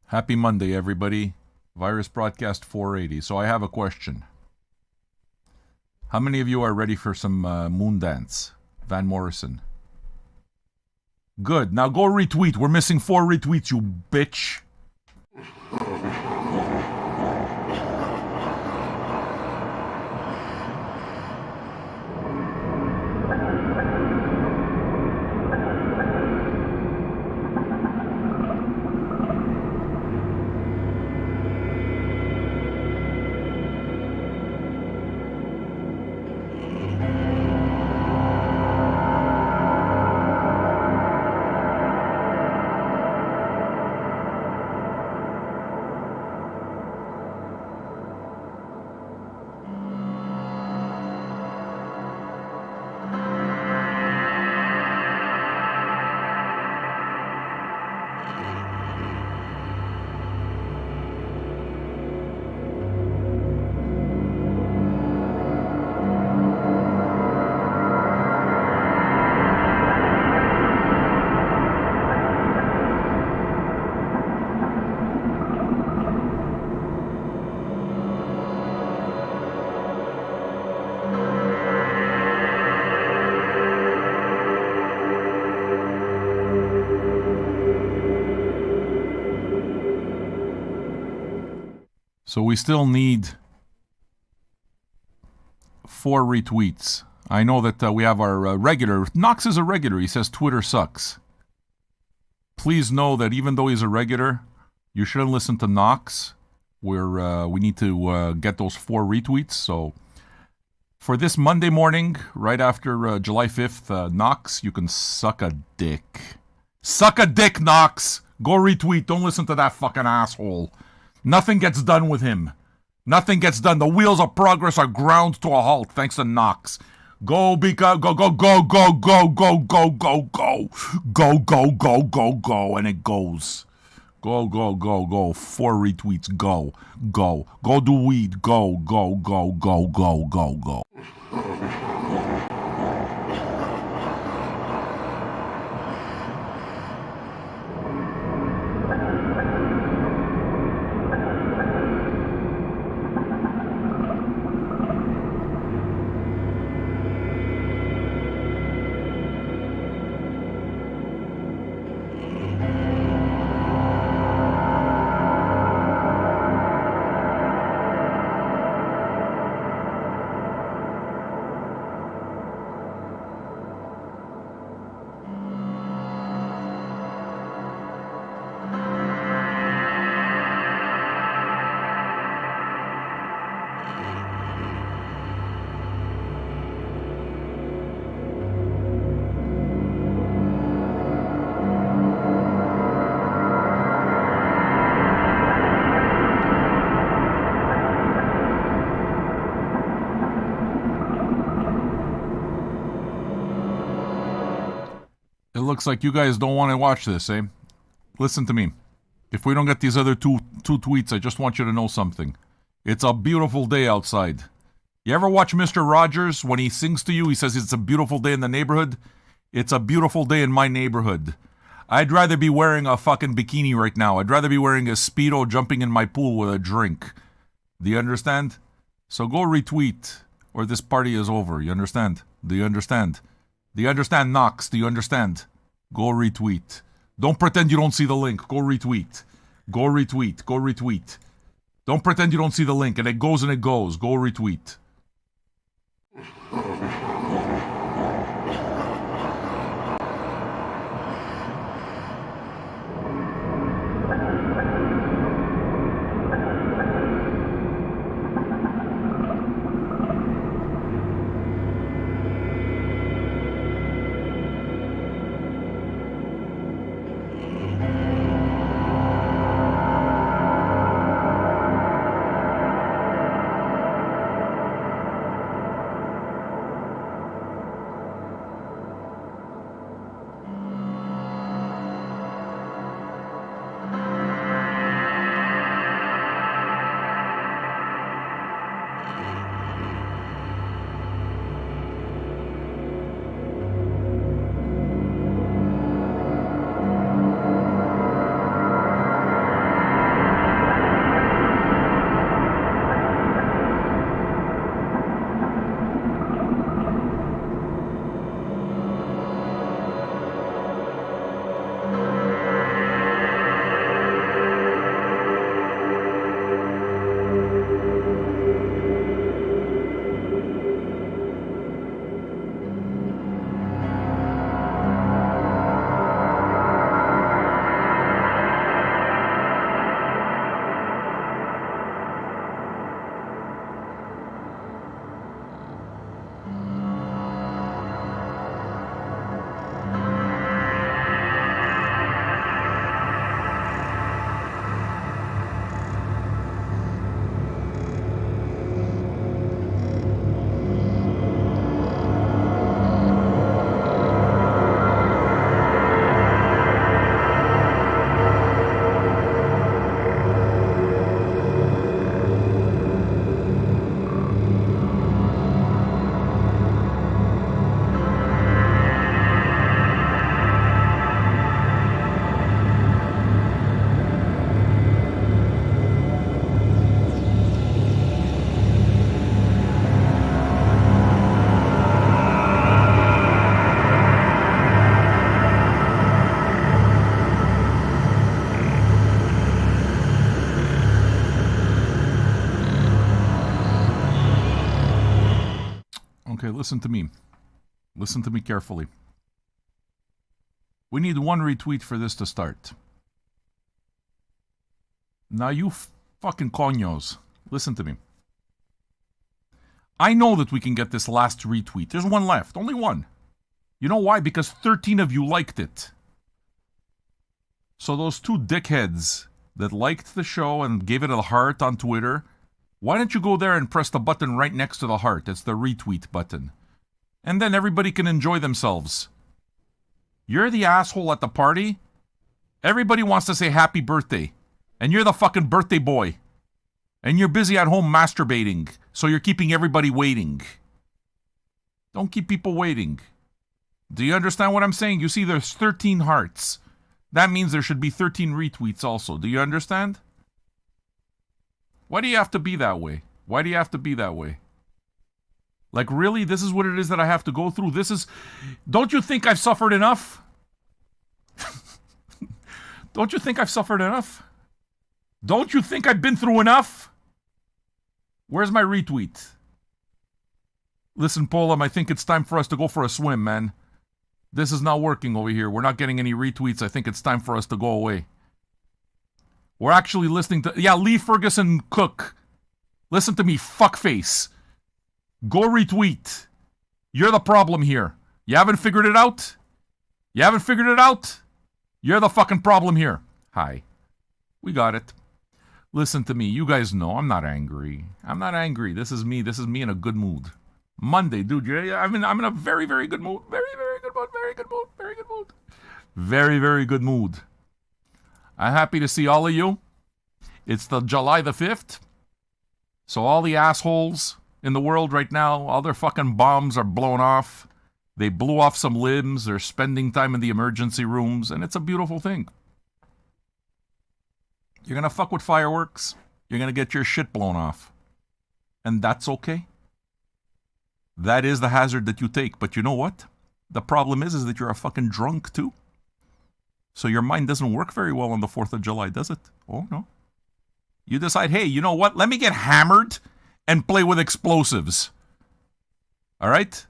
Happy Monday, everybody. Virus Broadcast 480. So I have a question. How many of you are ready for some Moondance? Van Morrison. Good. Now go retweet. We're missing 4 retweets, you bitch. So we still need 4 retweets. I know that we have our regular. Knox is a regular. He says Twitter sucks. Please know that even though he's a regular, you shouldn't listen to Knox. We need to get those 4 retweets. So for this Monday morning, right after July 5th, Knox, you can suck a dick. Suck a dick, Knox. Go retweet. Don't listen to that fucking asshole. Nothing gets done with him. Nothing gets done. The wheels of progress are ground to a halt thanks to Knox. Go, Bika, go, go, go, go, go, go, go, go, go. Go, go, go, go, go. And it goes. Go, go, go, go. 4 retweets. Go, go. Go do weed. Go, go, go, go, go, go, go. looks like you guys don't want to watch this, eh? Listen to me. If we don't get these other two tweets, I just want you to know something. It's a beautiful day outside. You ever watch Mr. Rogers when he sings to you? He says it's a beautiful day in the neighborhood. It's a beautiful day in my neighborhood. I'd rather be wearing a fucking bikini right now. I'd rather be wearing a Speedo jumping in my pool with a drink. Do you understand? So go retweet or this party is over. You understand? Do you understand? Do you understand, Knox? Do you understand? Go retweet. Don't pretend you don't see the link. Go retweet. Go retweet. Go retweet. Don't pretend you don't see the link and it goes and it goes. Go retweet. Okay, listen to me. Listen to me carefully. We need one retweet for this to start. Now you fucking coños, listen to me. I know that we can get this last retweet. There's one left, only one. You know why? Because 13 of you liked it. So those two dickheads that liked the show and gave it a heart on Twitter, why don't you go there and press the button right next to the heart? It's the retweet button. And then everybody can enjoy themselves. You're the asshole at the party. Everybody wants to say happy birthday. And you're the fucking birthday boy. And you're busy at home masturbating. So you're keeping everybody waiting. Don't keep people waiting. Do you understand what I'm saying? You see, there's 13 hearts. That means there should be 13 retweets also. Do you understand? Why do you have to be that way? Why do you have to be that way? Like, really? This is what it is that I have to go through? This is... Don't you think I've suffered enough? Don't you think I've suffered enough? Don't you think I've been through enough? Where's my retweet? Listen, Polam, I think it's time for us to go for a swim, man. This is not working over here. We're not getting any retweets. I think it's time for us to go away. We're actually listening to... Yeah, Lee Ferguson Cook. Listen to me, fuckface. Go retweet. You're the problem here. You haven't figured it out? You haven't figured it out? You're the fucking problem here. Hi. We got it. Listen to me. You guys know I'm not angry. I'm not angry. This is me. This is me in a good mood. Monday, dude. I'm in a very, very good mood. Very, very good mood. Very good mood. Very good mood. Very, very good mood. I'm happy to see all of you. It's the July the 5th. So all the assholes in the world right now, all their fucking bombs are blown off. They blew off some limbs. They're spending time in the emergency rooms. And it's a beautiful thing. You're going to fuck with fireworks. You're going to get your shit blown off. And that's okay. That is the hazard that you take. But you know what? The problem is that you're a fucking drunk too. So your mind doesn't work very well on the 4th of July, does it? Oh, no. You decide, hey, you know what? Let me get hammered and play with explosives. All right?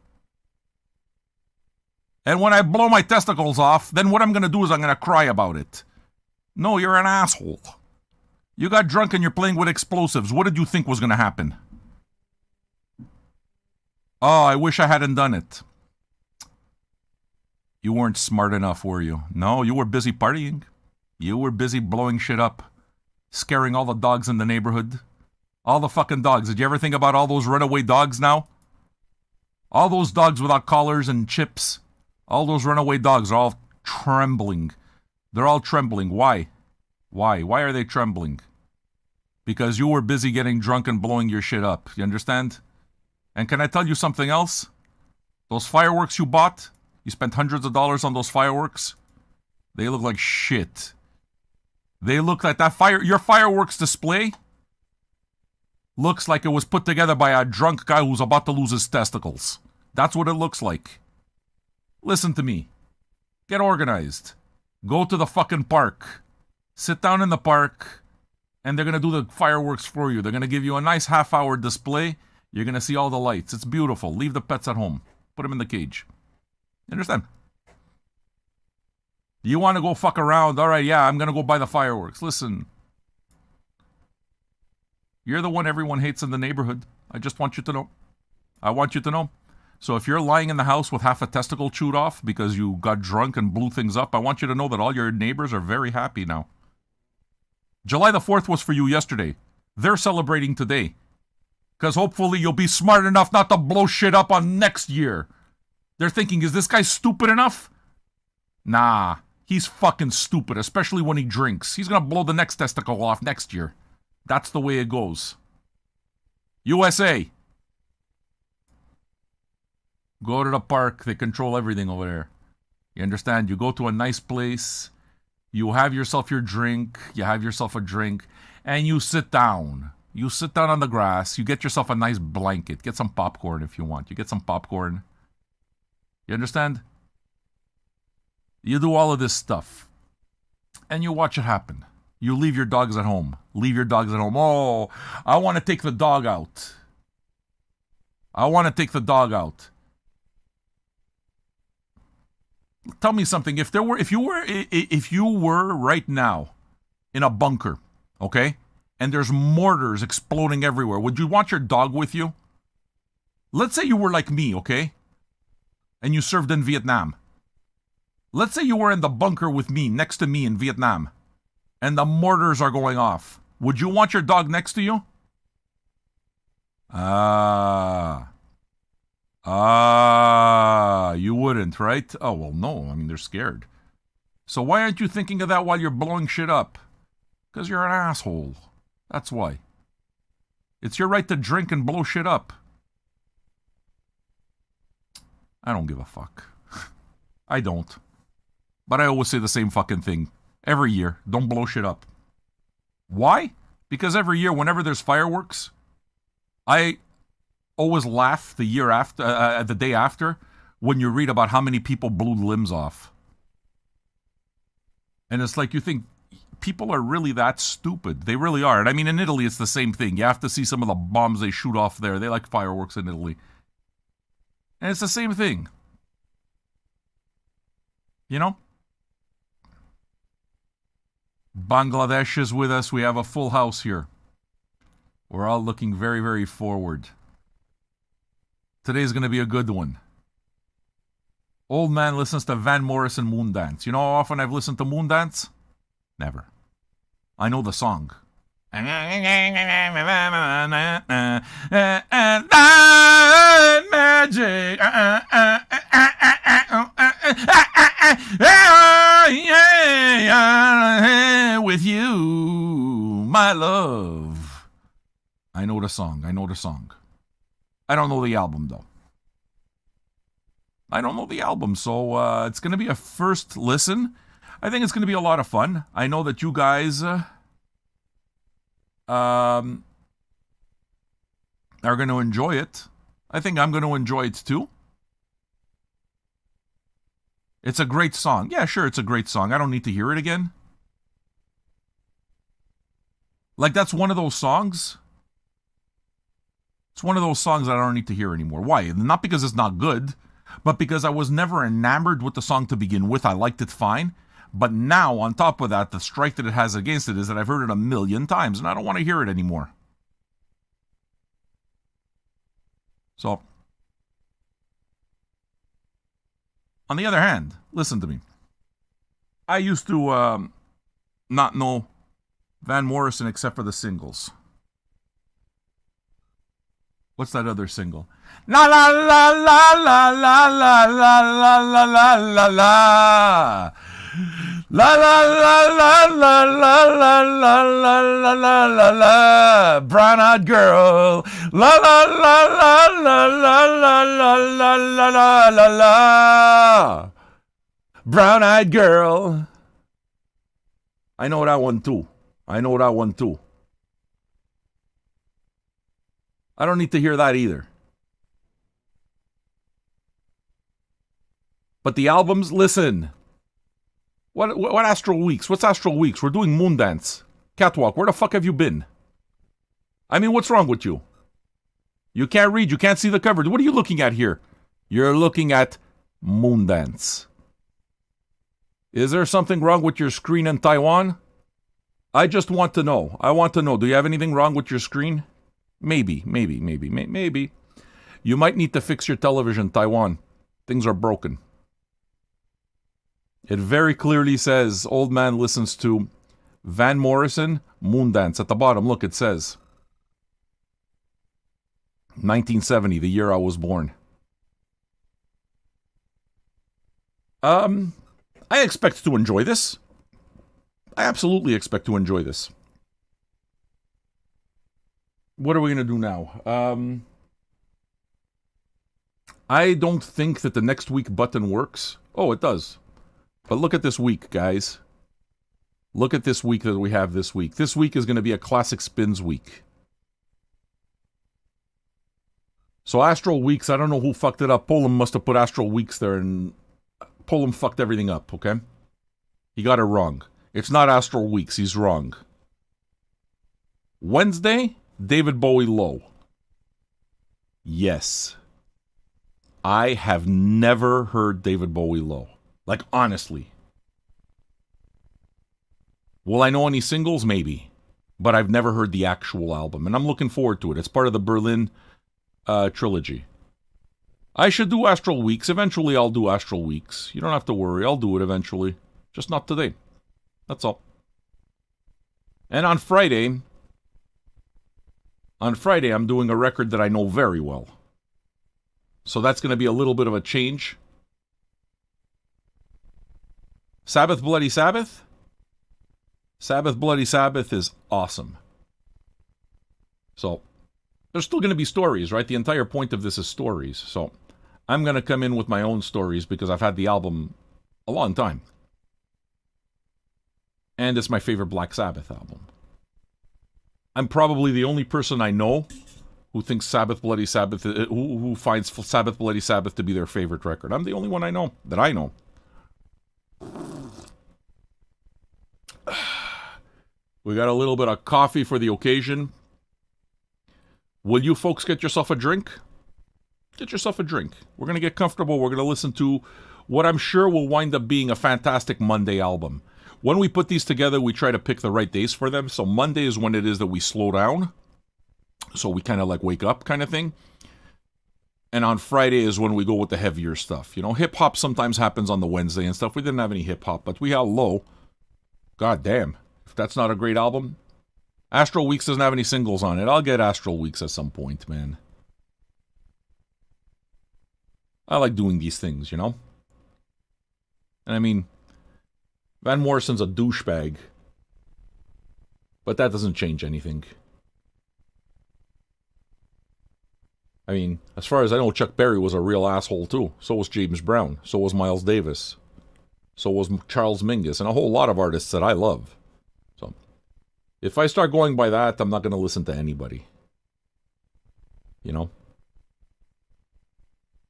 And when I blow my testicles off, then what I'm going to do is I'm going to cry about it. No, you're an asshole. You got drunk and you're playing with explosives. What did you think was going to happen? Oh, I wish I hadn't done it. You weren't smart enough, were you? No, you were busy partying. You were busy blowing shit up. Scaring all the dogs in the neighborhood. All the fucking dogs. Did you ever think about all those runaway dogs now? All those dogs without collars and chips. All those runaway dogs are all trembling. They're all trembling. Why? Why? Why are they trembling? Because you were busy getting drunk and blowing your shit up. You understand? And can I tell you something else? Those fireworks you bought, you spent hundreds of dollars on those fireworks. They look like shit. They look like your fireworks display looks like it was put together by a drunk guy who's about to lose his testicles. That's what it looks like. Listen to me. Get organized. Go to the fucking park. Sit down in the park, and they're going to do the fireworks for you. They're going to give you a nice half-hour display. You're going to see all the lights. It's beautiful. Leave the pets at home. Put them in the cage. You understand? You want to go fuck around? All right, yeah, I'm going to go buy the fireworks. Listen. You're the one everyone hates in the neighborhood. I just want you to know. I want you to know. So if you're lying in the house with half a testicle chewed off because you got drunk and blew things up, I want you to know that all your neighbors are very happy now. July the 4th was for you yesterday. They're celebrating today. Because hopefully you'll be smart enough not to blow shit up on next year. They're thinking, is this guy stupid enough? Nah, he's fucking stupid, especially when he drinks. He's going to blow the next testicle off next year. That's the way it goes. USA. Go to the park. They control everything over there. You understand? You go to a nice place. You have yourself your drink. You have yourself a drink. And you sit down. You sit down on the grass. You get yourself a nice blanket. Get some popcorn if you want. You get some popcorn. You understand? You do all of this stuff. And you watch it happen. You leave your dogs at home. Leave your dogs at home. Oh, I want to take the dog out. I want to take the dog out. Tell me something. If you were right now in a bunker, okay, and there's mortars exploding everywhere, would you want your dog with you? Let's say you were like me, okay, and you served in Vietnam. Let's say you were in the bunker with me, next to me in Vietnam, and the mortars are going off. Would you want your dog next to you? You wouldn't, right? Oh, well, no. I mean, they're scared. So why aren't you thinking of that while you're blowing shit up? Because you're an asshole. That's why. It's your right to drink and blow shit up. I don't give a fuck. I don't. But I always say the same fucking thing. Every year, don't blow shit up. Why? Because every year, whenever there's fireworks, I always laugh the year after, the day after, when you read about how many people blew limbs off. And it's like you think people are really that stupid. They really are. And I mean, in Italy, it's the same thing. You have to see some of the bombs they shoot off there. They like fireworks in Italy. And it's the same thing. You know? Bangladesh is with us. We have a full house here. We're all looking very, very forward. Today's going to be a good one. Old man listens to Van Morrison Moondance. You know how often I've listened to Moondance? Never. I know the song. Magic. with you, my love. I know the song. I don't know the album, though. I don't know the album, so it's going to be a first listen. I think it's going to be a lot of fun. I know that you guys are going to enjoy it. I think I'm going to enjoy it, too. It's a great song. Yeah, sure, it's a great song. I don't need to hear it again. Like, that's one of those songs. It's one of those songs that I don't need to hear anymore. Why? Not because it's not good, but because I was never enamored with the song to begin with. I liked it fine. But now, on top of that, the strike that it has against it is that I've heard it a million times, and I don't want to hear it anymore. So, on the other hand, listen to me. I used to not know Van Morrison except for the singles. What's that other single? La la la la la la la la la la la la la. La la la la la la la la la la la la la. Brown-eyed girl. La la la la la la la la la la la la la. Brown-eyed girl. I know that one too. I don't need to hear that either. But the albums, listen. What Astral Weeks? What's Astral Weeks? We're doing Moondance. Catwalk, where the fuck have you been? I mean, what's wrong with you? You can't read, you can't see the cover. What are you looking at here? You're looking at Moondance. Is there something wrong with your screen in Taiwan? I just want to know. I want to know. Do you have anything wrong with your screen? Maybe. You might need to fix your television, Taiwan. Things are broken. It very clearly says, old man listens to Van Morrison, Moondance. At the bottom, look, it says 1970, the year I was born. I expect to enjoy this. I absolutely expect to enjoy this. What are we going to do now? I don't think that the next week button works. Oh, it does. But look at this week, guys. Look at this week that we have this week. This week is going to be a classic spins week. So Astral Weeks, I don't know who fucked it up. Polam must have put Astral Weeks there, and Polam fucked everything up, okay? He got it wrong. It's not Astral Weeks, he's wrong. Wednesday, David Bowie Low. Yes. I have never heard David Bowie Low. Like, honestly. Will I know any singles? Maybe. But I've never heard the actual album, and I'm looking forward to it. It's part of the Berlin trilogy. I should do Astral Weeks. Eventually I'll do Astral Weeks. You don't have to worry. I'll do it eventually. Just not today. That's all. And on Friday, I'm doing a record that I know very well. So that's going to be a little bit of a change. Sabbath Bloody Sabbath? Sabbath Bloody Sabbath is awesome. So, there's still going to be stories, right? The entire point of this is stories. So, I'm going to come in with my own stories because I've had the album a long time. And it's my favorite Black Sabbath album. I'm probably the only person I know who thinks Sabbath Bloody Sabbath, who finds Sabbath Bloody Sabbath to be their favorite record. I'm the only one I know, that I know. We got a little bit of coffee for the occasion. Will you folks get yourself a drink? Get yourself a drink. We're going to get comfortable. We're going to listen to what I'm sure will wind up being a fantastic Monday album. When we put these together, we try to pick the right days for them. So Monday is when it is that we slow down. So we kind of like wake up kind of thing. And on Friday is when we go with the heavier stuff. You know, hip-hop sometimes happens on the Wednesday and stuff. We didn't have any hip-hop, but we had Low. God damn. If that's not a great album. Astral Weeks doesn't have any singles on it. I'll get Astral Weeks at some point, man. I like doing these things, you know? And I mean, Van Morrison's a douchebag. But that doesn't change anything. I mean, as far as I know, Chuck Berry was a real asshole too. So was James Brown. So was Miles Davis. So was Charles Mingus. And a whole lot of artists that I love. So, if I start going by that, I'm not going to listen to anybody. You know?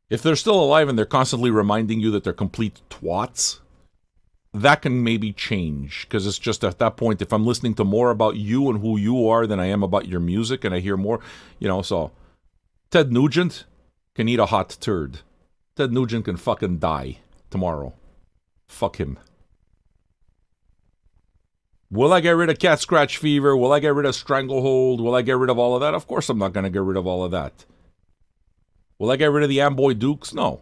If they're still alive and they're constantly reminding you that they're complete twats, that can maybe change. Because it's just at that point, if I'm listening to more about you and who you are than I am about your music, and I hear more, you know, so Ted Nugent can eat a hot turd. Ted Nugent can fucking die tomorrow. Fuck him. Will I get rid of Cat Scratch Fever? Will I get rid of Stranglehold? Will I get rid of all of that? Of course I'm not going to get rid of all of that. Will I get rid of the Amboy Dukes? No.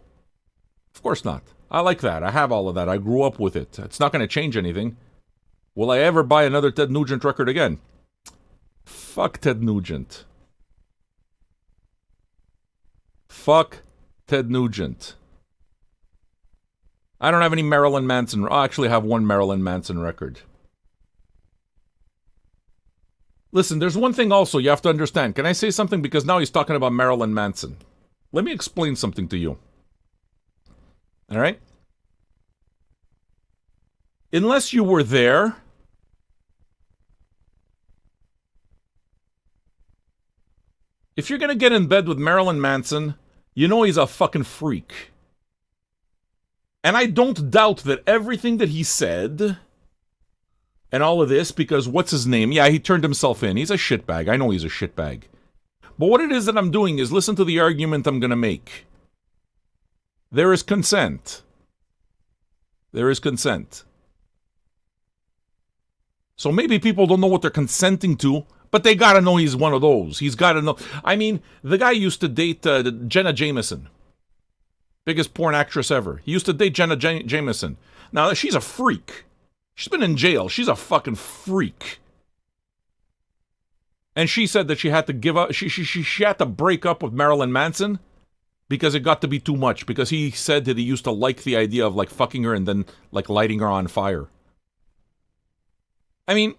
Of course not. I like that. I have all of that. I grew up with it. It's not going to change anything. Will I ever buy another Ted Nugent record again? Fuck Ted Nugent. Fuck Ted Nugent. I don't have any Marilyn Manson. I actually have one Marilyn Manson record. Listen, there's one thing also you have to understand. Can I say something? Because now he's talking about Marilyn Manson. Let me explain something to you. Alright? Unless you were there, if you're gonna get in bed with Marilyn Manson, you know he's a fucking freak. And I don't doubt that everything that he said and all of this, because what's his name? Yeah, he turned himself in. He's a shitbag. I know he's a shitbag. But what it is that I'm doing is listen to the argument I'm going to make. There is consent. There is consent. So maybe people don't know what they're consenting to, but they gotta know he's one of those. He's gotta know. I mean, the guy used to date Jenna Jameson. Biggest porn actress ever. He used to date Jenna Jameson. Now, she's a freak. She's been in jail. She's a fucking freak. And she said that she had to give up. She had to break up with Marilyn Manson because it got to be too much. Because he said that he used to like the idea of like fucking her and then like lighting her on fire. I mean,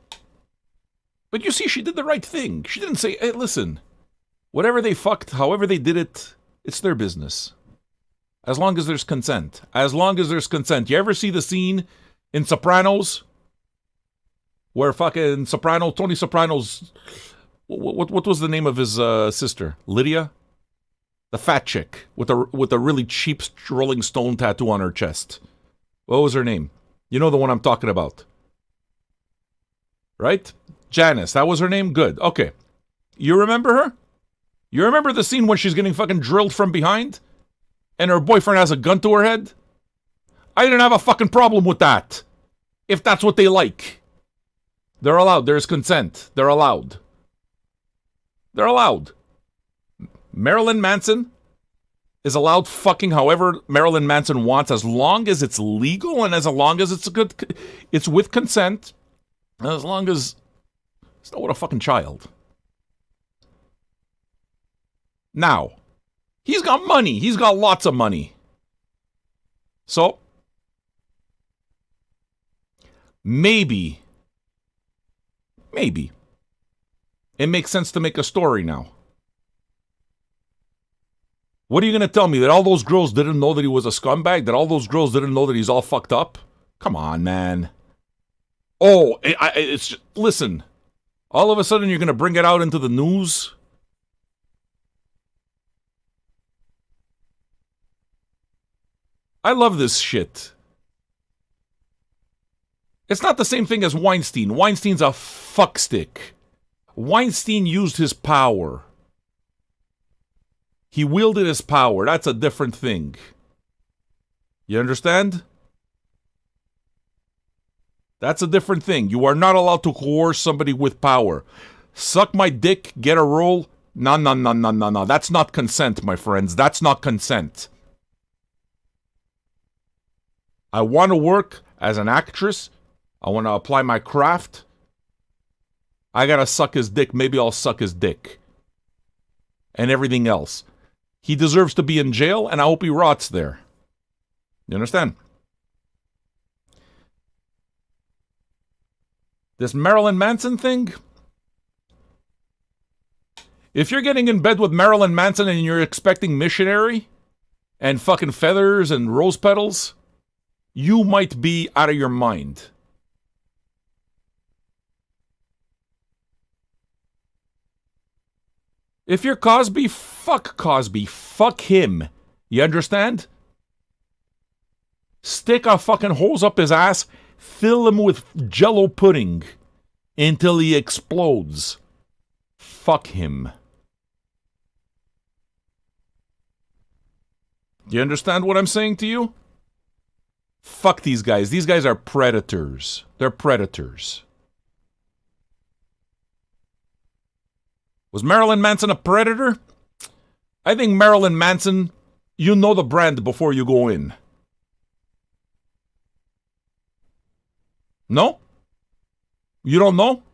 but you see, she did the right thing. She didn't say, hey, listen, whatever they fucked, however they did it, it's their business. As long as there's consent. As long as there's consent. You ever see the scene in Sopranos? Where fucking Tony Soprano's... What was the name of his sister? Lydia? The fat chick with a really cheap Rolling Stone tattoo on her chest. What was her name? You know the one I'm talking about. Right? Janice, that was her name? Good. Okay. You remember her? You remember the scene when she's getting fucking drilled from behind? And her boyfriend has a gun to her head? I didn't have a fucking problem with that. If that's what they like. They're allowed. There's consent. They're allowed. They're allowed. Marilyn Manson is allowed fucking however Marilyn Manson wants as long as it's legal and as long as it's with consent. And as long as it's not with a fucking child. Now, he's got money. He's got lots of money. So, maybe, it makes sense to make a story now. What are you going to tell me? That all those girls didn't know that he was a scumbag? That all those girls didn't know that he's all fucked up? Come on, man. Oh, it's just, listen. All of a sudden you're going to bring it out into the news? I love this shit. It's not the same thing as Weinstein. Weinstein's a fuckstick. Weinstein used his power. He wielded his power. That's a different thing. You understand? That's a different thing. You are not allowed to coerce somebody with power. Suck my dick, get a roll. No. That's not consent, my friends. That's not consent. I want to work as an actress. I want to apply my craft. I gotta suck his dick. Maybe I'll suck his dick. And everything else. He deserves to be in jail, and I hope he rots there. You understand? This Marilyn Manson thing? If you're getting in bed with Marilyn Manson and you're expecting missionary and fucking feathers and rose petals, you might be out of your mind. If you're Cosby, fuck Cosby. Fuck him. You understand? Stick a fucking hose up his ass, fill him with Jello pudding until he explodes. Fuck him. Do you understand what I'm saying to you? Fuck these guys. These guys are predators. They're predators. Was Marilyn Manson a predator? I think Marilyn Manson, you know the brand before you go in. No? You don't know?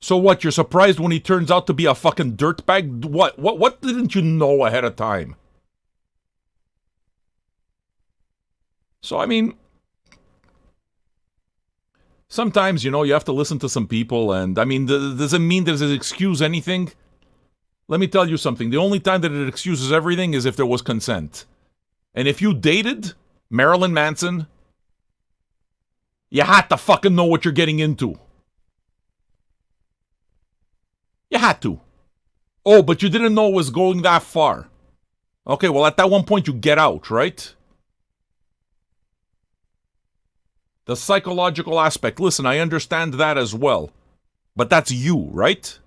So what, you're surprised when he turns out to be a fucking dirtbag? What didn't you know ahead of time? So, I mean, sometimes, you know, you have to listen to some people, and, I mean, does it mean does it excuse anything? Let me tell you something. The only time that it excuses everything is if there was consent. And if you dated Marilyn Manson, you had to fucking know what you're getting into. You had to. Oh, but you didn't know it was going that far. Okay, well, at that one point, you get out, right? The psychological aspect. Listen, I understand that as well. But that's you, right?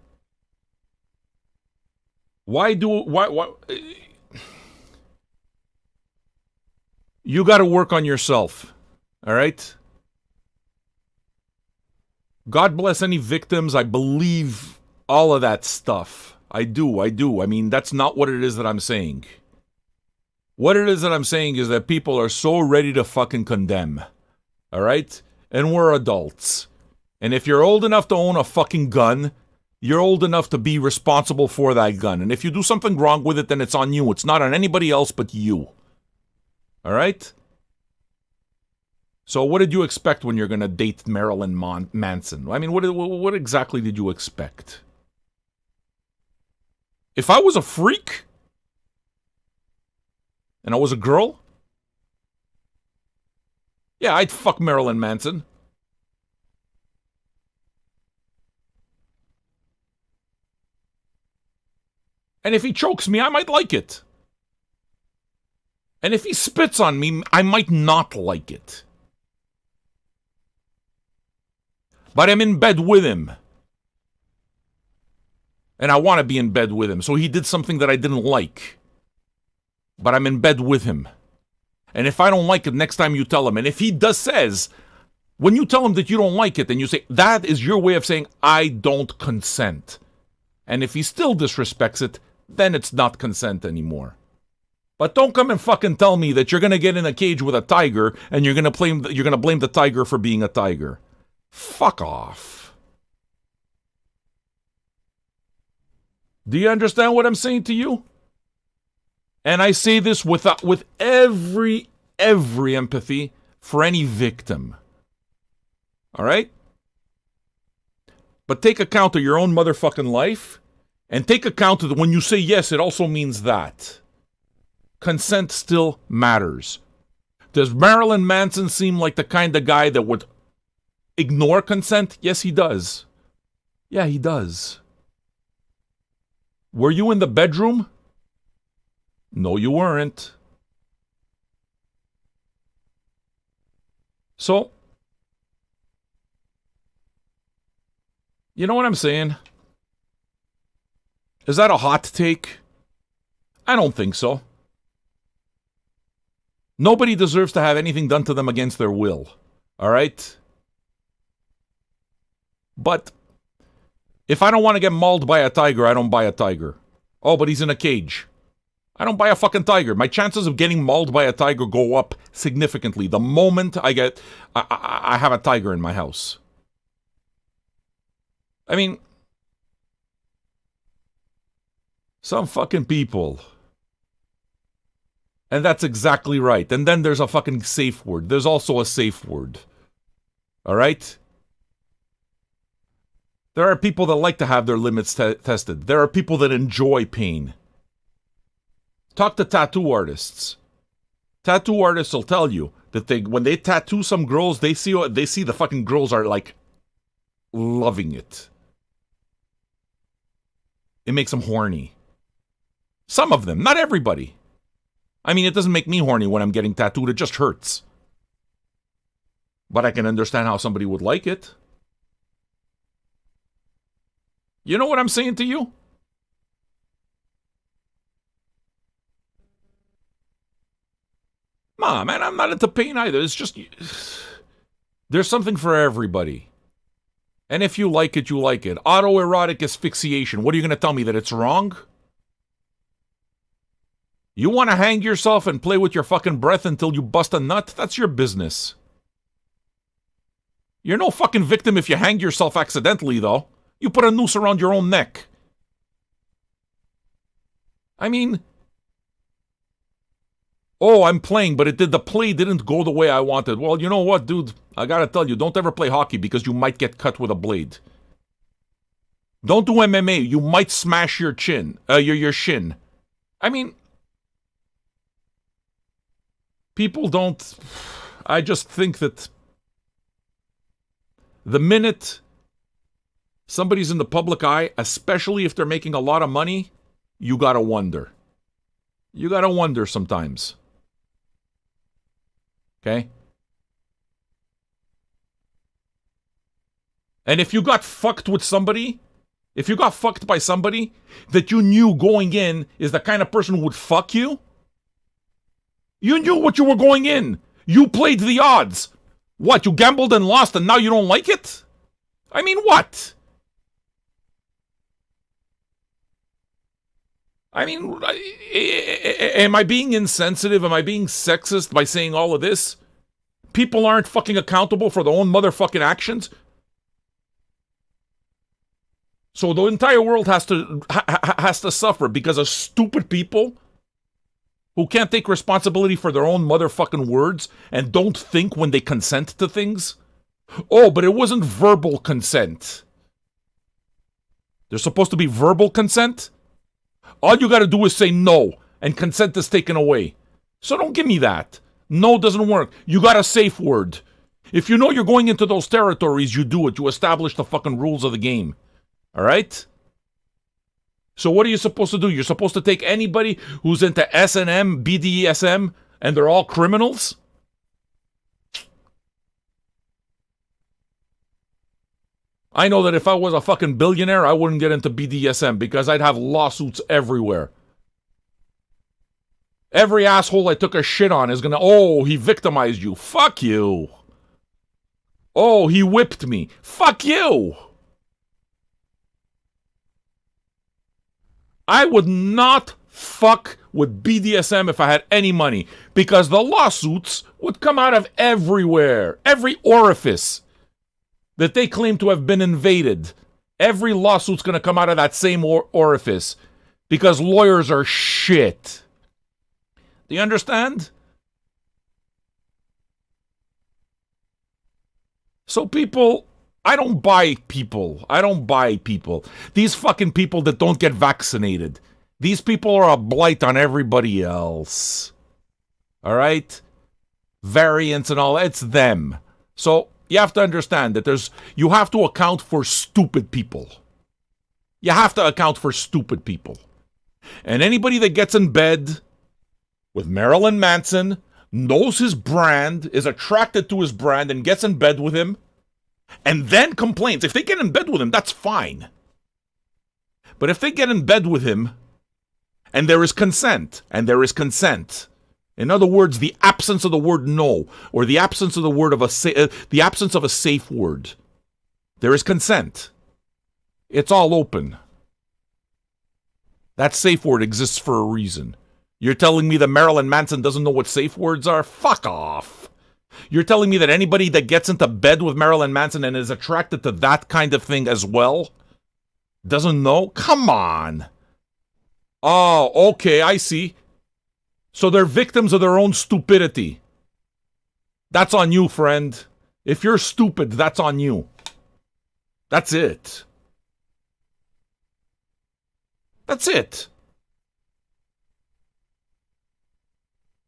Why? You got to work on yourself. All right? God bless any victims. I believe all of that stuff. I do. I mean, that's not what it is that I'm saying. What it is that I'm saying is that people are so ready to fucking condemn. All right? And we're adults. And if you're old enough to own a fucking gun, you're old enough to be responsible for that gun. And if you do something wrong with it, then it's on you. It's not on anybody else but you. All right? So what did you expect when you're going to date Marilyn Manson? I mean, what exactly did you expect? If I was a freak and I was a girl, yeah, I'd fuck Marilyn Manson. And if he chokes me, I might like it. And if he spits on me, I might not like it. But I'm in bed with him. And I want to be in bed with him. So he did something that I didn't like. But I'm in bed with him. And if I don't like it, next time you tell him. And if he says, when you tell him that you don't like it, then you say, that is your way of saying, I don't consent. And if he still disrespects it, then it's not consent anymore. But don't come and fucking tell me that you're going to get in a cage with a tiger and you're going to blame the tiger for being a tiger. Fuck off. Do you understand what I'm saying to you? And I say this with every empathy for any victim. All right? But take account of your own motherfucking life, and take account of that when you say yes, it also means that. Consent still matters. Does Marilyn Manson seem like the kind of guy that would ignore consent? Yes, he does. Yeah, he does. Were you in the bedroom? No, you weren't. So, you know what I'm saying? Is that a hot take? I don't think so. Nobody deserves to have anything done to them against their will. All right? But if I don't want to get mauled by a tiger, I don't buy a tiger. Oh, but he's in a cage. I don't buy a fucking tiger. My chances of getting mauled by a tiger go up significantly the moment I have a tiger in my house. I mean, some fucking people. And that's exactly right. And then there's a fucking safe word. There's also a safe word. All right? There are people that like to have their limits tested. There are people that enjoy pain. Talk to tattoo artists. Tattoo artists will tell you that when they tattoo some girls, they see the fucking girls are like loving it. It makes them horny. Some of them, not everybody. I mean, it doesn't make me horny when I'm getting tattooed. It just hurts. But I can understand how somebody would like it. You know what I'm saying to you? Nah, man, I'm not into pain either. It's just... There's something for everybody. And if you like it, you like it. Autoerotic asphyxiation. What are you going to tell me, that it's wrong? You want to hang yourself and play with your fucking breath until you bust a nut? That's your business. You're no fucking victim if you hang yourself accidentally, though. You put a noose around your own neck. I mean... Oh, I'm playing, but the play didn't go the way I wanted. Well, you know what, dude? I gotta tell you, don't ever play hockey because you might get cut with a blade. Don't do MMA. You might smash your chin. Your shin. I mean... People don't... I just think that... The minute somebody's in the public eye, especially if they're making a lot of money, you gotta wonder. You gotta wonder sometimes. Okay? And if you got fucked with somebody, if you got fucked by somebody that you knew going in is the kind of person who would fuck you, you knew what you were going in. You played the odds. What, you gambled and lost and now you don't like it? I mean, what? I mean, am I being insensitive? Am I being sexist by saying all of this? People aren't fucking accountable for their own motherfucking actions? So the entire world has to suffer because of stupid people who can't take responsibility for their own motherfucking words and don't think when they consent to things? Oh, but it wasn't verbal consent. There's supposed to be verbal consent? All you gotta do is say no, and consent is taken away. So don't give me that. No doesn't work. You got a safe word. If you know you're going into those territories, you do it. You establish the fucking rules of the game. Alright? So what are you supposed to do? You're supposed to take anybody who's into S&M, BDSM, and they're all criminals? I know that if I was a fucking billionaire, I wouldn't get into BDSM because I'd have lawsuits everywhere. Every asshole I took a shit on is gonna, oh, he victimized you. Fuck you. Oh, he whipped me. Fuck you. I would not fuck with BDSM if I had any money because the lawsuits would come out of everywhere. Every orifice that they claim to have been invaded. Every lawsuit's going to come out of that same orifice because lawyers are shit. Do you understand? So people, I don't buy people. I don't buy people. These fucking people that don't get vaccinated. These people are a blight on everybody else. All right? Variants and all, it's them. So you have to understand that you have to account for stupid people. You have to account for stupid people. And anybody that gets in bed with Marilyn Manson, knows his brand, is attracted to his brand, and gets in bed with him, and then complains. If they get in bed with him, that's fine. But if they get in bed with him, and there is consent, in other words, the absence of the word no, or the absence of the word of the absence of a safe word, there is consent. It's all open. That safe word exists for a reason. You're telling me that Marilyn Manson doesn't know what safe words are? Fuck off. You're telling me that anybody that gets into bed with Marilyn Manson and is attracted to that kind of thing as well doesn't know? Come on. Oh, okay, I see. So they're victims of their own stupidity. That's on you, friend. If you're stupid, that's on you. That's it. That's it.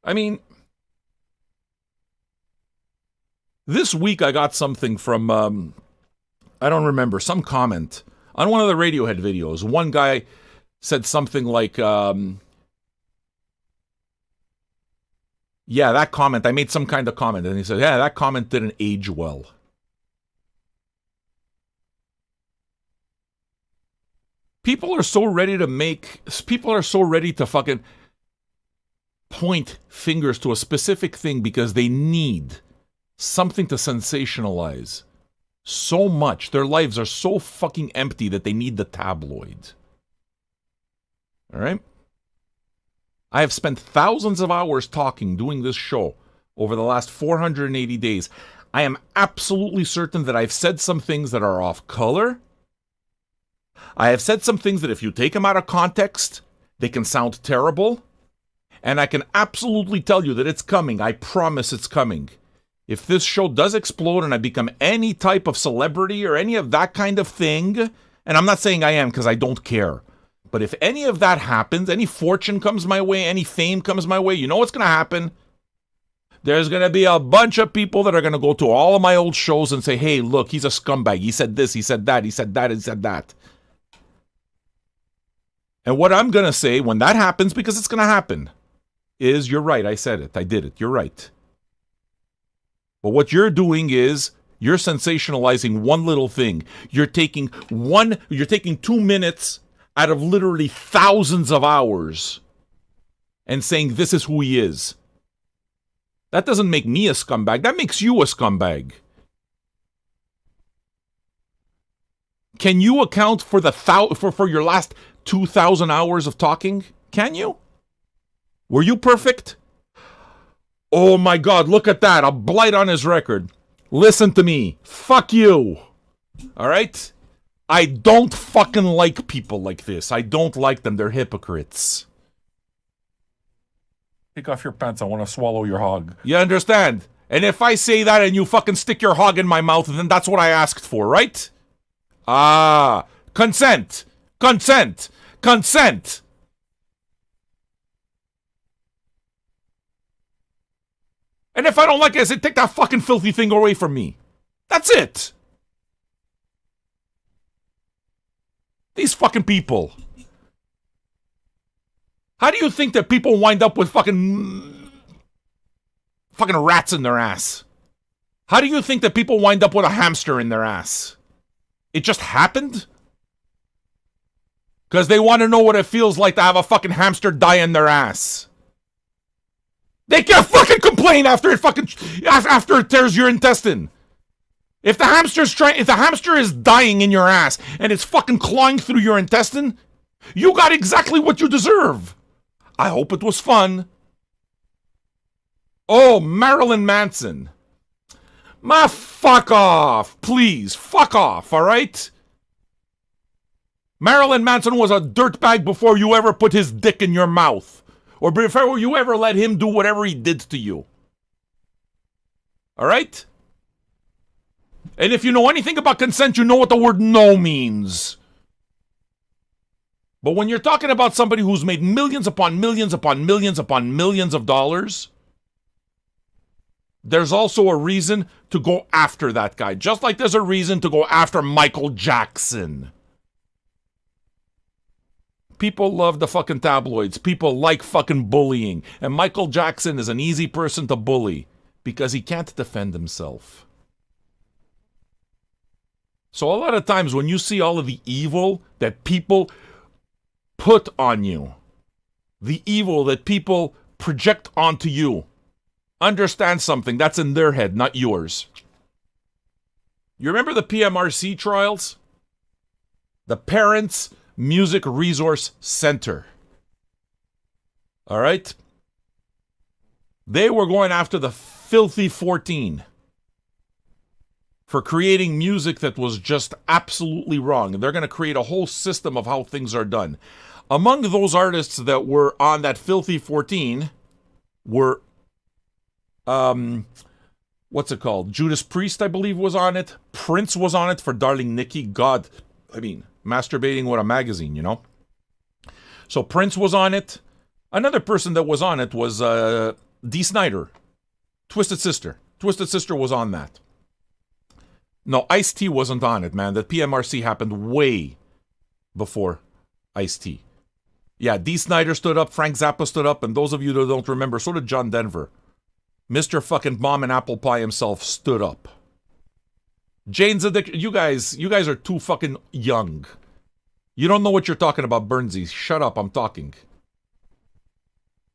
I mean, this week I got something from, I don't remember, some comment on one of the Radiohead videos. One guy said something like, yeah, that comment, I made some kind of comment, and he said, yeah, that comment didn't age well. People are so ready to fucking point fingers to a specific thing because they need something to sensationalize so much. Their lives are so fucking empty that they need the tabloid. All right? I have spent thousands of hours doing this show over the last 480 days. I am absolutely certain that I've said some things that are off color. I have said some things that if you take them out of context, they can sound terrible. And I can absolutely tell you that it's coming. I promise it's coming. If this show does explode and I become any type of celebrity or any of that kind of thing, and I'm not saying I am because I don't care, but if any of that happens, any fortune comes my way, any fame comes my way, you know what's going to happen? There's going to be a bunch of people that are going to go to all of my old shows and say, hey, look, he's a scumbag. He said this, he said that, he said that, he said that. And what I'm going to say when that happens, because it's going to happen, is you're right, I said it, I did it, you're right. But what you're doing is you're sensationalizing one little thing. You're taking 2 minutes out of literally thousands of hours and saying this is who he is. That doesn't make me a scumbag. That makes you a scumbag. Can you account for for your last 2,000 hours of talking? Can you? Were you perfect? Oh my God, look at that. A blight on his record. Listen to me. Fuck you. All right? I don't fucking like people like this. I don't like them. They're hypocrites. Take off your pants. I want to swallow your hog. You understand? And if I say that and you fucking stick your hog in my mouth, then that's what I asked for, right? Ah, consent. Consent. Consent. And if I don't like it, I say, take that fucking filthy thing away from me. That's it. These fucking people. How do you think that people wind up with fucking rats in their ass? How do you think that people wind up with a hamster in their ass? It just happened? Because they want to know what it feels like to have a fucking hamster die in their ass. They can't fucking complain after it tears your intestine. If the hamster is dying in your ass and it's fucking clawing through your intestine, you got exactly what you deserve. I hope it was fun. Oh, Marilyn Manson. Fuck off, please. Fuck off, all right? Marilyn Manson was a dirtbag before you ever put his dick in your mouth. Or before you ever let him do whatever he did to you. All right? And if you know anything about consent, you know what the word no means. But when you're talking about somebody who's made millions upon millions upon millions upon millions of dollars, there's also a reason to go after that guy. Just like there's a reason to go after Michael Jackson. People love the fucking tabloids. People like fucking bullying. And Michael Jackson is an easy person to bully because he can't defend himself. So a lot of times when you see all of the evil that people put on you, the evil that people project onto you, understand something. That's in their head, not yours. You remember the PMRC trials? The Parents Music Resource Center. All right? They were going after the filthy 14 for creating music that was just absolutely wrong. And they're going to create a whole system of how things are done. Among those artists that were on that filthy 14 were what's it called? Judas Priest, I believe, was on it. Prince was on it for Darling Nikki. God, I mean, masturbating with a magazine, you know? So Prince was on it. Another person that was on it was Dee Snider. Twisted Sister. Twisted Sister was on that. No, Ice-T wasn't on it, man. The PMRC happened way before Ice-T. Yeah, Dee Snider stood up, Frank Zappa stood up, and those of you that don't remember, so did John Denver. Mr. fucking Bomb and Apple Pie himself stood up. Jane's Addiction, you guys are too fucking young. You don't know what you're talking about, Burnsies. Shut up, I'm talking.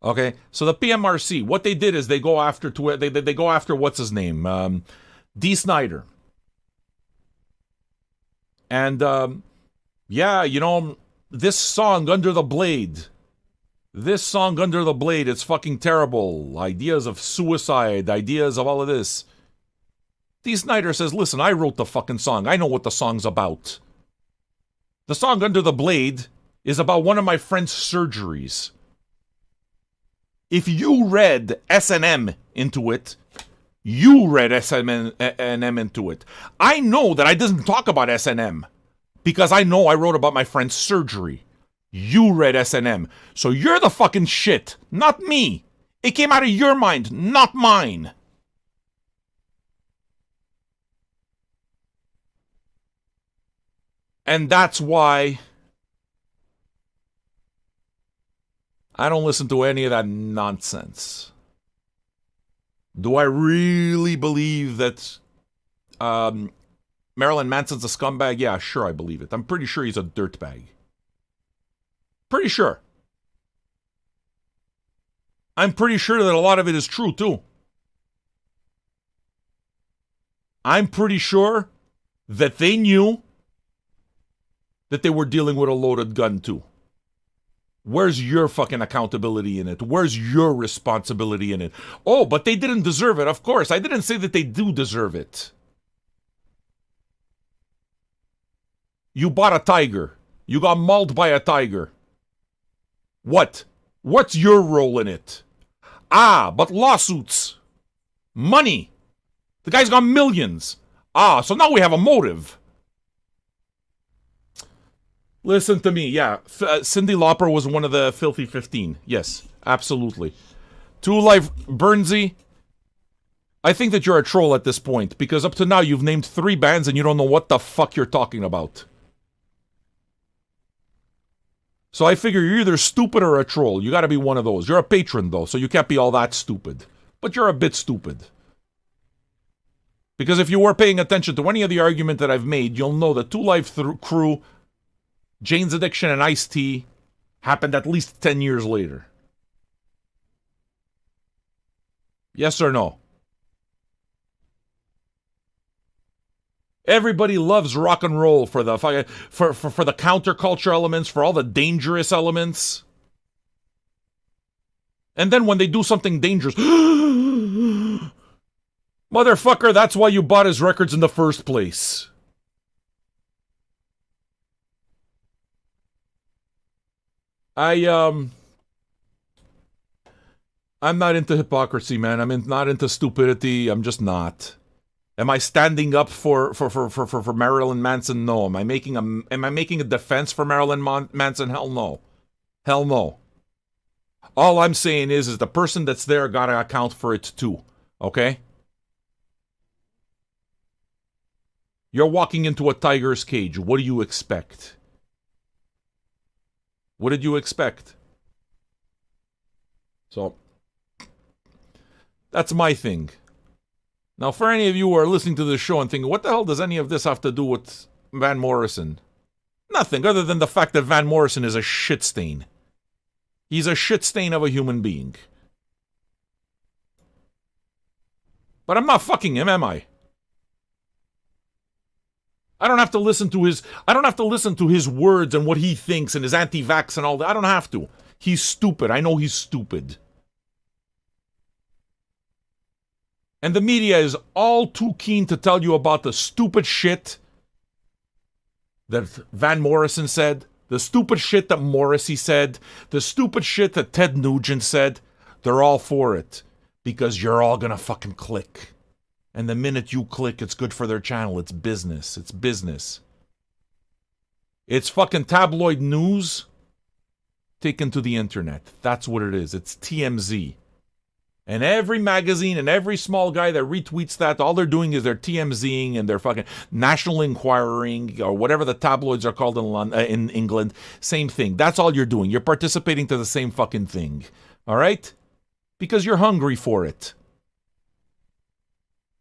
Okay, so the PMRC, what they did is they go after they go after what's his name, Dee Snider. And, yeah, you know, this song, Under the Blade. This song, Under the Blade, it's fucking terrible. Ideas of suicide, ideas of all of this. Dee Snider says, listen, I wrote the fucking song. I know what the song's about. The song Under the Blade is about one of my friend's surgeries. If you read S&M into it, you read S&M into it. I know that I didn't talk about S&M because I know I wrote about my friend's surgery. You read S&M. So you're the fucking shit, not me. It came out of your mind, not mine. And that's why I don't listen to any of that nonsense. Do I really believe that Marilyn Manson's a scumbag? Yeah, sure, I believe it. I'm pretty sure he's a dirtbag. Pretty sure. I'm pretty sure that a lot of it is true, too. I'm pretty sure that they knew that they were dealing with a loaded gun, too. Where's your fucking accountability in it? Where's your responsibility in it? Oh, but they didn't deserve it. Of course, I didn't say that they do deserve it. You bought a tiger. You got mauled by a tiger. What? What's your role in it? Ah, but lawsuits. Money. The guy's got millions. Ah, so now we have a motive. Listen to me, yeah. Cyndi Lauper was one of the Filthy 15. Yes, absolutely. Two Life Burnsy, I think that you're a troll at this point, because up to now you've named 3 bands and you don't know what the fuck you're talking about. So I figure you're either stupid or a troll. You gotta be one of those. You're a patron, though, so you can't be all that stupid. But you're a bit stupid. Because if you were paying attention to any of the argument that I've made, you'll know that Two Life Crew, Jane's Addiction, and Ice-T happened at least 10 years later. Yes or no? Everybody loves rock and roll for the for the counterculture elements, for all the dangerous elements. And then when they do something dangerous, motherfucker, that's why you bought his records in the first place. I'm not into hypocrisy, man. Not into stupidity. I'm just not. Am I standing up for Marilyn Manson? No. Am I making a defense for Marilyn Manson? Hell no. Hell no. All I'm saying is the person that's there gotta account for it too. Okay? You're walking into a tiger's cage. What do you expect? What did you expect? So, that's my thing. Now, for any of you who are listening to this show and thinking, what the hell does any of this have to do with Van Morrison? Nothing, other than the fact that Van Morrison is a shit stain. He's a shit stain of a human being. But I'm not fucking him, am I? I don't have to listen to his words and what he thinks and his anti-vax and all that. I don't have to. He's stupid. I know he's stupid. And the media is all too keen to tell you about the stupid shit that Van Morrison said, the stupid shit that Morrissey said, the stupid shit that Ted Nugent said. They're all for it because you're all gonna fucking click. And the minute you click, it's good for their channel. It's business. It's business. It's fucking tabloid news taken to the internet. That's what it is. It's TMZ. And every magazine and every small guy that retweets that, all they're doing is they're TMZing and they're fucking National Enquiring or whatever the tabloids are called in England. Same thing. That's all you're doing. You're participating to the same fucking thing. All right? Because you're hungry for it.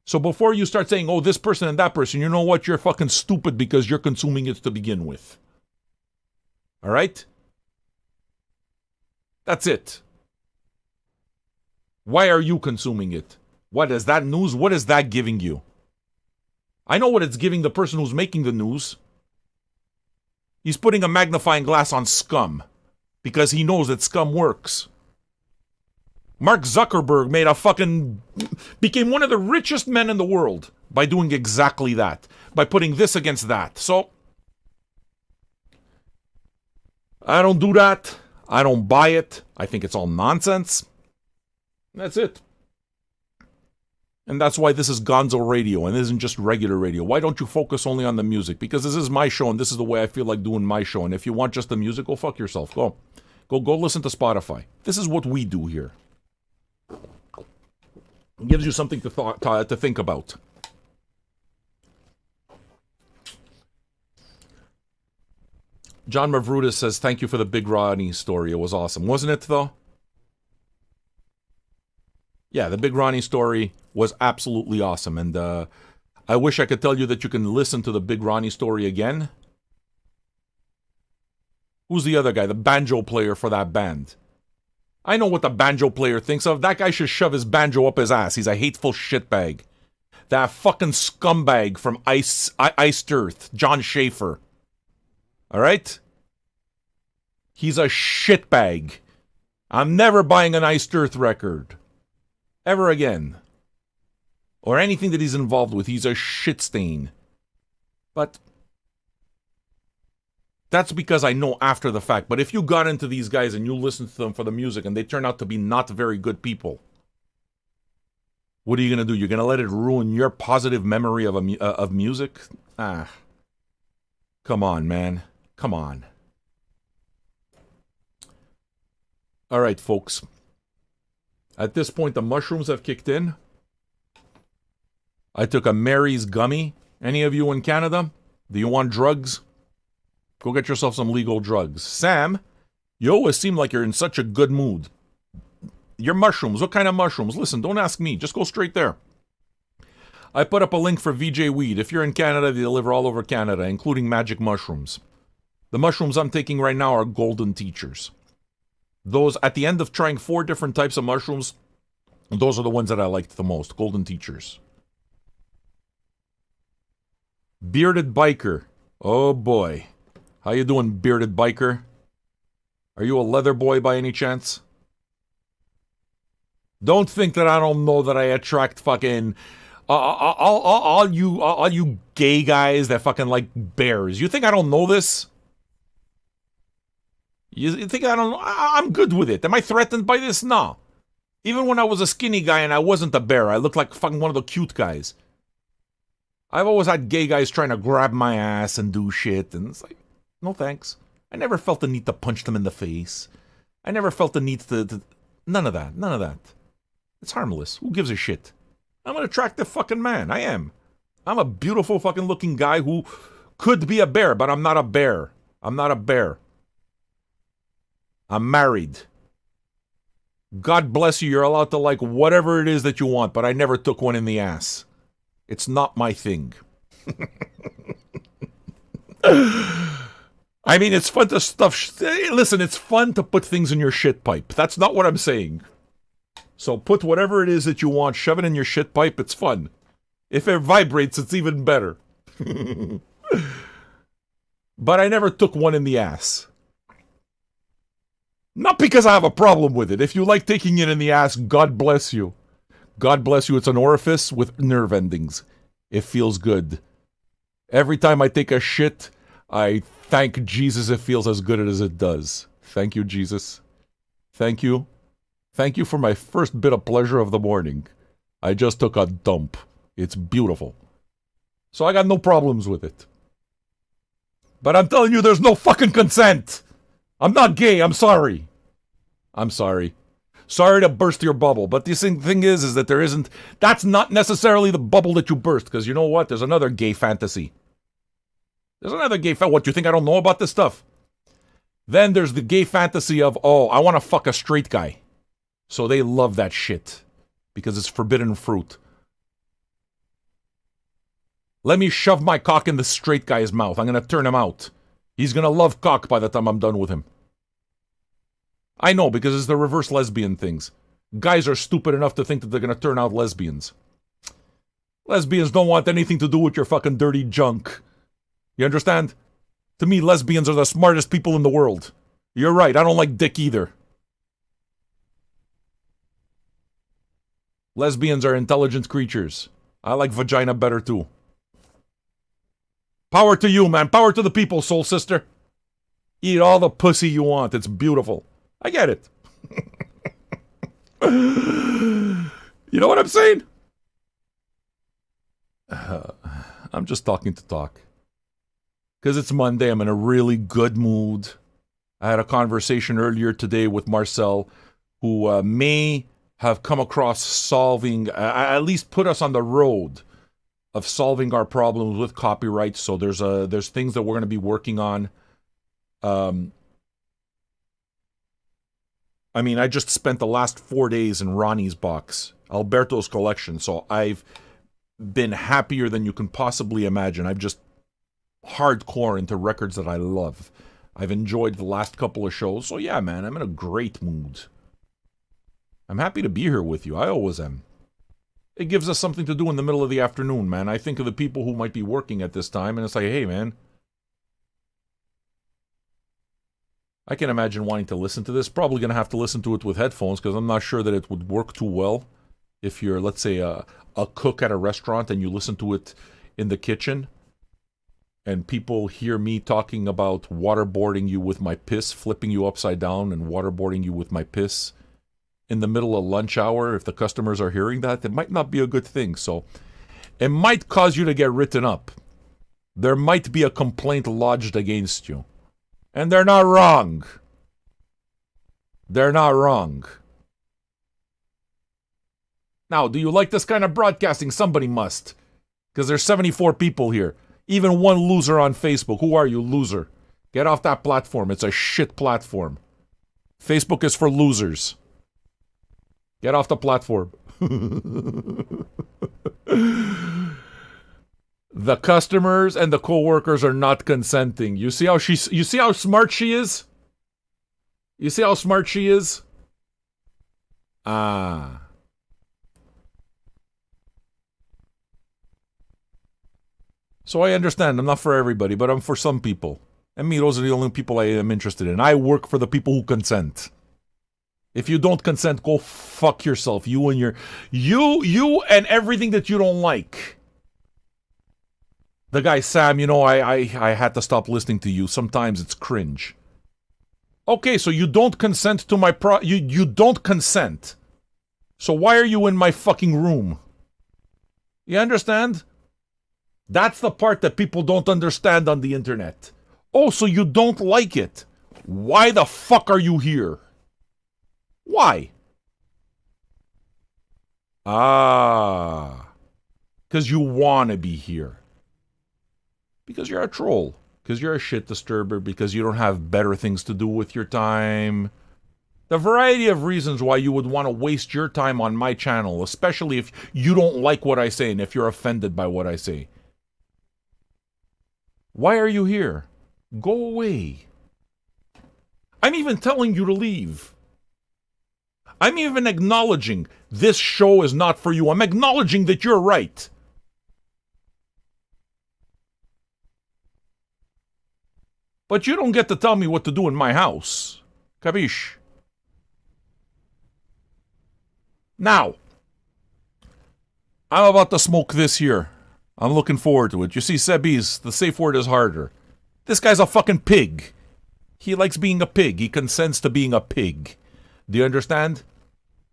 So before you start saying, oh, this person and that person, you know what? You're fucking stupid because you're consuming it to begin with. All right? That's it. Why are you consuming it? What is that news? What is that giving you? I know what it's giving the person who's making the news. He's putting a magnifying glass on scum because he knows that scum works. Mark Zuckerberg became one of the richest men in the world by doing exactly that, by putting this against that. So, I don't do that. I don't buy it. I think it's all nonsense. That's it. And that's why this is Gonzo Radio and it isn't just regular radio. Why don't you focus only on the music? Because this is my show and this is the way I feel like doing my show. And if you want just the music, go fuck yourself. Go listen to Spotify. This is what we do here. It gives you something to think about. John Mavrutis says, thank you for the Big Ronnie story. It was awesome. Wasn't it, though? Yeah, the Big Ronnie story was absolutely awesome. And I wish I could tell you that you can listen to the Big Ronnie story again. Who's the other guy? The banjo player for that band. I know what the banjo player thinks of. That guy should shove his banjo up his ass. He's a hateful shitbag. That fucking scumbag from Iced Earth, John Schaefer. Alright? He's a shitbag. I'm never buying an Iced Earth record. Ever again. Or anything that he's involved with. He's a shit stain. But that's because I know after the fact. But if you got into these guys and you listened to them for the music and they turn out to be not very good people, what are you going to do? You're going to let it ruin your positive memory of music? Ah. Come on, man. Come on. All right, folks. At this point, the mushrooms have kicked in. I took a Mary's gummy. Any of you in Canada? Do you want drugs? Go get yourself some legal drugs. Sam, you always seem like you're in such a good mood. Your mushrooms, what kind of mushrooms? Listen, don't ask me. Just go straight there. I put up a link for VJ Weed. If you're in Canada, they deliver all over Canada, including magic mushrooms. The mushrooms I'm taking right now are golden teachers. Those, at the end of trying 4 different types of mushrooms, those are the ones that I liked the most. Golden teachers. Bearded Biker. Oh boy. How you doing, Bearded Biker? Are you a leather boy by any chance? Don't think that I don't know that I attract fucking all you gay guys that fucking like bears. You think I don't know this? You think I don't know? I'm good with it. Am I threatened by this? No. Even when I was a skinny guy and I wasn't a bear, I looked like fucking one of the cute guys. I've always had gay guys trying to grab my ass and do shit, and it's like, no thanks. I never felt the need to punch them in the face. I never felt the need to... None of that. None of that. It's harmless. Who gives a shit? I'm an attractive fucking man. I am. I'm a beautiful fucking looking guy who could be a bear, but I'm not a bear. I'm not a bear. I'm married. God bless you. You're allowed to like whatever it is that you want, but I never took one in the ass. It's not my thing. I mean, it's fun to stuff... Listen, it's fun to put things in your shit pipe. That's not what I'm saying. So put whatever it is that you want, shove it in your shit pipe, it's fun. If it vibrates, it's even better. But I never took one in the ass. Not because I have a problem with it. If you like taking it in the ass, God bless you. God bless you. It's an orifice with nerve endings. It feels good. Every time I take a shit, I thank Jesus it feels as good as it does. Thank you, Jesus. Thank you. Thank you for my first bit of pleasure of the morning. I just took a dump. It's beautiful. So I got no problems with it. But I'm telling you, there's no fucking consent. I'm not gay. I'm sorry. I'm sorry. Sorry to burst your bubble. But the thing is that there isn't... That's not necessarily the bubble that you burst. Because you know what? There's another gay fantasy. There's another gay fantasy. What, you think I don't know about this stuff? Then there's the gay fantasy of, oh, I want to fuck a straight guy. So they love that shit. Because it's forbidden fruit. Let me shove my cock in the straight guy's mouth. I'm going to turn him out. He's going to love cock by the time I'm done with him. I know, because it's the reverse lesbian things. Guys are stupid enough to think that they're going to turn out lesbians. Lesbians don't want anything to do with your fucking dirty junk. You understand? To me, lesbians are the smartest people in the world. You're right, I don't like dick either. Lesbians are intelligent creatures. I like vagina better too. Power to you, man. Power to the people, soul sister. Eat all the pussy you want. It's beautiful. I get it. You know what I'm saying? I'm just talking to talk. Because it's Monday. I'm in a really good mood. I had a conversation earlier today with Marcel, who may have come across solving, at least put us on the road of solving our problems with copyright. So there's things that we're going to be working on. I mean, I just spent the last 4 days in Ronnie's box, Alberto's collection. So I've been happier than you can possibly imagine. I've just hardcore into records that I love. I've enjoyed the last couple of shows. So yeah, man, I'm in a great mood. I'm happy to be here with you. I always am. It gives us something to do in the middle of the afternoon, man. I think of the people who might be working at this time, and it's like, hey, man. I can imagine wanting to listen to this. Probably going to have to listen to it with headphones, because I'm not sure that it would work too well if you're, let's say, a cook at a restaurant and you listen to it in the kitchen, and people hear me talking about waterboarding you with my piss, flipping you upside down and waterboarding you with my piss in the middle of lunch hour. If the customers are hearing that, it might not be a good thing. So it might cause you to get written up. There might be a complaint lodged against you. And they're not wrong. They're not wrong. Now, do you like this kind of broadcasting? Somebody must. Because there's 74 people here. Even one loser on Facebook. Who are you, loser? Get off that platform. It's a shit platform. Facebook is for losers. Get off the platform. The customers and the co-workers are not consenting. You see how smart she is? You see how smart she is? Ah. So I understand. I'm not for everybody, but I'm for some people. And me, those are the only people I am interested in. I work for the people who consent. If you don't consent, go fuck yourself. You and everything that you don't like. The guy, Sam, I had to stop listening to you. Sometimes it's cringe. Okay, so you don't consent to my you don't consent. So why are you in my fucking room? You understand? That's the part that people don't understand on the internet. Oh, so you don't like it. Why the fuck are you here? Why? Ah. Because you want to be here. Because you're a troll. Because you're a shit disturber. Because you don't have better things to do with your time. The variety of reasons why you would want to waste your time on my channel, especially if you don't like what I say and if you're offended by what I say. Why are you here? Go away. I'm even telling you to leave. I'm even acknowledging this show is not for you. I'm acknowledging that you're right. But you don't get to tell me what to do in my house. Capiche? Now, I'm about to smoke this here. I'm looking forward to it. You see, Sebis, the safe word is harder. This guy's a fucking pig. He likes being a pig. He consents to being a pig. Do you understand?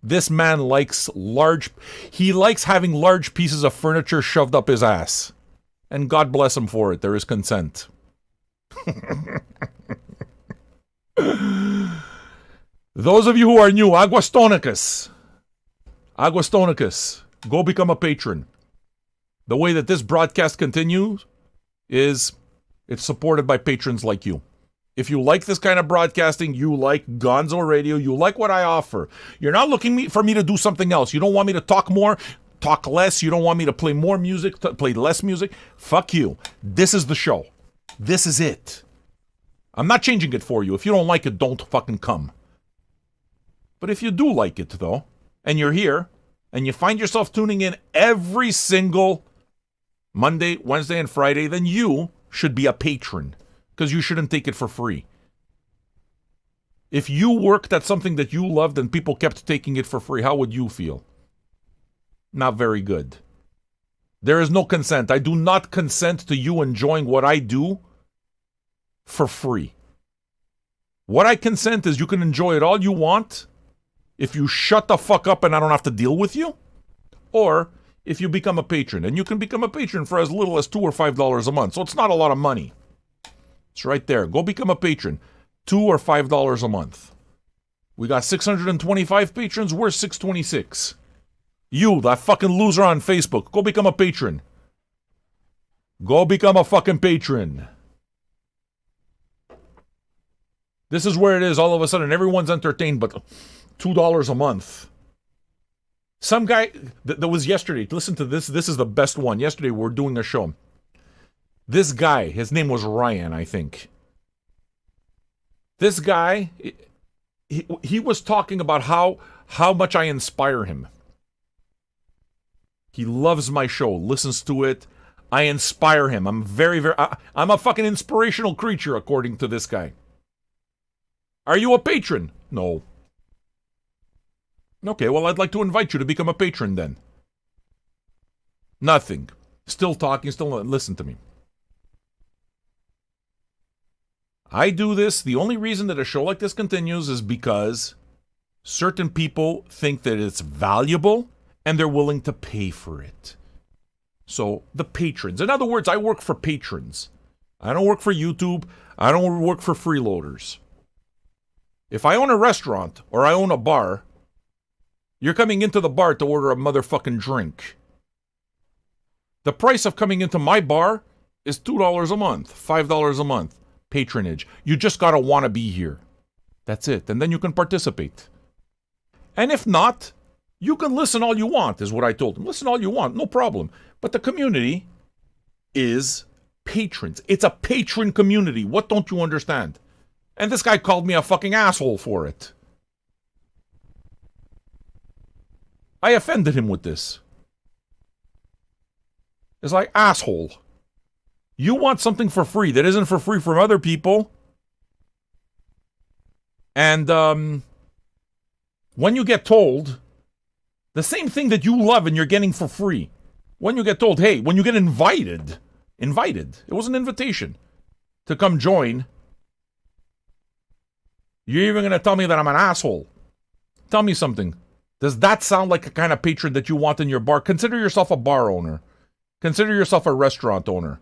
This man likes having large pieces of furniture shoved up his ass. And God bless him for it. There is consent. Those of you who are new, Aguastonicus, go become a patron. The way that this broadcast continues is it's supported by patrons like you. If you like this kind of broadcasting, you like Gonzo Radio, you like what I offer. You're not looking for me to do something else. You don't want me to talk more, talk less. You don't want me to play more music, play less music. Fuck you. This is the show. This is it. I'm not changing it for you. If you don't like it, don't fucking come. But if you do like it, though, and you're here, and you find yourself tuning in every single Monday, Wednesday, and Friday, then you should be a patron. Because you shouldn't take it for free. If you worked at something that you loved and people kept taking it for free, how would you feel? Not very good. There is no consent. I do not consent to you enjoying what I do for free. What I consent is you can enjoy it all you want if you shut the fuck up and I don't have to deal with you, or if you become a patron. And you can become a patron for as little as $2 or $5 a month, so it's not a lot of money. It's right there. Go become a patron. $2 or $5 a month. We got 625 patrons. We're 626. You, that fucking loser on Facebook, go become a patron. Go become a fucking patron. This is where it is. All of a sudden, everyone's entertained, but $2 a month. Some guy, that was yesterday. Listen to this. This is the best one. Yesterday, we were doing a show. This guy, his name was Ryan, I think. This guy, he was talking about how much I inspire him. He loves my show, listens to it. I inspire him. I'm I'm a fucking inspirational creature, according to this guy. Are you a patron? No. Okay, well, I'd like to invite you to become a patron then. Nothing. Still talking, listen to me. I do this. The only reason that a show like this continues is because certain people think that it's valuable and they're willing to pay for it. So, the patrons. In other words, I work for patrons. I don't work for YouTube. I don't work for freeloaders. If I own a restaurant or I own a bar, you're coming into the bar to order a motherfucking drink. The price of coming into my bar is $2 a month, $5 a month. Patronage. You just gotta want to be here. That's it. And then you can participate. And if not, you can listen all you want, is what I told him. Listen all you want, no problem. But the community is patrons. It's a patron community. What don't you understand? And this guy called me a fucking asshole for it. I offended him with this. It's like, asshole. You want something for free that isn't for free from other people. And when you get told the same thing that you love and you're getting for free, when you get told, hey, when you get invited, it was an invitation to come join, you're even going to tell me that I'm an asshole. Tell me something. Does that sound like a kind of patron that you want in your bar? Consider yourself a bar owner. Consider yourself a restaurant owner.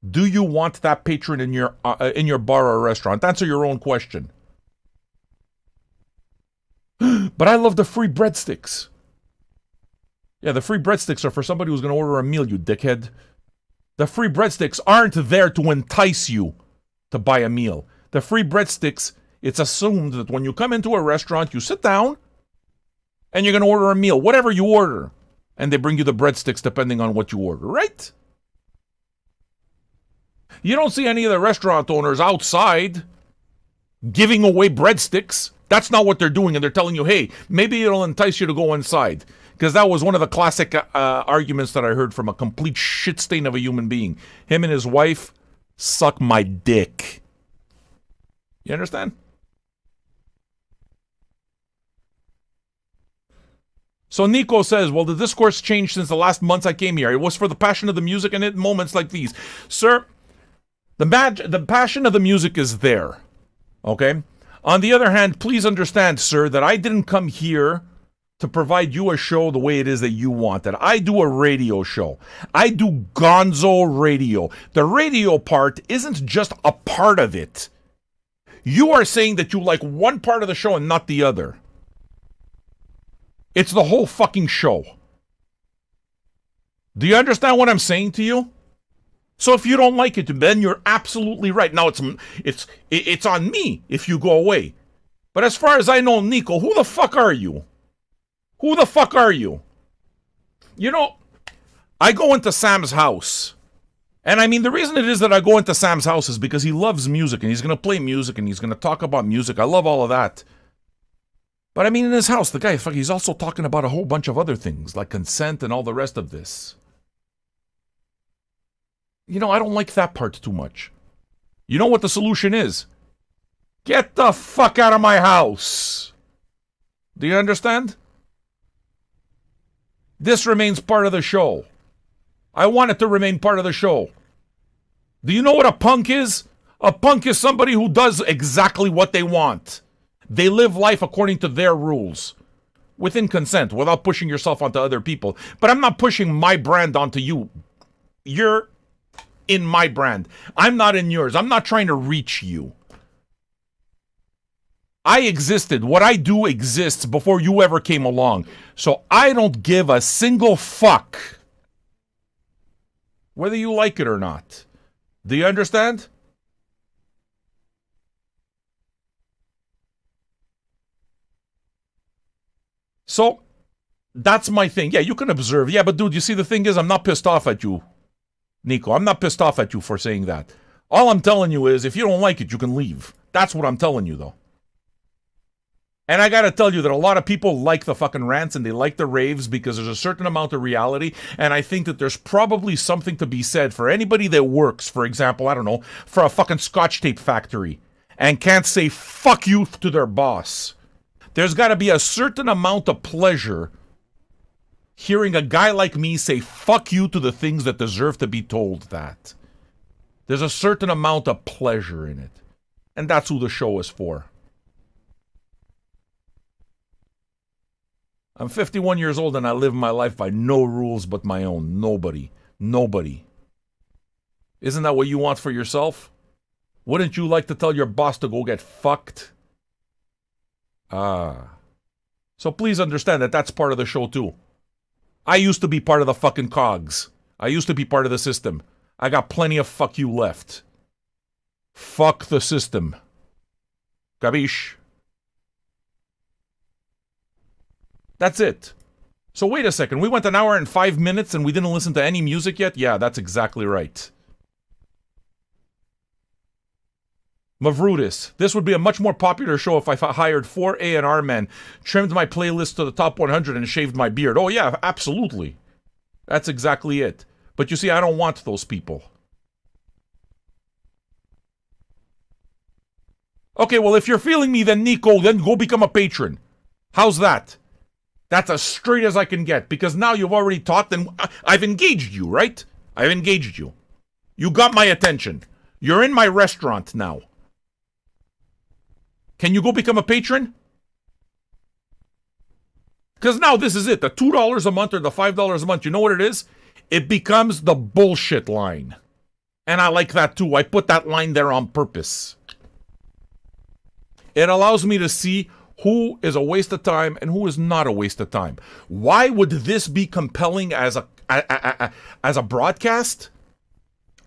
Do you want that patron in your bar or restaurant? Answer your own question. But I love the free breadsticks. Yeah, the free breadsticks are for somebody who's going to order a meal, you dickhead. The free breadsticks aren't there to entice you to buy a meal. The free breadsticks, it's assumed that when you come into a restaurant, you sit down and you're going to order a meal, whatever you order. And they bring you the breadsticks depending on what you order, right? You don't see any of the restaurant owners outside giving away breadsticks. That's not what they're doing, and they're telling you, hey, maybe it'll entice you to go inside. Because that was one of the classic arguments that I heard from a complete shit stain of a human being. Him and his wife suck my dick. You understand? So Nico says, well, the discourse changed since the last months I came here. It was for the passion of the music and in moments like these. Sir, the passion of the music is there. Okay? On the other hand, please understand, sir, that I didn't come here to provide you a show the way it is that you want it. I do a radio show. I do gonzo radio. The radio part isn't just a part of it. You are saying that you like one part of the show and not the other. It's the whole fucking show. Do you understand what I'm saying to you? So if you don't like it, then you're absolutely right. Now it's on me if you go away. But as far as I know, Nico, who the fuck are you? Who the fuck are you? You know, I go into Sam's house. And I mean, the reason it is that I go into Sam's house is because he loves music and he's going to play music and he's going to talk about music. I love all of that. But I mean, in his house, the guy, he's also talking about a whole bunch of other things, like consent and all the rest of this. You know, I don't like that part too much. You know what the solution is? Get the fuck out of my house. Do you understand? This remains part of the show. I want it to remain part of the show. Do you know what a punk is? A punk is somebody who does exactly what they want. They live life according to their rules. Within consent, without pushing yourself onto other people. But I'm not pushing my brand onto you. You're in my brand. I'm not in yours. I'm not trying to reach you. I existed. What I do exists before you ever came along. So I don't give a single fuck whether you like it or not. Do you understand? So, that's my thing. Yeah, you can observe. Yeah, but dude, you see, the thing is, I'm not pissed off at you, Nico. I'm not pissed off at you for saying that. All I'm telling you is, if you don't like it, you can leave. That's what I'm telling you, though. And I gotta tell you that a lot of people like the fucking rants and they like the raves because there's a certain amount of reality, and I think that there's probably something to be said for anybody that works, for example, I don't know, for a fucking Scotch tape factory and can't say fuck you to their boss. There's gotta be a certain amount of pleasure hearing a guy like me say fuck you to the things that deserve to be told that. There's a certain amount of pleasure in it. And that's who the show is for. I'm 51 years old and I live my life by no rules but my own. Nobody. Nobody. Isn't that what you want for yourself? Wouldn't you like to tell your boss to go get fucked? So please understand that that's part of the show too. I used to be part of the fucking cogs. I used to be part of the system. I got plenty of fuck you left. Fuck the system. Gabish? That's it. So wait a second, we went an hour and 5 minutes and we didn't listen to any music yet? Yeah, that's exactly right. Mavrutis. This would be a much more popular show if I hired 4 A&R men, trimmed my playlist to the top 100 and shaved my beard. Oh yeah, absolutely. That's exactly it. But you see, I don't want those people. Okay, well, if you're feeling me, then Nico, then go become a patron. How's that? That's as straight as I can get, because now you've already talked and I've engaged you, right? I've engaged you. You got my attention. You're in my restaurant now. Can you go become a patron? Because now this is it. The $2 a month or the $5 a month, you know what it is? It becomes the bullshit line. And I like that too. I put that line there on purpose. It allows me to see who is a waste of time and who is not a waste of time. Why would this be compelling as a broadcast?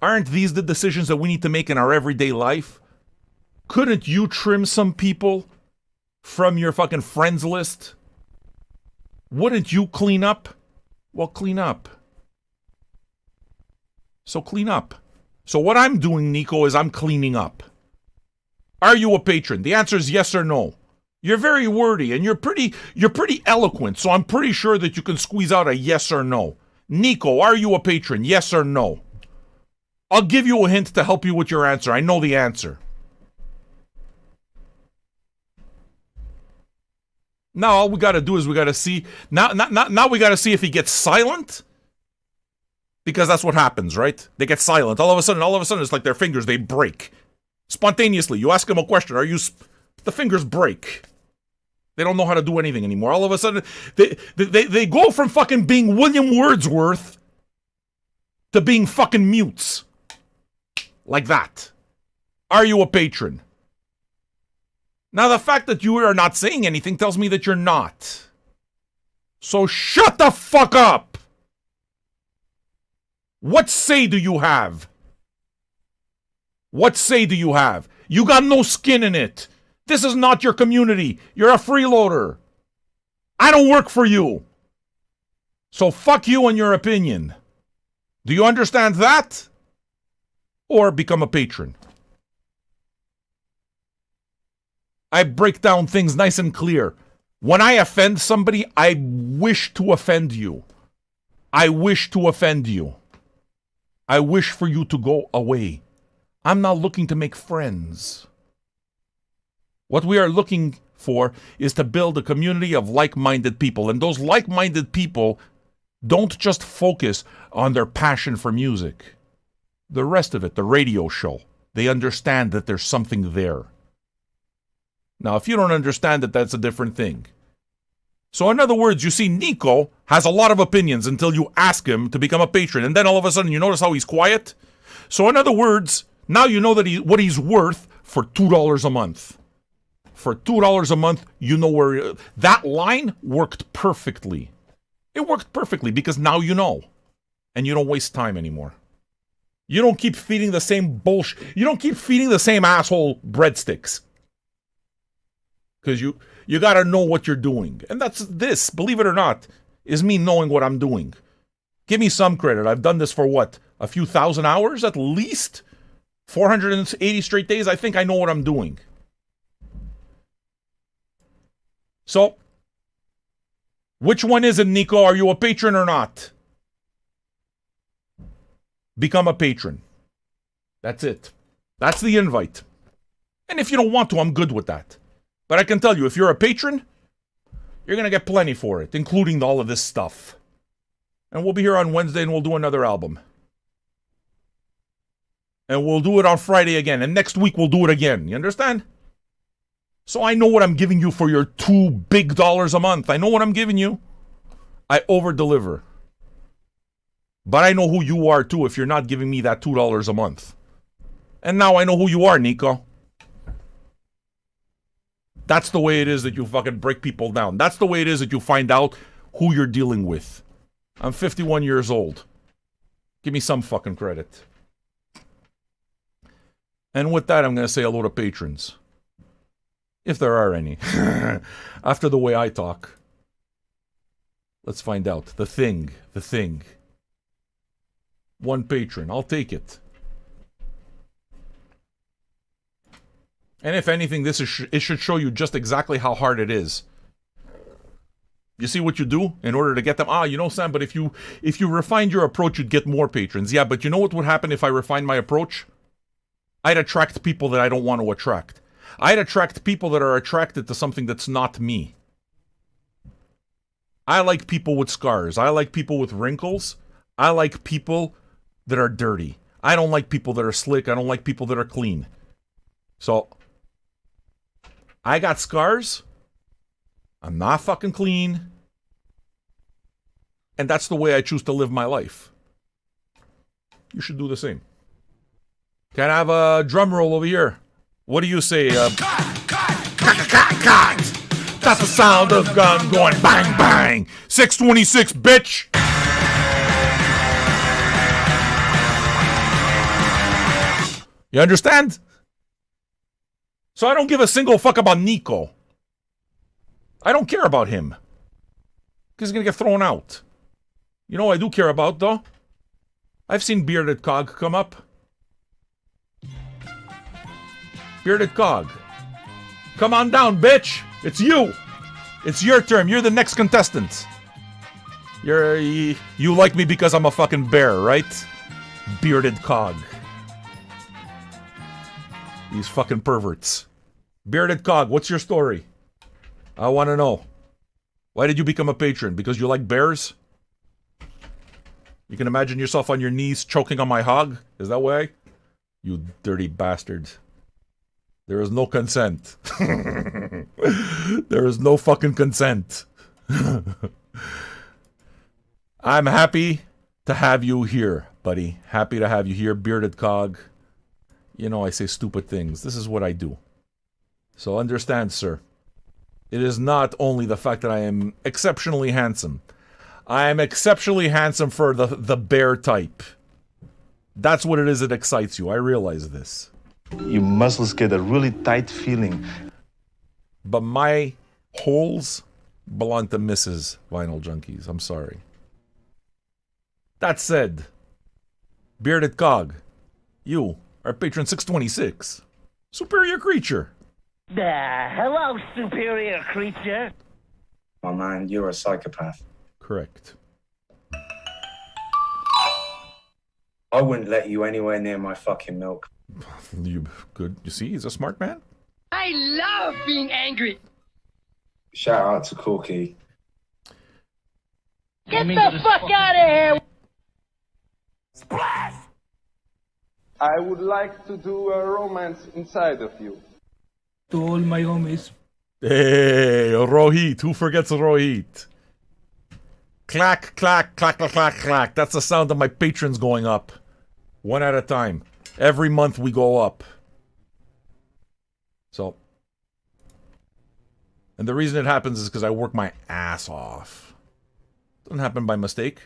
Aren't these the decisions that we need to make in our everyday life? Couldn't you trim some people from your fucking friends list? Wouldn't you clean up? Well, clean up. So clean up. So what I'm doing, Nico, is I'm cleaning up. Are you a patron? The answer is yes or no. You're very wordy and you're pretty eloquent, so I'm pretty sure that you can squeeze out a yes or no. Nico, are you a patron? Yes or no? I'll give you a hint to help you with your answer. I know the answer. Now all we gotta do is we gotta see. Now we gotta see if he gets silent. Because that's what happens, right? They get silent. All of a sudden, it's like their fingers, they break. Spontaneously. You ask them a question, the fingers break. They don't know how to do anything anymore. All of a sudden, they go from fucking being William Wordsworth to being fucking mutes. Like that. Are you a patron? Now, the fact that you are not saying anything tells me that you're not. So shut the fuck up! What say do you have? What say do you have? You got no skin in it. This is not your community. You're a freeloader. I don't work for you. So fuck you and your opinion. Do you understand that? Or become a patron. I break down things nice and clear. When I offend somebody, I wish to offend you. I wish to offend you. I wish for you to go away. I'm not looking to make friends. What we are looking for is to build a community of like-minded people. And those like-minded people don't just focus on their passion for music. The rest of it, the radio show, they understand that there's something there. Now, if you don't understand it, that's a different thing. So in other words, you see, Nico has a lot of opinions until you ask him to become a patron. And then all of a sudden, you notice how he's quiet? So in other words, now you know that what he's worth for $2 a month. For $2 a month, you know where... That line worked perfectly. It worked perfectly because now you know. And you don't waste time anymore. You don't keep feeding the same bullshit. You don't keep feeding the same asshole breadsticks. Because you got to know what you're doing. And that's this, believe it or not, is me knowing what I'm doing. Give me some credit. I've done this for what? A few thousand hours at least? 480 straight days? I think I know what I'm doing. So, which one is it, Nico? Are you a patron or not? Become a patron. That's it. That's the invite. And if you don't want to, I'm good with that. But I can tell you, if you're a patron, you're going to get plenty for it, including all of this stuff. And we'll be here on Wednesday and we'll do another album. And we'll do it on Friday again. And next week we'll do it again. You understand? So I know what I'm giving you for your $2 big a month. I know what I'm giving you. I over-deliver. But I know who you are too if you're not giving me that $2 a month. And now I know who you are, Nico. That's the way it is that you fucking break people down. That's the way it is that you find out who you're dealing with. I'm 51 years old. Give me some fucking credit. And with that, I'm going to say hello to patrons. If there are any. After the way I talk. Let's find out. The thing. One patron. I'll take it. And if anything, it should show you just exactly how hard it is. You see what you do in order to get them? You know, Sam, but if you refined your approach, you'd get more patrons. Yeah, but you know what would happen if I refined my approach? I'd attract people that I don't want to attract. I'd attract people that are attracted to something that's not me. I like people with scars. I like people with wrinkles. I like people that are dirty. I don't like people that are slick. I don't like people that are clean. So... I got scars. I'm not fucking clean. And that's the way I choose to live my life. You should do the same. Can I have a drum roll over here? What do you say? Cut! That's the sound of gun going bang, bang. 626, bitch! You understand? So I don't give a single fuck about Nico. I don't care about him. Because he's going to get thrown out. You know what I do care about, though? I've seen Bearded Cog come up. Bearded Cog. Come on down, bitch. It's you. It's your turn. You're the next contestant. You like me because I'm a fucking bear, right? Bearded Cog. These fucking perverts. Bearded Cog, what's your story? I want to know. Why did you become a patron? Because you like bears? You can imagine yourself on your knees choking on my hog? Is that why? You dirty bastards. There is no consent. There is no fucking consent. I'm happy to have you here, buddy. Happy to have you here, Bearded Cog. You know I say stupid things. This is what I do. So understand, sir. It is not only the fact that I am exceptionally handsome. I am exceptionally handsome for the bear type. That's what it is that excites you. I realize this. Your muscles get a really tight feeling. But my holes belong to Mrs. Vinyl Junkies. I'm sorry. That said, Bearded Cog, you are patron 626. Superior creature. Hello, superior creature. Oh man, you're a psychopath. Correct. I wouldn't let you anywhere near my fucking milk. You good? You see, he's a smart man. I love being angry. Shout out to Corky. Get the fuck out of here! Splash! I would like to do a romance inside of you. To all my homies. Hey, Rohit. Who forgets Rohit? Clack, clack, clack, clack, clack, clack. That's the sound of my patrons going up. One at a time. Every month we go up. So. And the reason it happens is because I work my ass off. Doesn't happen by mistake.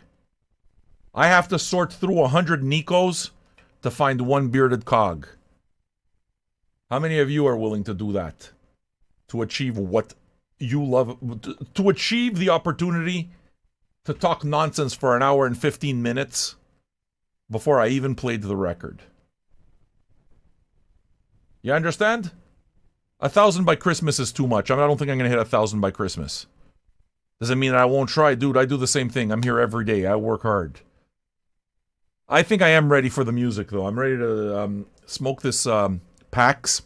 I have to sort through 100 Nikos to find one Bearded Cog. How many of you are willing to do that? To achieve what you love? To achieve the opportunity to talk nonsense for an hour and 15 minutes before I even played the record. You understand? 1,000 by Christmas is too much. I don't think I'm going to hit 1,000 by Christmas. Doesn't mean that I won't try. Dude, I do the same thing. I'm here every day. I work hard. I think I am ready for the music, though. I'm ready to smoke this PAX.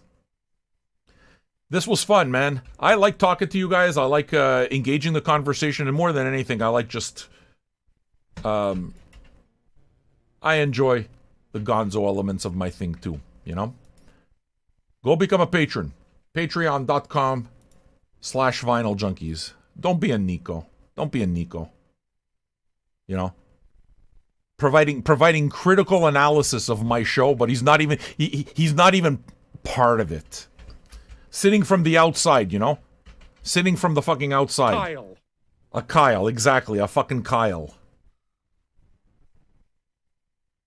This was fun, man. I like talking to you guys. I like engaging the conversation. And more than anything, I like just... I enjoy the gonzo elements of my thing, too. You know? Go become a patron. Patreon.com/vinyljunkies. Don't be a Nico. Don't be a Nico. You know? Providing critical analysis of my show, but he's not even... He's not even part of it. Sitting from the outside, you know? Sitting from the fucking outside. Kyle. A Kyle, exactly. A fucking Kyle.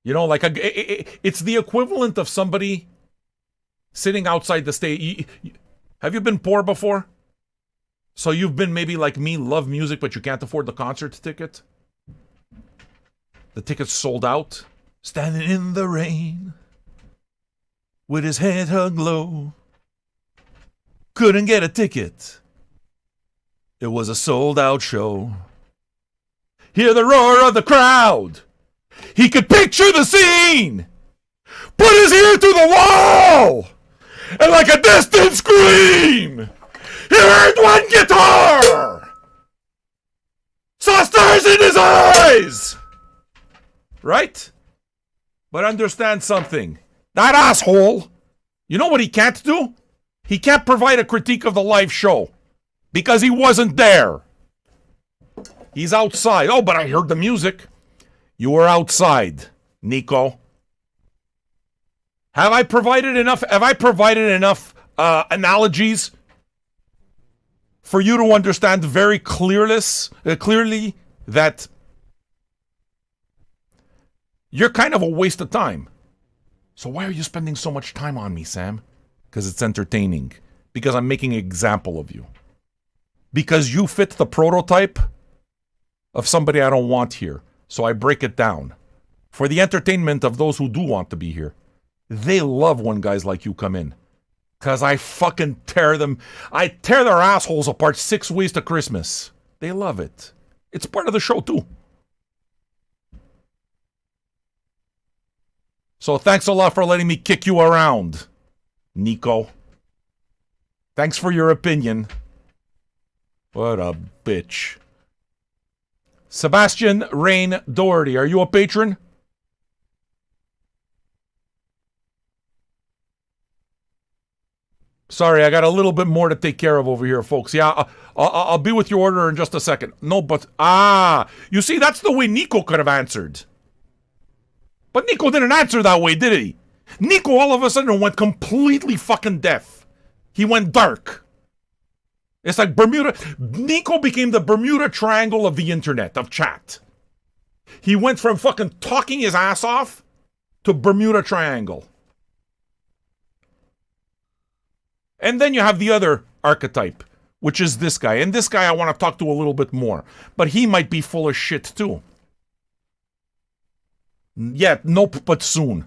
You know, like, it's the equivalent of somebody sitting outside the stage. Have you been poor before? So you've been maybe like me, love music, but you can't afford the concert ticket? The ticket's sold out. Standing in the rain with his head hung low. Couldn't get a ticket. It was a sold-out show. Hear the roar of the crowd. He could picture the scene. Put his ear to the wall. And like a distant scream, he heard one guitar. Saw stars in his eyes. Right? But understand something. That asshole, you know what he can't do? He can't provide a critique of the live show because he wasn't there. He's outside. Oh, but I heard the music. You were outside, Nico. Have I provided enough analogies for you to understand very clearly that you're kind of a waste of time? So why are you spending so much time on me, Sam? Because it's entertaining. Because I'm making an example of you. Because you fit the prototype of somebody I don't want here. So I break it down. For the entertainment of those who do want to be here. They love when guys like you come in. Because I fucking tear them. I tear their assholes apart 6 ways to Christmas. They love it. It's part of the show too. So thanks a lot for letting me kick you around, Nico. Thanks for your opinion. What a bitch. Sebastian Rain Doherty, are you a patron? Sorry, I got a little bit more to take care of over here, folks. Yeah, I'll be with your order in just a second. No, but... you see, that's the way Nico could have answered. But Nico didn't answer that way, did he? Nico all of a sudden went completely fucking deaf. He went dark. It's like Bermuda... Nico became the Bermuda Triangle of the internet, of chat. He went from fucking talking his ass off to Bermuda Triangle. And then you have the other archetype, which is this guy. And this guy I want to talk to a little bit more. But he might be full of shit too. Yeah, nope, but soon.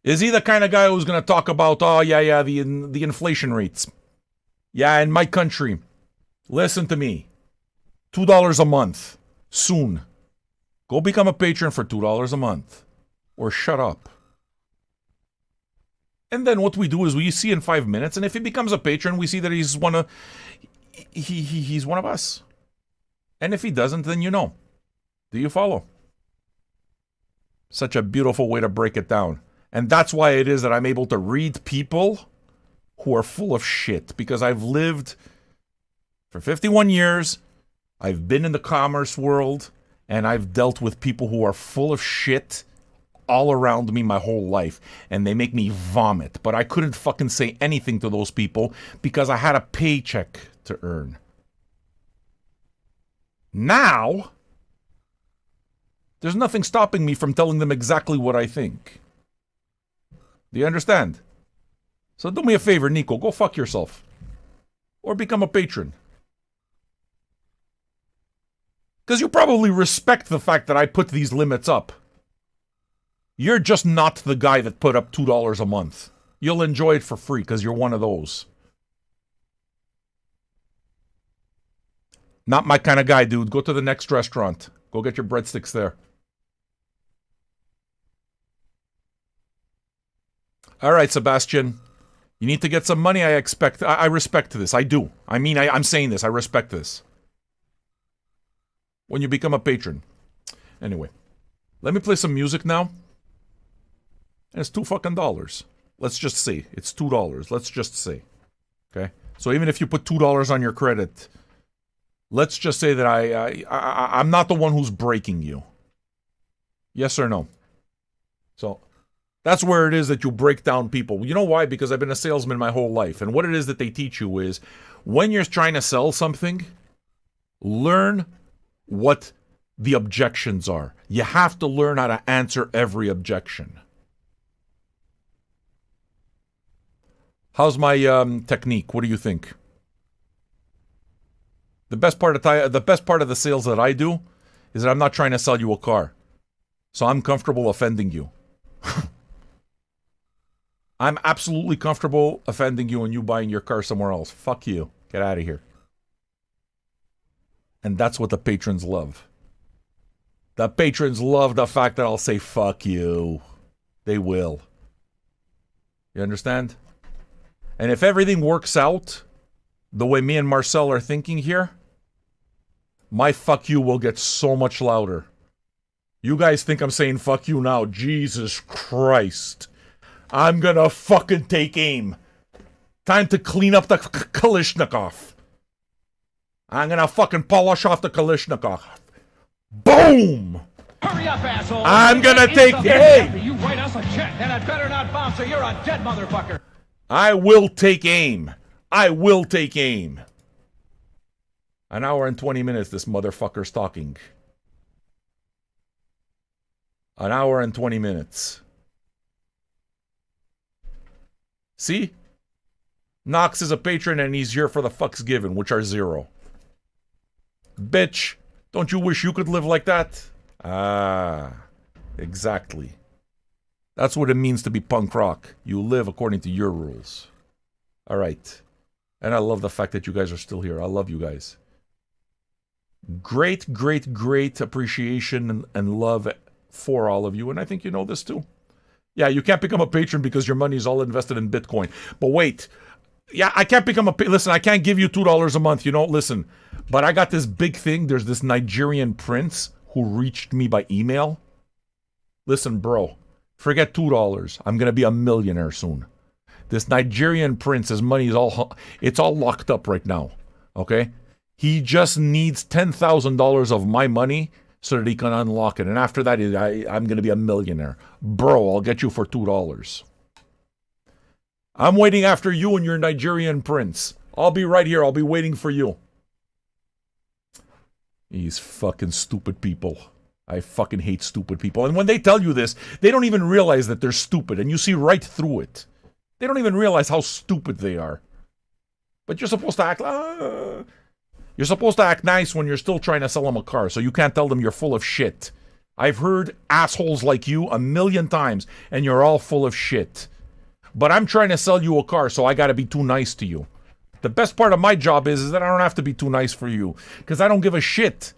Is he the kind of guy who's going to talk about, the inflation rates? Yeah, in my country. Listen to me. $2 a month. Soon. Go become a patron for $2 a month. Or shut up. And then what we do is we see in 5 minutes, and if he becomes a patron, we see that he's one of... He's one of us. And if he doesn't, then you know. Do you follow? Such a beautiful way to break it down. And that's why it is that I'm able to read people who are full of shit. Because I've lived for 51 years. I've been in the commerce world. And I've dealt with people who are full of shit all around me my whole life. And they make me vomit. But I couldn't fucking say anything to those people because I had a paycheck to earn. Now... there's nothing stopping me from telling them exactly what I think. Do you understand? So do me a favor, Nico. Go fuck yourself. Or become a patron. Because you probably respect the fact that I put these limits up. You're just not the guy that put up $2 a month. You'll enjoy it for free because you're one of those. Not my kind of guy, dude. Go to the next restaurant. Go get your breadsticks there. All right, Sebastian. You need to get some money, I expect. I respect this. I do. I mean, I'm saying this. I respect this. When you become a patron. Anyway. Let me play some music now. And it's $2 fucking. Let's just say. It's $2. Let's just say. Okay? So even if you put $2 on your credit, let's just say that I'm not the one who's breaking you. Yes or no? So... that's where it is that you break down people. You know why? Because I've been a salesman my whole life. And what it is that they teach you is, when you're trying to sell something, learn what the objections are. You have to learn how to answer every objection. How's my technique? What do you think? The best part of the sales that I do is that I'm not trying to sell you a car. So I'm comfortable offending you. I'm absolutely comfortable offending you and you buying your car somewhere else. Fuck you. Get out of here. And that's what the patrons love. The patrons love the fact that I'll say fuck you. They will. You understand? And if everything works out the way me and Marcel are thinking here, my fuck you will get so much louder. You guys think I'm saying fuck you now. Jesus Christ. I'm gonna fucking take aim. Time to clean up the Kalishnikov. I'm gonna fucking polish off the Kalishnikov. Boom! Hurry up, asshole! I'm gonna take... Hey! You write us a check, and it better not bounce or you're a dead motherfucker! I will take aim. I will take aim. An hour and 20 minutes this motherfucker's talking. An hour and 20 minutes. See? Knox is a patron and he's here for the fucks given, which are 0. Bitch, don't you wish you could live like that? Ah, exactly. That's what it means to be punk rock. You live according to your rules. All right. And I love the fact that you guys are still here. I love you guys. Great, great, great appreciation and love for all of you. And I think you know this too. Yeah, you can't become a patron because your money is all invested in Bitcoin. But wait. Yeah, I can't become a... Listen, I can't give you $2 a month, you know? Listen. But I got this big thing. There's this Nigerian prince who reached me by email. Listen, bro. Forget $2. I'm going to be a millionaire soon. This Nigerian prince, his money is it's all locked up right now. Okay? He just needs $10,000 of my money so that he can unlock it. And after that, I'm going to be a millionaire. Bro, I'll get you for $2. I'm waiting after you and your Nigerian prince. I'll be right here. I'll be waiting for you. These fucking stupid people. I fucking hate stupid people. And when they tell you this, they don't even realize that they're stupid. And you see right through it. They don't even realize how stupid they are. But you're supposed to act... You're supposed to act nice when you're still trying to sell them a car. So you can't tell them you're full of shit. I've heard assholes like you 1,000,000 times. And you're all full of shit. But I'm trying to sell you a car, so I gotta be too nice to you. The best part of my job is that I don't have to be too nice for you. Because I don't give a shit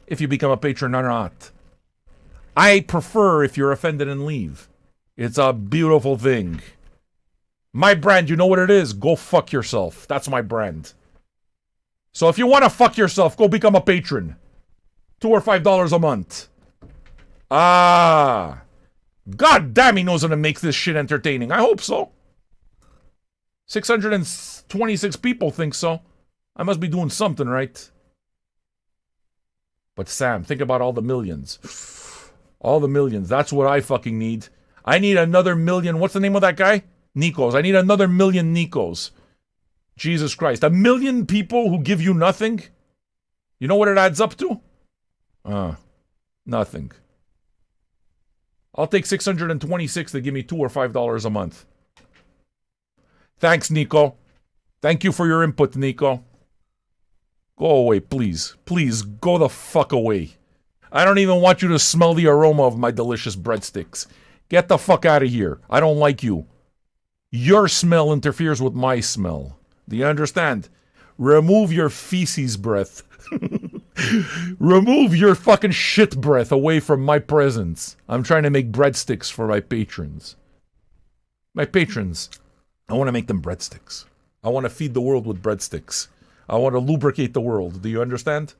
if you become a patron or not. I prefer if you're offended and leave. It's a beautiful thing. My brand, you know what it is? Go fuck yourself. That's my brand. So if you want to fuck yourself, go become a patron. $2 or $5 a month. God damn, he knows how to make this shit entertaining. I hope so. 626 people think so. I must be doing something right. But Sam, think about all the millions. All the millions. That's what I fucking need. I need another million. What's the name of that guy? Nikos. I need another million Nikos. Jesus Christ. 1 million people who give you nothing? You know what it adds up to? Nothing. I'll take 626 to give me $2 or $5 a month. Thanks, Nico. Thank you for your input, Nico. Go away, please. Please, go the fuck away. I don't even want you to smell the aroma of my delicious breadsticks. Get the fuck out of here. I don't like you. Your smell interferes with my smell. Do you understand? Remove your feces breath. Remove your fucking shit breath away from my presence. I'm trying to make breadsticks for my patrons. My patrons, I want to make them breadsticks. I want to feed the world with breadsticks. I want to lubricate the world. Do you understand?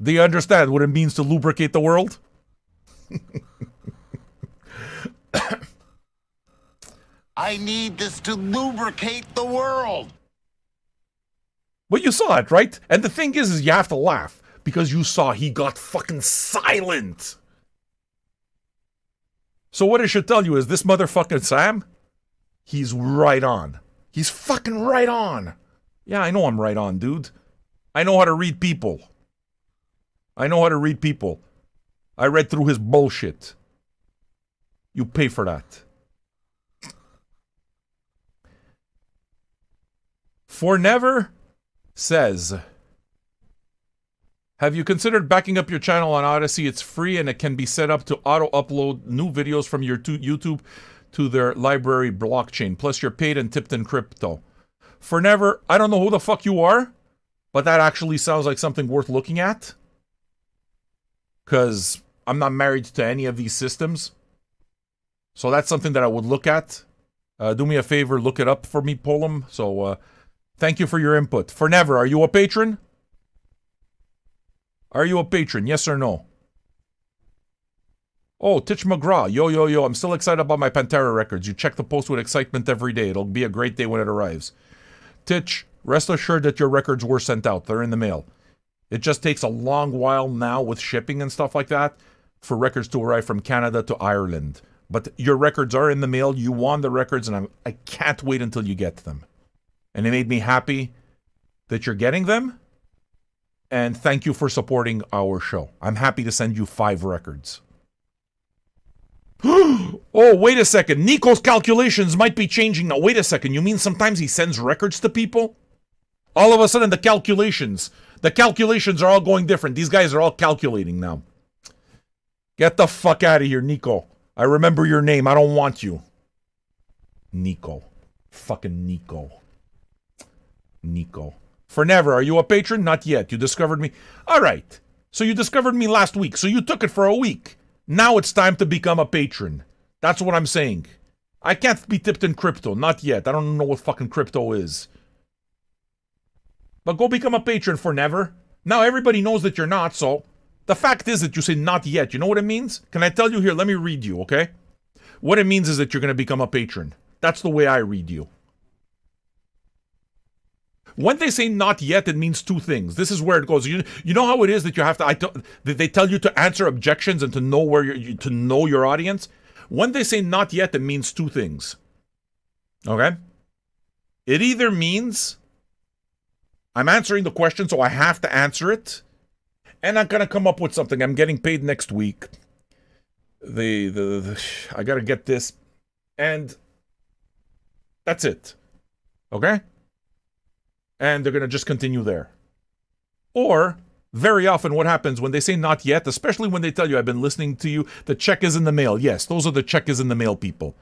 Do you understand what it means to lubricate the world? I need this to lubricate the world. But you saw it, right? And the thing is you have to laugh. Because you saw he got fucking silent. So what it should tell you is this motherfucking Sam, he's right on. He's fucking right on. Yeah, I know I'm right on, dude. I know how to read people. I know how to read people. I read through his bullshit. You pay for that. For Never says, have you considered backing up your channel on Odyssey? It's free and it can be set up to auto-upload new videos from your YouTube to their library blockchain. Plus you're paid and tipped in crypto. For Never, I don't know who the fuck you are, but that actually sounds like something worth looking at. Because I'm not married to any of these systems. So that's something that I would look at. Do me a favor, look it up for me, Polam. So thank you for your input. For Never, are you a patron? Are you a patron? Yes or no? Oh, Titch McGraw. Yo. I'm still excited about my Pantera records. You check the post with excitement every day. It'll be a great day when it arrives. Titch, rest assured that your records were sent out. They're in the mail. It just takes a long while now with shipping and stuff like that for records to arrive from Canada to Ireland. But your records are in the mail. You won the records, and I can't wait until you get them. And it made me happy that you're getting them. And thank you for supporting our show. I'm happy to send you 5 records. Oh, wait a second. Nico's calculations might be changing now. Wait a second. You mean sometimes he sends records to people? All of a sudden, the calculations are all going different. These guys are all calculating now. Get the fuck out of here, Nico. I remember your name. I don't want you. Nico. Fucking Nico. Nico. For Never, are you a patron? Not yet. You discovered me. All right. So you discovered me last week. So you took it for a week. Now it's time to become a patron. That's what I'm saying. I can't be tipped in crypto. Not yet. I don't know what fucking crypto is. But go become a patron for Never. Now everybody knows that you're not, so... The fact is that you say not yet. You know what it means? Can I tell you here? Let me read you, okay? What it means is that you're going to become a patron. That's the way I read you. When they say not yet, it means two things. This is where it goes. You know how it is that you have to. They tell you to answer objections and to know to know your audience. When they say not yet, it means two things. Okay. It either means I'm answering the question, so I have to answer it, and I'm gonna come up with something. I'm getting paid next week. I gotta get this, and that's it. Okay. And they're going to just continue there. Or, very often what happens when they say not yet, especially when they tell you, I've been listening to you, the check is in the mail. Yes, those are the check is in the mail people.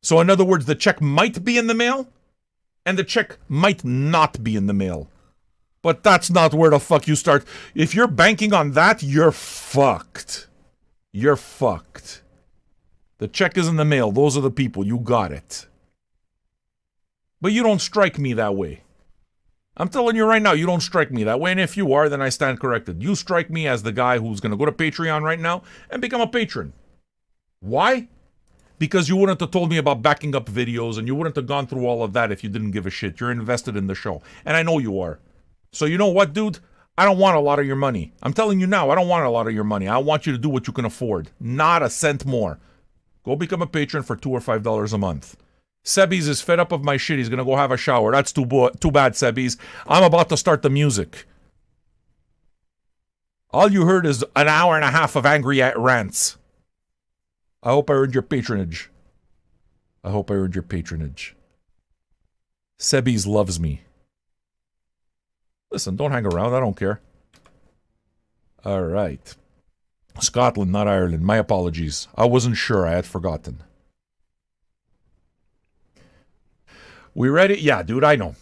So in other words, the check might be in the mail, and the check might not be in the mail. But that's not where the fuck you start. If you're banking on that, you're fucked. You're fucked. The check is in the mail. Those are the people. You got it. But you don't strike me that way. I'm telling you right now, you don't strike me that way, and if you are, then I stand corrected. You strike me as the guy who's going to go to Patreon right now and become a patron. Why? Because you wouldn't have told me about backing up videos, and you wouldn't have gone through all of that if you didn't give a shit. You're invested in the show, and I know you are. So you know what, dude? I don't want a lot of your money. I'm telling you now, I don't want a lot of your money. I want you to do what you can afford. Not a cent more. Go become a patron for $2 or $5 a month. Sebby's is fed up of my shit. He's going to go have a shower. That's too bad, Sebby's. I'm about to start the music. All you heard is an hour and a half of angry rants. I hope I earned your patronage. I hope I earned your patronage. Sebby's loves me. Listen, don't hang around. I don't care. All right. Scotland, not Ireland. My apologies. I wasn't sure. I had forgotten. We ready? Yeah, dude, I know.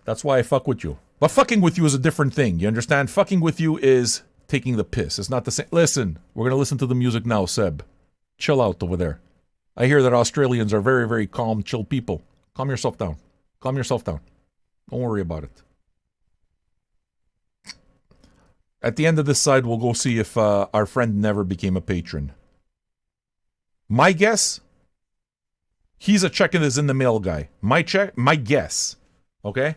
That's why I fuck with you. But fucking with you is a different thing. You understand? Fucking with you is taking the piss. It's not the same. Listen, we're going to listen to the music now, Seb. Chill out over there. I hear that Australians are very, very calm, chill people. Calm yourself down. Calm yourself down. Don't worry about it. At the end of this side, we'll go see if our friend never became a patron. My guess... He's a check is in the mail guy. My guess. Okay?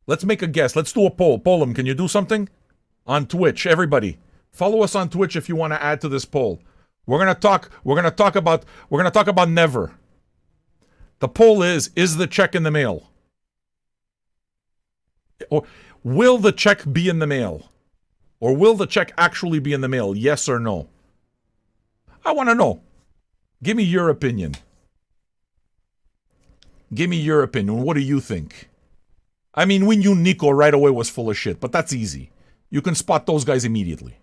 Let's make a guess. Let's do a poll. Poll him. Can you do something? On Twitch, everybody. Follow us on Twitch if you want to add to this poll. We're gonna talk about never. The poll is the check in the mail? Or will the check be in the mail? Or will the check actually be in the mail? Yes or no? I want to know. Give me your opinion. Give me your opinion. What do you think? I mean, we knew Nico right away was full of shit, but that's easy. You can spot those guys immediately.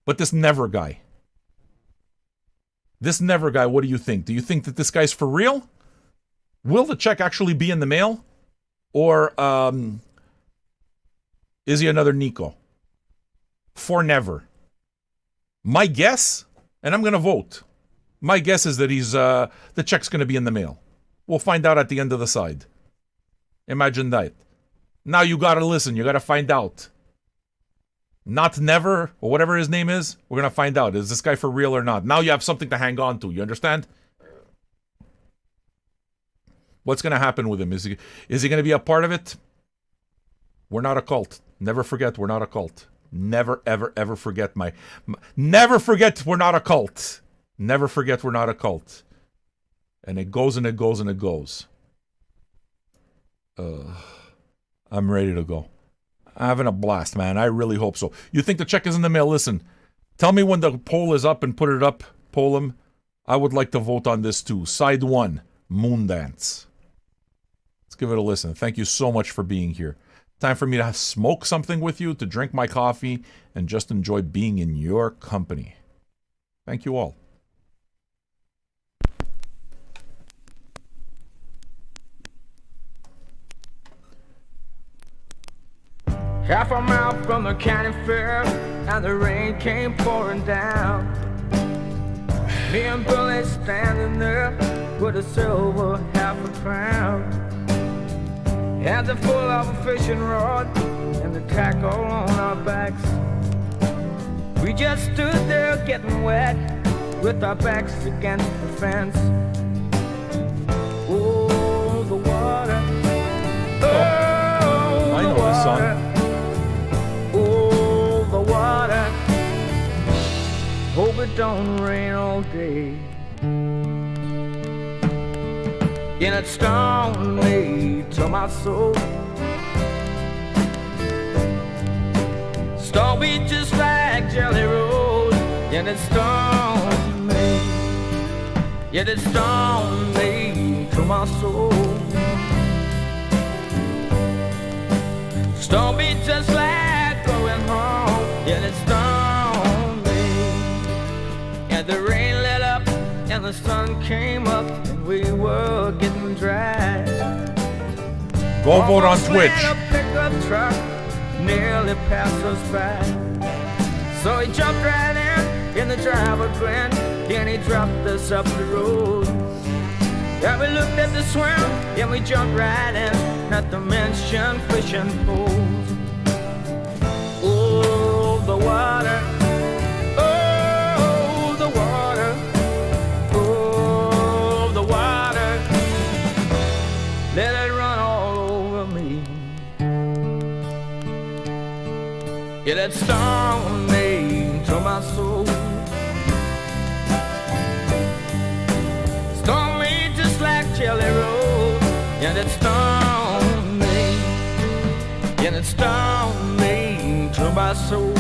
But this never guy. What do you think? Do you think that this guy's for real? Will the check actually be in the mail? Or is he another Nico? For never. My guess, and I'm going to vote. My guess is that the check's going to be in the mail. We'll find out at the end of the side. Imagine that. Now you gotta listen. You gotta find out. Not never, or whatever his name is. We're gonna find out. Is this guy for real or not? Now you have something to hang on to. You understand? What's gonna happen with him? Is he gonna be a part of it? We're not a cult. Never forget, we're not a cult. Never, ever, ever forget never forget we're not a cult. Never forget we're not a cult. And it goes and it goes and it goes. I'm ready to go. I'm having a blast, man. I really hope so. You think the check is in the mail? Listen, tell me when the poll is up and put it up. Poll him. I would like to vote on this too. Side 1, Moondance. Let's give it a listen. Thank you so much for being here. Time for me to smoke something with you, to drink my coffee, and just enjoy being in your company. Thank you all. Half a mile from the county fair, and the rain came pouring down. Me and Billy standing there with a silver £half. And the full of a fishing rod and the tackle on our backs. We just stood there getting wet with our backs against the fence. don't rain all day. And it stung me to my soul. Stung me just like Jelly Roll. And it stung me. Yet it stung me to my soul. Stung me just like going home. Yet it stung me. And the rain let up and the sun came up. We were getting dry. Go vote on Twitch. A pickup truck nearly passed us by. So he jumped right in the driver grinned, and he dropped us up the road. Yeah, we looked at the swim, and we jumped right in, not to mention fishing poles. Oh, the water. Oh, the water. Oh, the water. Let it run all over me. Yeah, that stung me to my soul. Stung me just like Jelly Roll. Yeah, that stung me. Yeah, that stung me to my soul.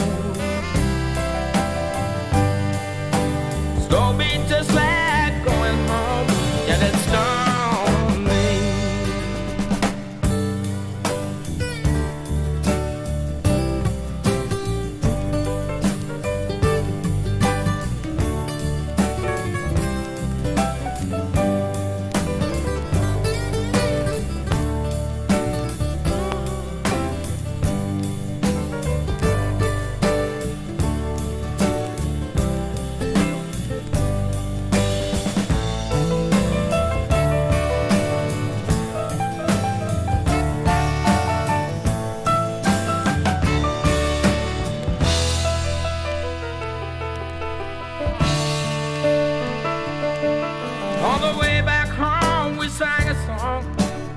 Stung me just like going home. Yeah, that stung me. On the way back home, we sang a song,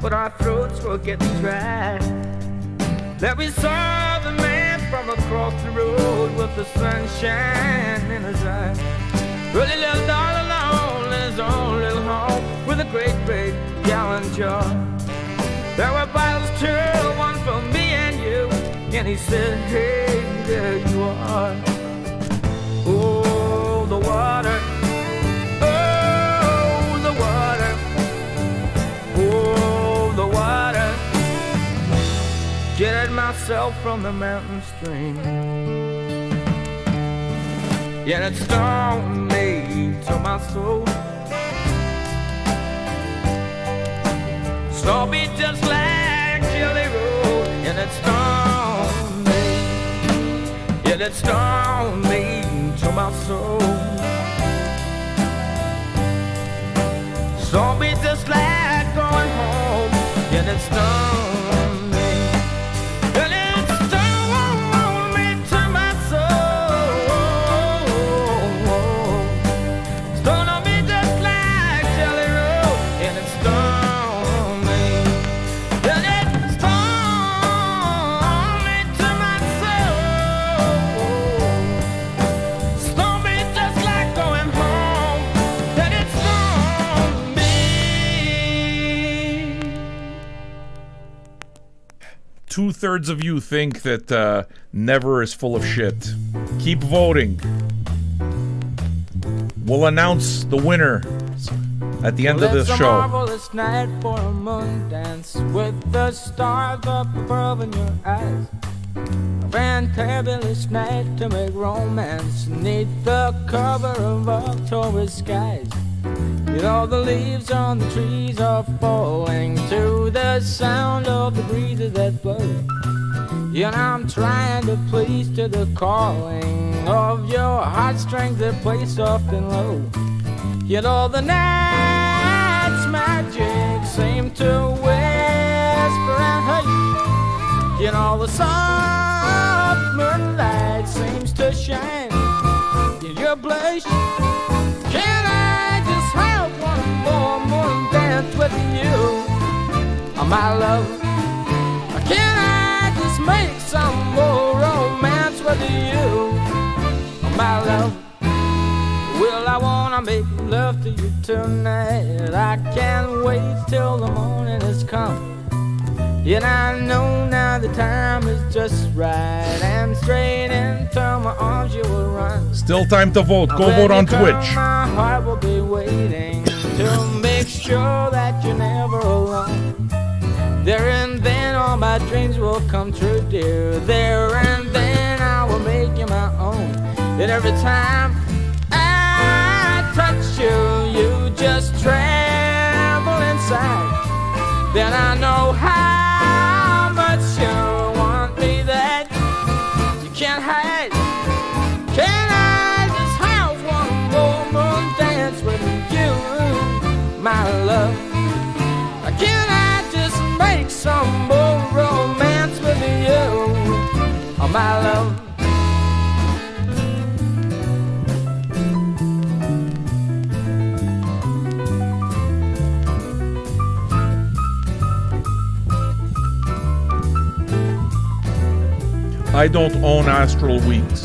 but our throats were getting dry. That we saw the man from across the road with the sunshine in his eyes. Well, he lived all alone in his own little home with a great big gallon jar. There were bottles too, one for me and you. And he said, hey, there you are. Oh, the water. Oh, the water. Oh, the water. Get myself from the mountain stream. Yet it stung me to my soul. Stung me just like Jelly Roll. And it stung me. Yet it stung me to my soul. Stung me just like going home. Yet it stung me. And it stung me to my soul. Stung me just like Jelly Roll. And it stung me. And it stung me to my soul. Stung me just like going home. And it stung me. 2/3 of you think that Never is full of shit. Keep voting. We'll announce the winner at the end of this It's a show. marvelous night for a moondance with the stars up above in your eyes. A fantabulous night to make romance neath the cover of October skies. You know the leaves on the trees are falling to the sound of the breezes that blow. And I'm trying to please to the calling of your heartstrings that play soft and low. Yet all the night's magic seem to whisper and hush. Yet all the soft moonlight seems to shine in your blush. Can I just have one more moon dance with you, my love? Can I just make some more romance with you, my love? wanna make love to you tonight. I can't wait till the morning has come. And I know now the time is just right, and straight into my arms you will run. Still time to vote. Go vote on Twitch. My heart will be waiting to make sure that you're never alone. There and then all my dreams will come true, dear. There and then I will make you my own. And every time I touch you, you just tremble inside. Then I know how much you want me that you can't hide. Can I just have one more moon dance with you, my love? Can I just make some more romance with you, oh, my love? I don't own Astral Weeks.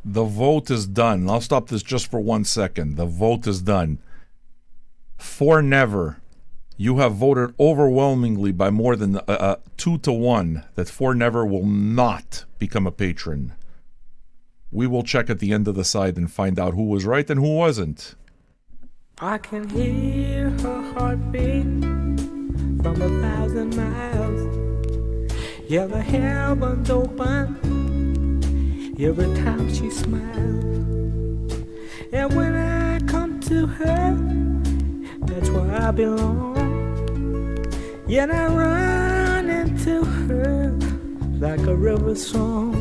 The vote is done. I'll stop this just for 1 second. The vote is done. For Never, you have voted overwhelmingly by more than 2-1 that For Never will not become a patron. We will check at the end of the side and find out who was right and who wasn't. I can hear her heartbeat from 1,000 miles. Yeah, the heavens open every time she smiles. And when I come to her, that's where I belong. Yet I run into her like a river song.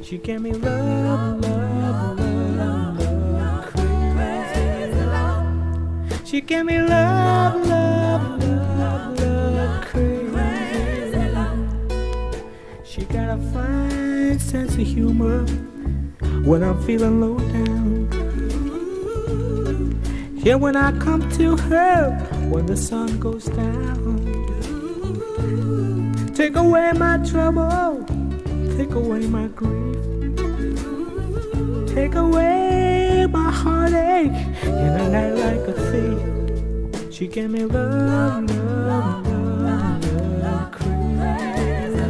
She gave me love, love, love, love, crazy. She gave me love, love, love, love, crazy. She got a fine sense of humor when I'm feeling low down. Yeah, when I come to her, when the sun goes down. Take away my trouble, take away my grief, take away my heartache in a night like a thief. She gave me love, love, love, love, crazy.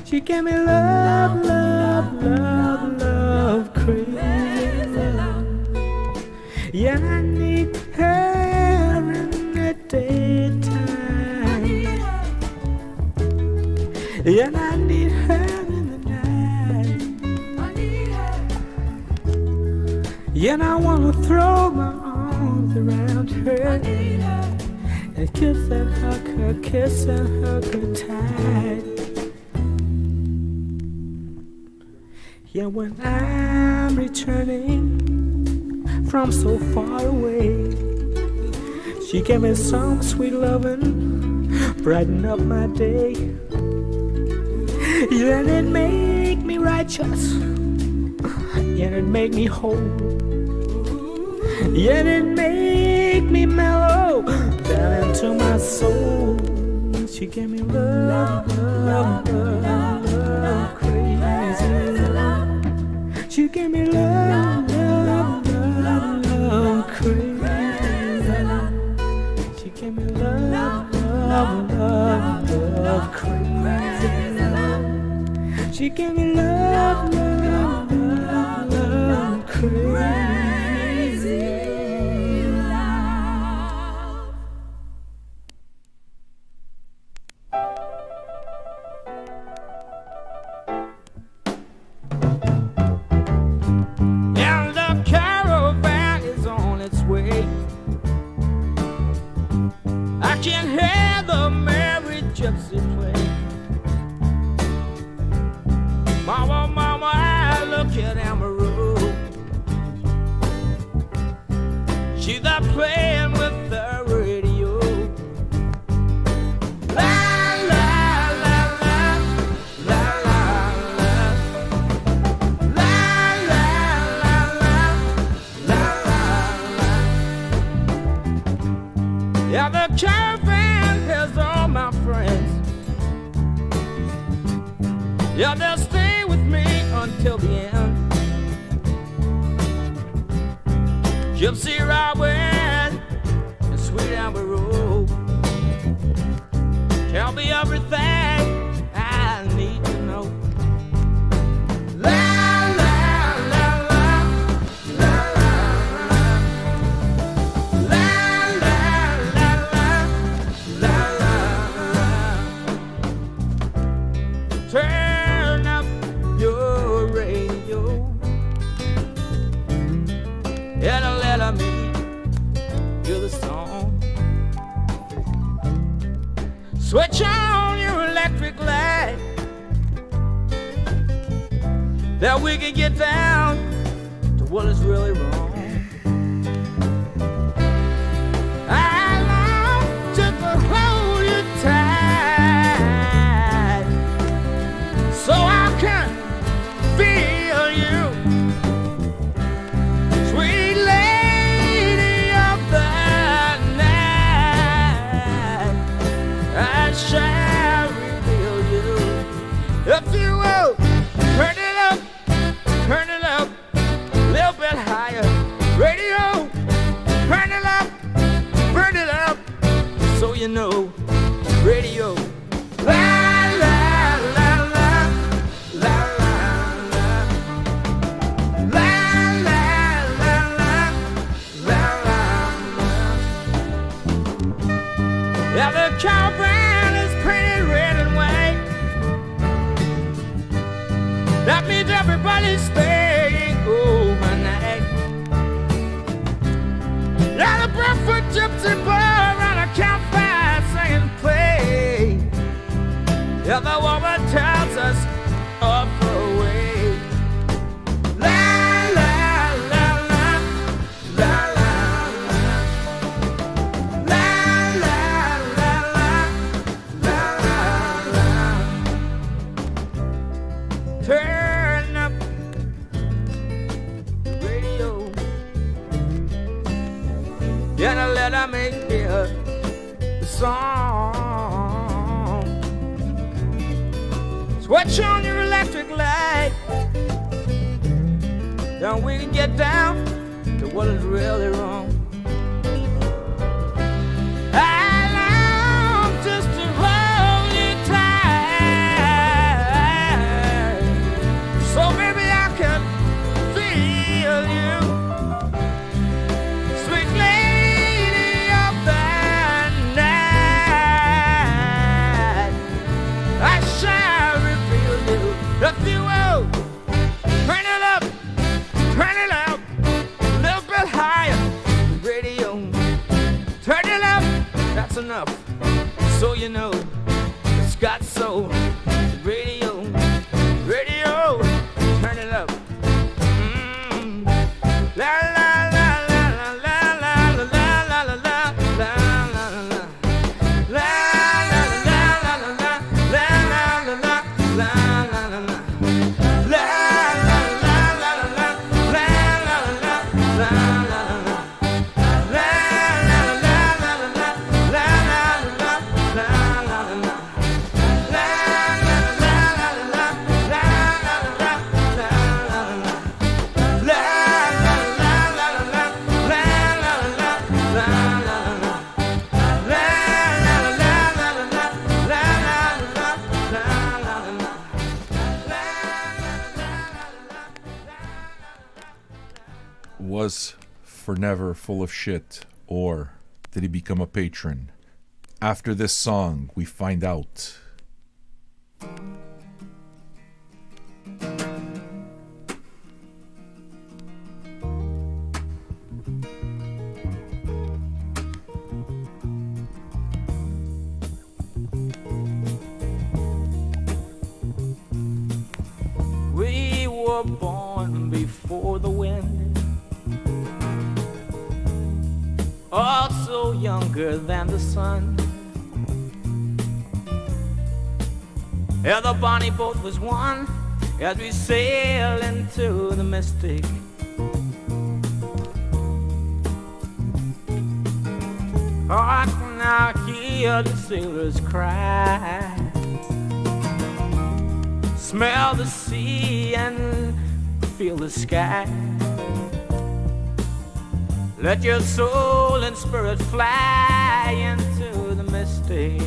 She gave me love, love, love, love, crazy. and I need her in the night. And I wanna throw my arms around her and kiss and hug her tight. Yeah, when I'm returning from so far away, she gave me some sweet loving, brighten up my day. Yeah, and it make me righteous, and it make me whole, and it make me mellow down into my soul. She gave me love, love, love, love, crazy love. She gave me love, love, love, love, crazy love. She gave me love, love, love, love, crazy love. She gave me love, love, love, love, crazy love. And the caravan is on its way. I can hear the merry gypsy play. Mama, mama, I look at Amaru. She's there playing with the radio. La la la la, la la la, la la la la, la la la. Yeah, the caravan has all my friends. Yeah, they'll stay with me until the end. Gypsy Robin and Sweet Amber Road tell me everything I need to know. La la la la, la la la, la la la la, la la la. Turn up your radio and let me hear the song. Switch on your electric light, that we can get down to what is really wrong. I long just to hold you tight, so I can feel you, sweet lady of the night. I shall reveal you if you will turn it up, a little bit higher. Radio, turn it up, burn it up, so you know. Radio, la la la la, la la la, la la la la, la la la. Yeah, the caravan is painted red and white. That means everybody's staying overnight. Yeah, the barefoot gypsy boy around a campfire singing play. Yeah, the woman tells us off away. La la la la, la la la, la la la la, la la la. Turn up the radio, and let her make hear the song. Switch on your electric light, then we can get down to what is really wrong. I long just to hold you tight, so maybe I can feel you, sweet lady of the night. I shall That's enough. So you know, it's got soul. Radio, radio, turn it up. La la la la la la la la la la la la la la. La la la la la la la la la la la la. La la la la la la la la la la la. La la la la la la la la la la. Was Forever full of shit, or did he become a patron? After this song, we find out. We were born before the wind, also younger than the sun. Yeah, the bonnie boat was one as we sail into the mystic. I can now hear the sailors cry, smell the sea and feel the sky. Let your soul and spirit fly into the mystic.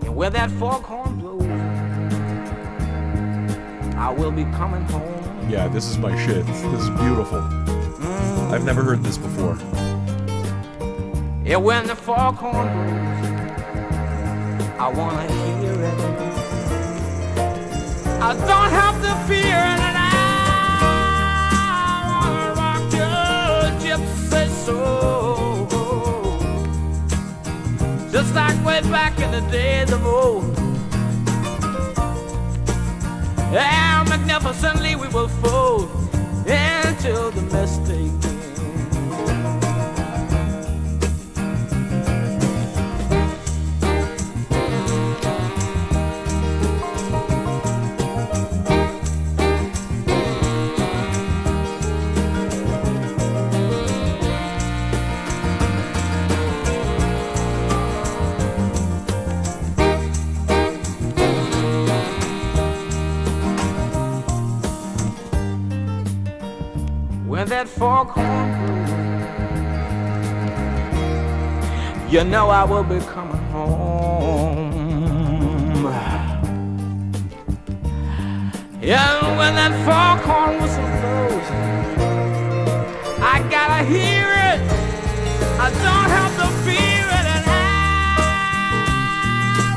And where that foghorn blows, I will be coming home. Yeah, this is my shit. This is beautiful. I've never heard this before. Yeah, when the foghorn blows, I wanna hear it. I don't have to fear it, and I wanna rock your gypsy soul, just like way back in the days of old. And magnificently we will fold into the mystic. When that foghorn blows, you know I will be coming home. Yeah, when that foghorn whistle blows, I gotta hear it. I don't have to fear it, and I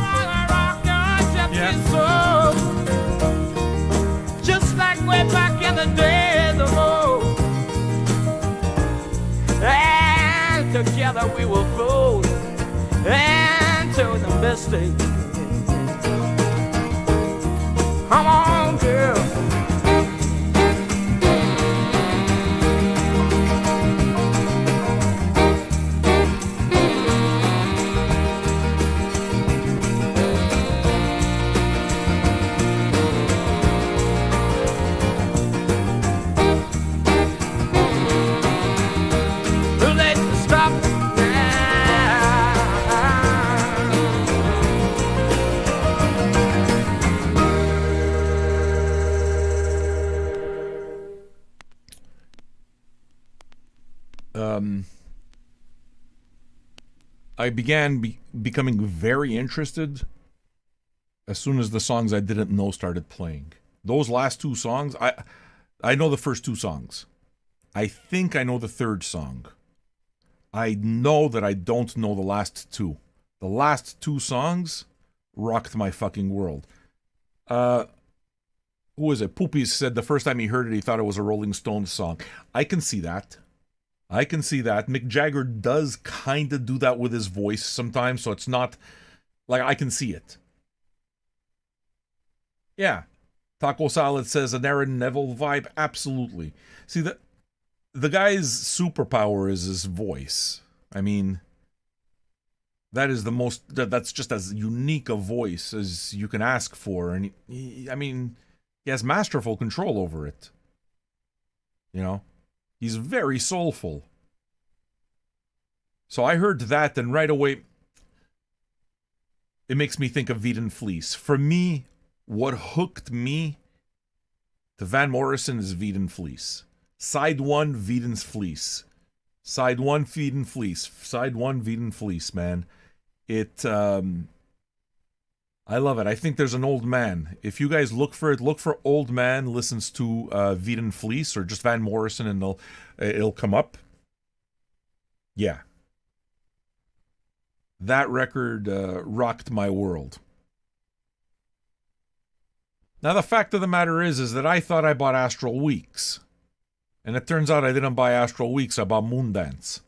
wanna rock your gypsy soul, just like way back in the days of old. And together we will fold into the mystic. Come on, girl. Too late to stop I began becoming very interested as soon as the songs I didn't know started playing. Those last two songs, I know the first two songs. I think I know the third song. I know that I don't know the last two. The last two songs rocked my fucking world. who was it? Poopy said the first time he heard it, he thought it was a Rolling Stones song. I can see that. Mick Jagger does kind of do that with his voice sometimes, so it's not like I can see it. Yeah. Taco Salad says an Aaron Neville vibe. Absolutely. See, the guy's superpower is his voice. I mean, that's just as unique a voice as you can ask for. And he has masterful control over it. You know? He's very soulful. So I heard that, and right away, it makes me think of Veden Fleece. For me, what hooked me to Van Morrison is Veden Fleece. Side 1, Veden's Fleece. Side 1, Veden Fleece. Side 1, Veden Fleece, man. I love it. I think there's an old man. If you guys look for it, look for old man listens to Veden Fleece or just Van Morrison, and it'll come up. Yeah. That record rocked my world. Now, the fact of the matter is that I thought I bought Astral Weeks. And it turns out I didn't buy Astral Weeks, I bought Moondance.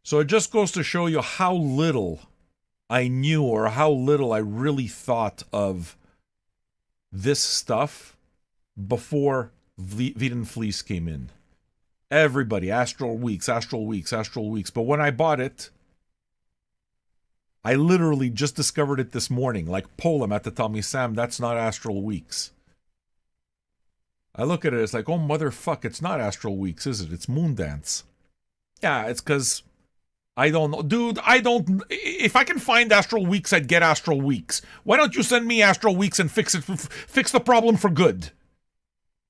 So it just goes to show you how little I knew or how little I really thought of this stuff before Veden Fleece came in. Everybody, Astral Weeks. But when I bought it, I literally just discovered it this morning. Like Polam had to tell me, Sam, that's not Astral Weeks. I look at it, it's like, oh, motherfuck, it's not Astral Weeks, is it? It's Moondance. Yeah, it's because I don't know. Dude, if I can find Astral Weeks, I'd get Astral Weeks. Why don't you send me Astral Weeks and fix the problem for good?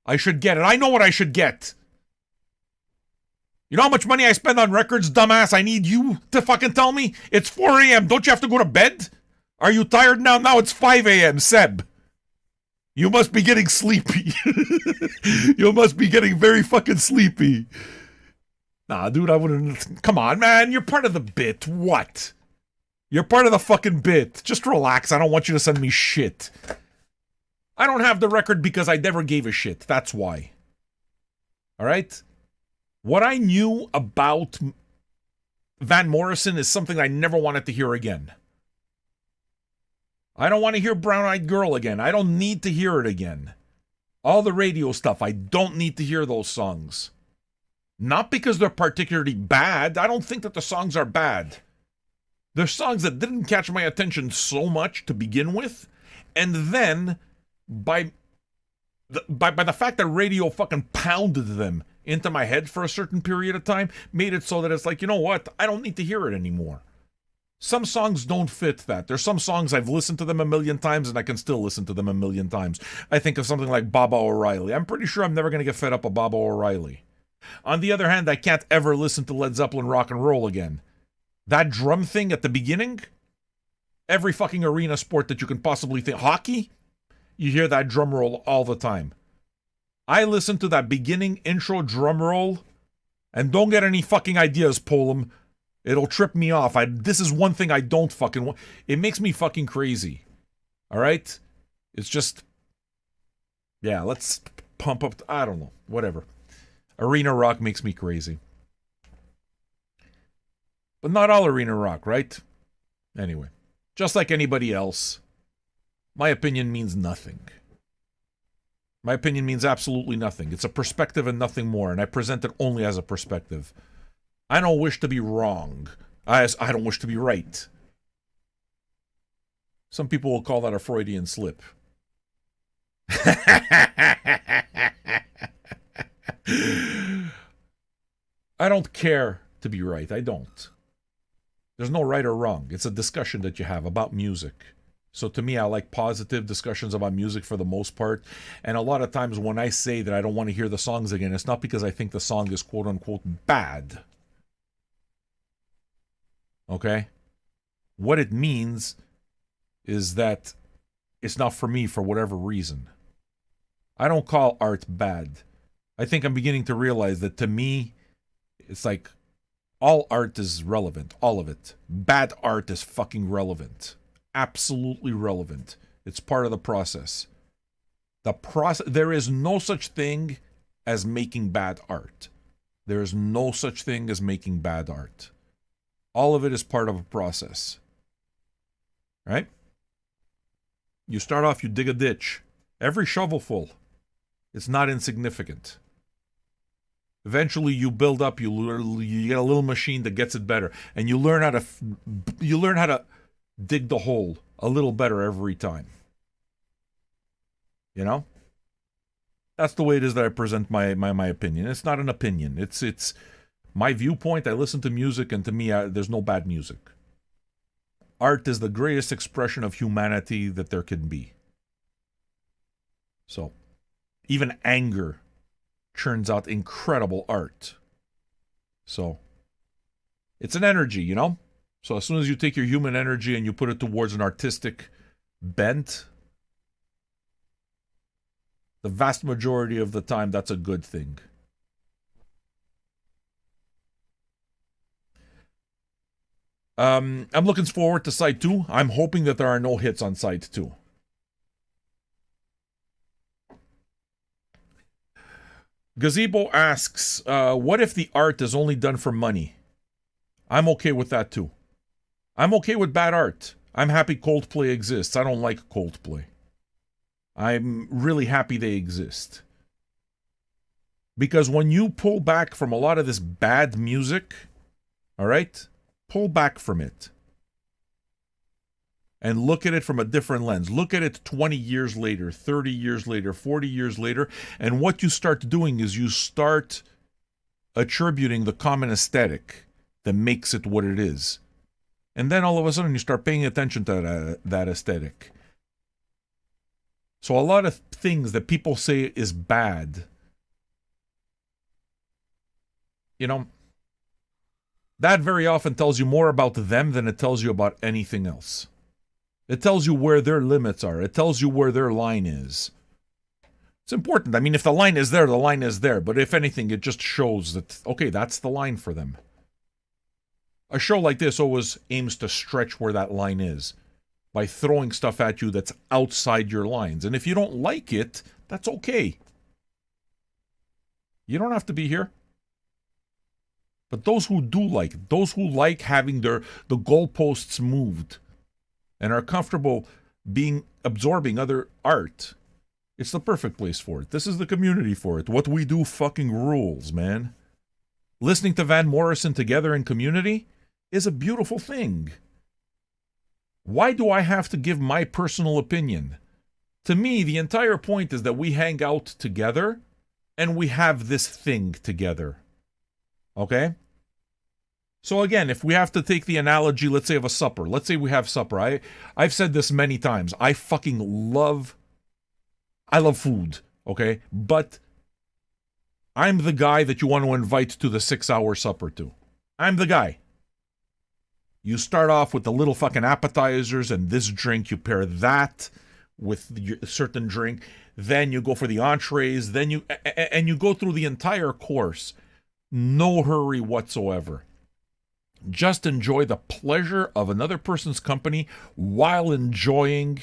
I should get it. I know what I should get. You know how much money I spend on records, dumbass? I need you to fucking tell me? It's 4 a.m. Don't you have to go to bed? Are you tired now? Now it's 5 a.m., Seb. You must be getting sleepy. You must be getting very fucking sleepy. Nah, dude, I wouldn't. Come on, man. You're part of the bit. What? You're part of the fucking bit. Just relax. I don't want you to send me shit. I don't have the record because I never gave a shit. That's why. All right? What I knew about Van Morrison is something I never wanted to hear again. I don't want to hear Brown Eyed Girl again. I don't need to hear it again. All the radio stuff, I don't need to hear those songs. Not because they're particularly bad. I don't think that the songs are bad. They're songs that didn't catch my attention so much to begin with. And then, by the fact that radio fucking pounded them into my head for a certain period of time, made it so that it's like, you know what? I don't need to hear it anymore. Some songs don't fit that. There's some songs I've listened to them a million times and I can still listen to them a million times. I think of something like Baba O'Reilly. I'm pretty sure I'm never going to get fed up with Baba O'Reilly. On the other hand, I can't ever listen to Led Zeppelin rock and roll again. That drum thing at the beginning, every fucking arena sport that you can possibly think, hockey, you hear that drum roll all the time. I listen to that beginning intro drum roll, and don't get any fucking ideas, Polam. It'll trip me off. This is one thing I don't fucking want. It makes me fucking crazy. All right? It's just, yeah, let's pump up. I don't know. Whatever. Arena rock makes me crazy. But not all arena rock, right? Anyway, just like anybody else, my opinion means nothing. My opinion means absolutely nothing. It's a perspective and nothing more, and I present it only as a perspective. I don't wish to be wrong. I don't wish to be right. Some people will call that a Freudian slip. I don't care to be right. I don't. There's no right or wrong. It's a discussion that you have about music. So to me, I like positive discussions about music for the most part. And a lot of times when I say that I don't want to hear the songs again, it's not because I think the song is quote-unquote bad. Okay? What it means is that it's not for me for whatever reason. I don't call art bad. I think I'm beginning to realize that to me, it's like all art is relevant. All of it. Bad art is fucking relevant. Absolutely relevant. It's part of the process. There is no such thing as making bad art. There is no such thing as making bad art. All of it is part of a process. Right? You start off, you dig a ditch. Every shovelful. It's not insignificant. Eventually, you build up. You get a little machine that gets it better, and you learn how to dig the hole a little better every time. You know, that's the way it is that I present my opinion. It's not an opinion. It's my viewpoint. I listen to music, and to me, there's no bad music. Art is the greatest expression of humanity that there can be. So, even anger churns out incredible art. So, it's an energy, you know? So as soon as you take your human energy and you put it towards an artistic bent, the vast majority of the time, that's a good thing. I'm looking forward to Side 2. I'm hoping that there are no hits on Side 2. Gazebo asks, what if the art is only done for money? I'm okay with that too. I'm okay with bad art. I'm happy Coldplay exists. I don't like Coldplay. I'm really happy they exist. Because when you pull back from a lot of this bad music, all right, pull back from it. And look at it from a different lens. Look at it 20 years later, 30 years later, 40 years later. And what you start doing is you start attributing the common aesthetic that makes it what it is. And then all of a sudden you start paying attention to that aesthetic. So a lot of things that people say is bad, you know, that very often tells you more about them than it tells you about anything else. It tells you where their limits are. It tells you where their line is. It's important. I mean, if the line is there, the line is there. But if anything, it just shows that, okay, that's the line for them. A show like this always aims to stretch where that line is by throwing stuff at you that's outside your lines. And if you don't like it, that's okay. You don't have to be here. But those who do like it, those who like having the goalposts moved and are comfortable absorbing other art, it's the perfect place for it. This is the community for it. What we do fucking rules, man. Listening to Van Morrison together in community is a beautiful thing. Why do I have to give my personal opinion? To me, the entire point is that we hang out together and we have this thing together. Okay? So again, if we have to take the analogy, let's say of a supper. Let's say we have supper. I've said this many times. I love food, okay? But I'm the guy that you want to invite to the 6-hour supper to. I'm the guy. You start off with the little fucking appetizers and this drink. You pair that with a certain drink. Then you go for the entrees. Then you go through the entire course. No hurry whatsoever. Just enjoy the pleasure of another person's company while enjoying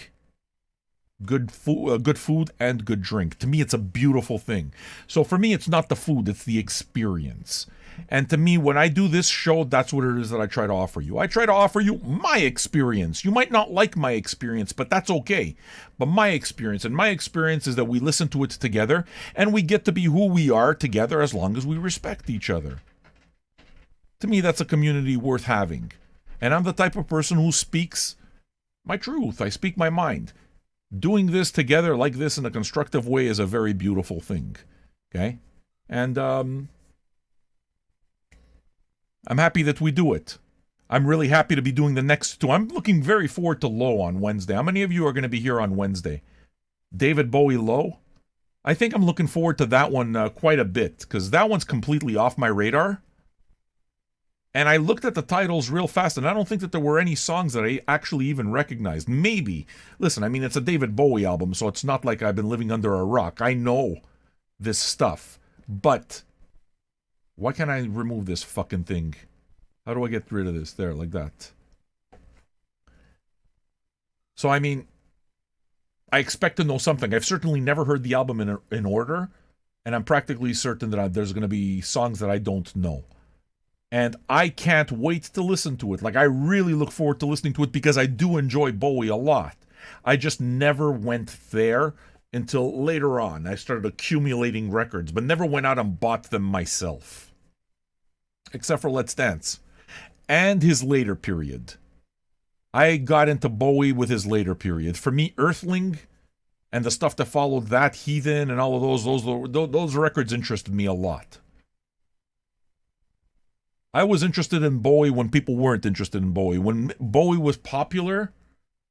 good food and good drink. To me, it's a beautiful thing. So for me, it's not the food, it's the experience. And to me, when I do this show, that's what it is that I try to offer you. I try to offer you my experience. You might not like my experience, but that's okay. But my experience is that we listen to it together and we get to be who we are together as long as we respect each other. To me, that's a community worth having. And I'm the type of person who speaks my truth. I speak my mind. Doing this together like this in a constructive way is a very beautiful thing. Okay? And I'm happy that we do it. I'm really happy to be doing the next two. I'm looking very forward to Low on Wednesday. How many of you are going to be here on Wednesday? David Bowie Low? I think I'm looking forward to that one quite a bit, because that one's completely off my radar. And I looked at the titles real fast, and I don't think that there were any songs that I actually even recognized. Maybe. Listen, I mean, it's a David Bowie album, so it's not like I've been living under a rock. I know this stuff. But why can't I remove this fucking thing? How do I get rid of this? There, like that. So, I mean, I expect to know something. I've certainly never heard the album in order, and I'm practically certain that there's going to be songs that I don't know. And I can't wait to listen to it. Like, I really look forward to listening to it because I do enjoy Bowie a lot. I just never went there until later on. I started accumulating records, but never went out and bought them myself. Except for Let's Dance. And his later period. I got into Bowie with his later period. For me, Earthling and the stuff that followed that, Heathen and all of those records interested me a lot. I was interested in Bowie when people weren't interested in Bowie. When Bowie was popular,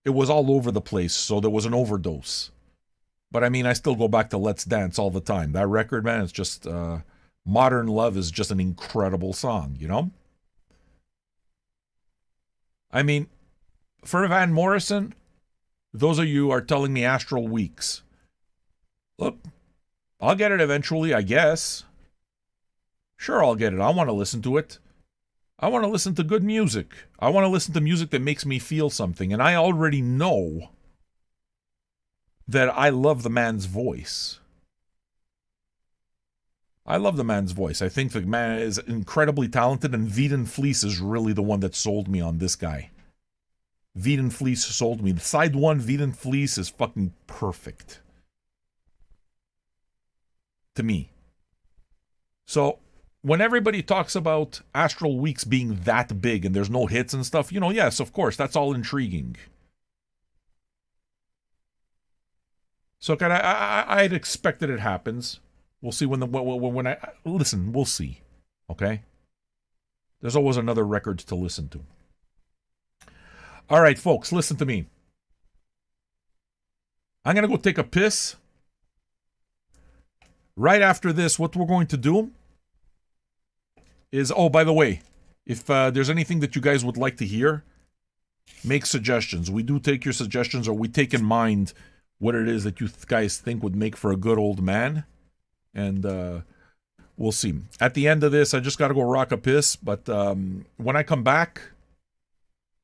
it was all over the place, so there was an overdose. But I mean, I still go back to Let's Dance all the time. That record, man, it's just... Modern Love is just an incredible song, you know? I mean, for Van Morrison, those of you are telling me Astral Weeks. Look, I'll get it eventually, I guess. Sure, I'll get it. I want to listen to it. I want to listen to good music. I want to listen to music that makes me feel something. And I already know that I love the man's voice. I love the man's voice. I think the man is incredibly talented, and Veed & Fleece is really the one that sold me on this guy. Veed & Fleece sold me. Side 1, Veed & Fleece is fucking perfect. To me. So, when everybody talks about Astral Weeks being that big and there's no hits and stuff, you know, yes, of course, that's all intriguing. So, I'd expect that it happens. We'll see when I... Listen, we'll see. Okay? There's always another record to listen to. All right, folks, listen to me. I'm going to go take a piss. Right after this, what we're going to do is... Oh, by the way, if there's anything that you guys would like to hear, make suggestions. We do take your suggestions, or we take in mind what it is that you guys think would make for a good old man. And we'll see. At the end of this, I just got to go rock a piss. But when I come back,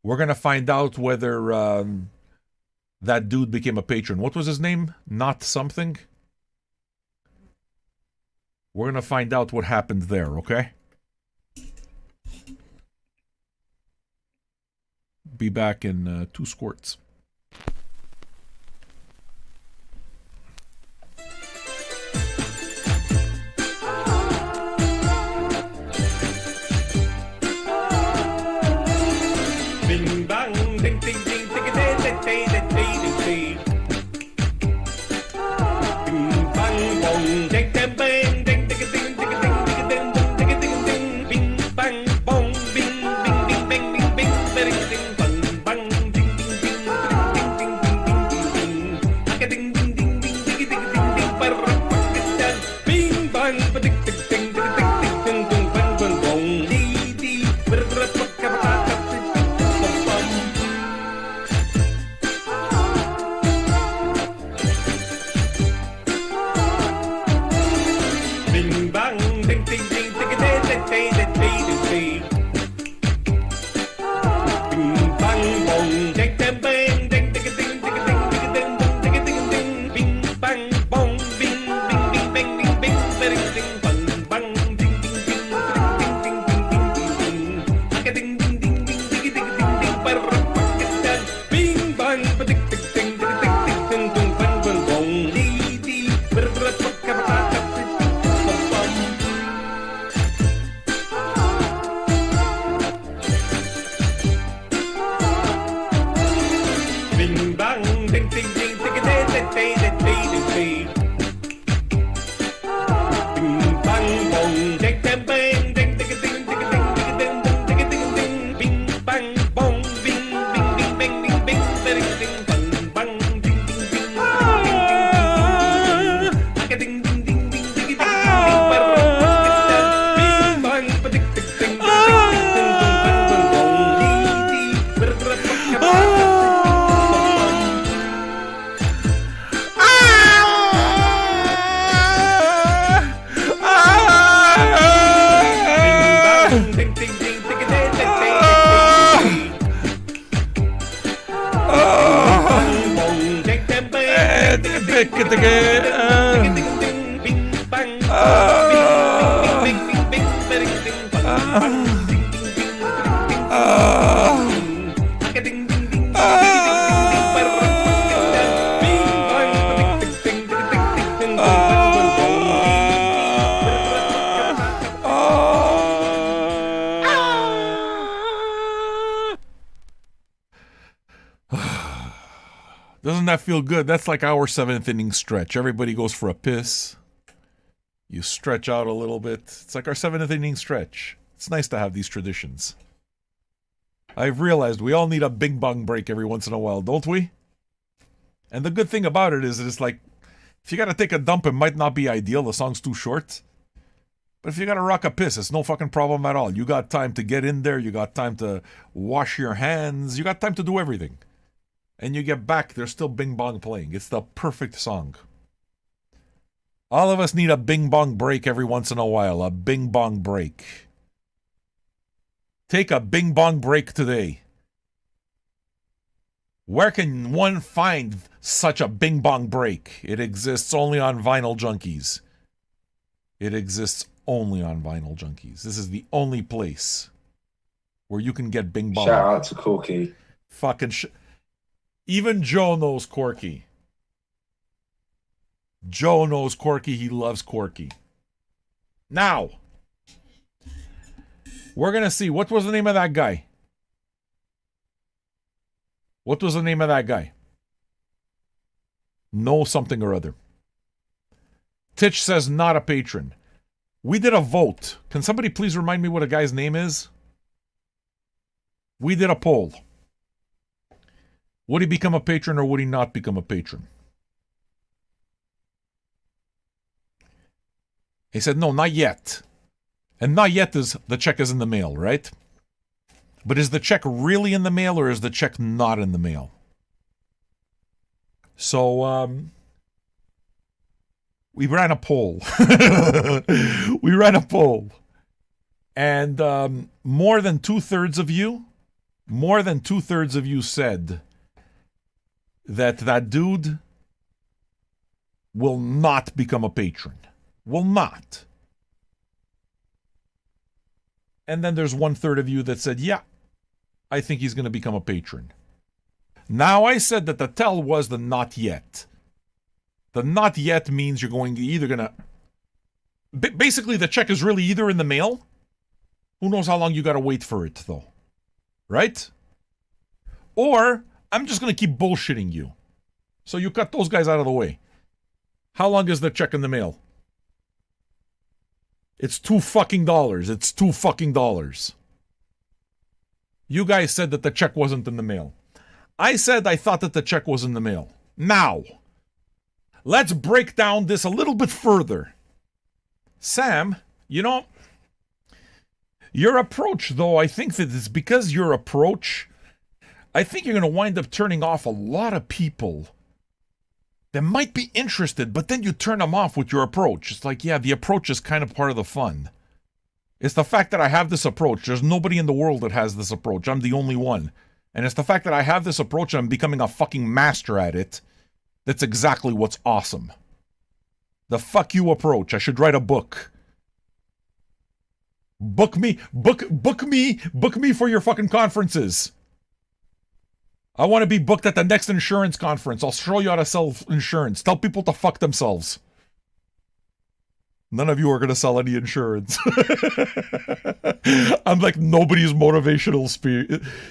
we're going to find out whether that dude became a patron. What was his name? Not something? We're going to find out what happened there, okay? Be back in 2 squirts. Bing bang bong, bing bing bing bang bing bing, bing bing bing bang. doesn't that feel good? That's like our 7th inning stretch. Everybody goes for a piss. You stretch out a little bit. It's like our 7th inning stretch. It's nice to have these traditions. I've realized we all need a bing bong break every once in a while, don't we? And the good thing about it is that it's like, if you gotta take a dump, it might not be ideal. The song's too short. But if you gotta rock a piss, it's no fucking problem at all. You got time to get in there. You got time to wash your hands. You got time to do everything. And you get back, there's still Bing Bong playing. It's the perfect song. All of us need a Bing Bong break every once in a while. A Bing Bong break. Take a Bing Bong break today. Where can one find such a Bing Bong break? It exists only on Vinyl Junkies. It exists only on Vinyl Junkies. This is the only place where you can get Bing Bong. Shout out to Corky. Fucking even Joe knows Corky. Joe knows Corky. He loves Corky. Now, we're going to see. What was the name of that guy? What was the name of that guy? No something or other. Titch says not a patron. We did a vote. Can somebody please remind me what a guy's name is? We did a poll. Would he become a patron or would he not become a patron? He said, no, not yet. And not yet is the check is in the mail, right? But is the check really in the mail or is the check not in the mail? So, we ran a poll. We ran a poll. And more than 2/3 of you said that dude will not become a patron. Will not. And then there's 1/3 of you that said, yeah, I think he's going to become a patron. Now, I said that the tell was the not yet. The not yet means you're either going to... Basically, the check is really either in the mail. Who knows how long you got to wait for it, though. Right? Or, I'm just going to keep bullshitting you. So you cut those guys out of the way. How long is the check in the mail? It's $2 It's $2. You guys said that the check wasn't in the mail. I said I thought that the check was in the mail. Now, let's break down this a little bit further. Sam, your approach, though, I think that it's because your approach, I think you're going to wind up turning off a lot of people that might be interested, but then you turn them off with your approach. It's like, yeah, the approach is kind of part of the fun. It's the fact that I have this approach. There's nobody in the world that has this approach. I'm the only one. And it's the fact that I have this approach and I'm becoming a fucking master at it. That's exactly what's awesome. The fuck you approach. I should write a book. Book me for your fucking conferences. I want to be booked at the next insurance conference. I'll show you how to sell insurance. Tell people to fuck themselves. None of you are going to sell any insurance. I'm like nobody's motivational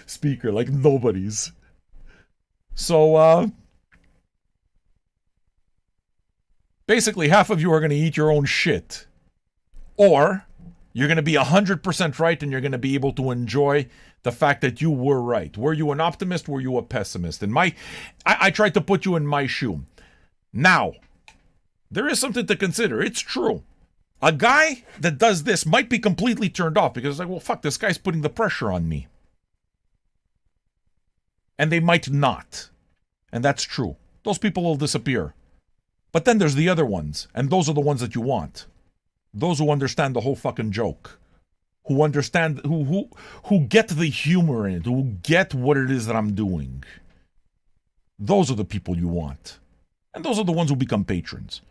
speaker. Like nobody's. So, basically half of you are going to eat your own shit. Or you're going to be 100% right and you're going to be able to enjoy the fact that you were right. Were you an optimist? Were you a pessimist? I tried to put you in my shoe. Now, there is something to consider. It's true. A guy that does this might be completely turned off because it's like, well, fuck, this guy's putting the pressure on me. And they might not. And that's true. Those people will disappear. But then there's the other ones, and those are the ones that you want. Those who understand the whole fucking joke. Who understand, who get the humor in it, who get what it is that I'm doing. Those are the people you want. And those are the ones who become patrons.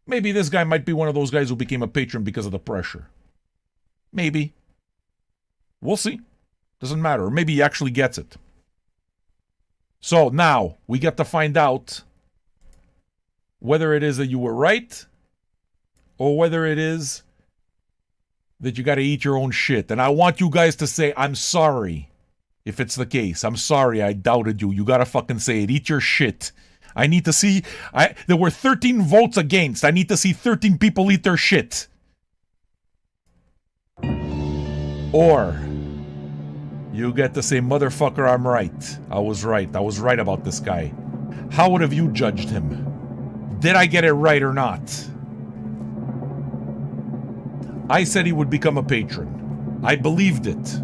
Maybe this guy might be one of those guys who became a patron because of the pressure. Maybe. We'll see. Doesn't matter. Or maybe he actually gets it. So now, we get to find out whether it is that you were right or whether it is that you got to eat your own shit. And I want you guys to say, I'm sorry. If it's the case, I'm sorry I doubted you. You gotta fucking say it. Eat your shit. I need to see... There were 13 votes against. I need to see 13 people eat their shit. Or... you get to say, motherfucker, I'm right. I was right. I was right about this guy. How would have you judged him? Did I get it right or not? I said he would become a patron. I believed it.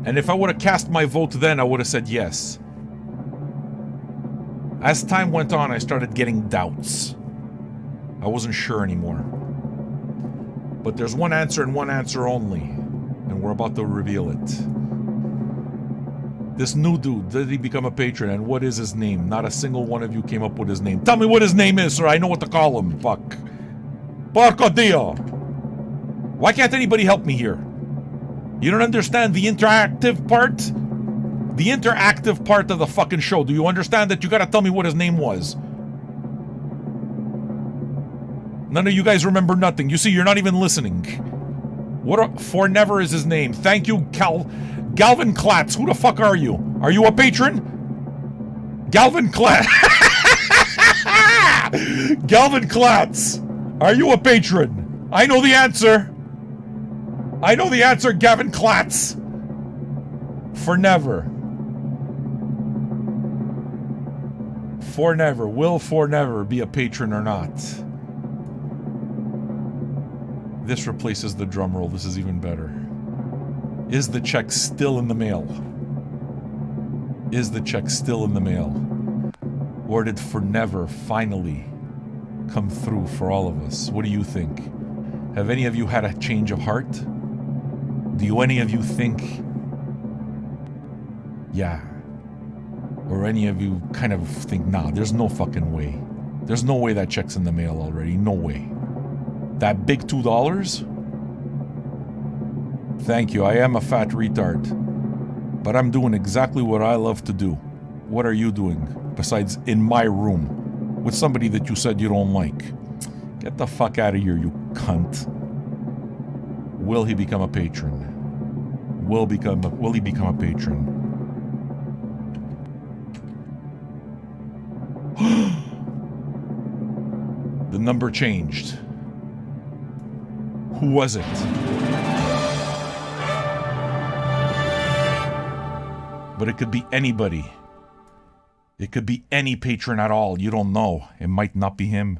And if I would have cast my vote then, I would have said yes. As time went on, I started getting doubts. I wasn't sure anymore. But there's one answer and one answer only. And we're about to reveal it. This new dude, did he become a patron? And what is his name? Not a single one of you came up with his name. Tell me what his name is, sir. I know what to call him. Fuck. Porco Dio. Why can't anybody help me here? You don't understand the interactive part? The interactive part of the fucking show. Do you understand that you gotta tell me what his name was? None of you guys remember nothing. You see, you're not even listening. For never is his name. Thank you, Galvin Klatz. Who the fuck are you? Are you a patron? Galvin Klatz. Galvin Klatz. Are you a patron? I know the answer. I know the answer, Gavin Klatz. For never. For never. Will for never be a patron or not? This replaces the drum roll. This is even better. Is the check still in the mail? Is the check still in the mail? Or did for never finally come through for all of us? What do you think? Have any of you had a change of heart? Do any of you think... yeah. Or any of you kind of think, nah, there's no fucking way. There's no way that check's in the mail already. No way. That big $2? Thank you, I am a fat retard. But I'm doing exactly what I love to do. What are you doing? Besides in my room. With somebody that you said you don't like. Get the fuck out of here, you cunt. Will he become a patron? Will he become a patron? The number changed. Who was it? But it could be anybody. It could be any patron at all. You don't know. It might not be him.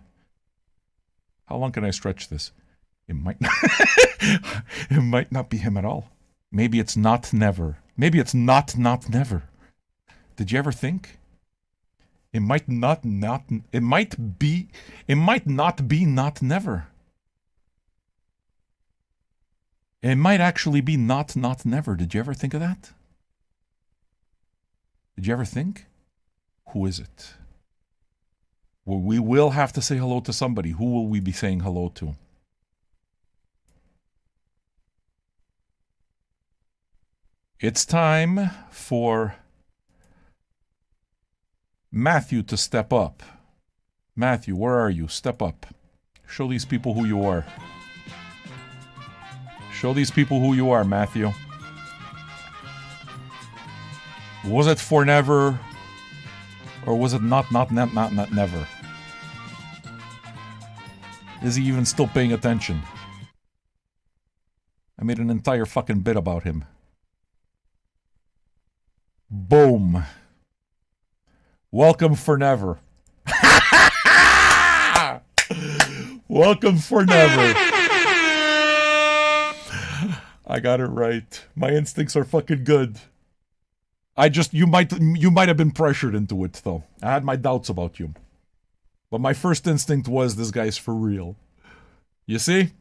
How long can I stretch this? It might not. It might not be him at all. Maybe it's not never. Maybe it's not never. Did you ever think? It might not. It might be. It might not be not never. It might actually be not never. Did you ever think of that? Did you ever think? Who is it? Well, we will have to say hello to somebody. Who will we be saying hello to? It's time for Matthew to step up. Matthew, where are you? Step up. Show these people who you are. Show these people who you are, Matthew. Was it for never? Or was it not never? Is he even still paying attention? I made an entire fucking bit about him. Boom. Welcome for never. Welcome for never. I got it right. My instincts are fucking good. You might have been pressured into it though. I had my doubts about you. But my first instinct was this guy's for real. You see?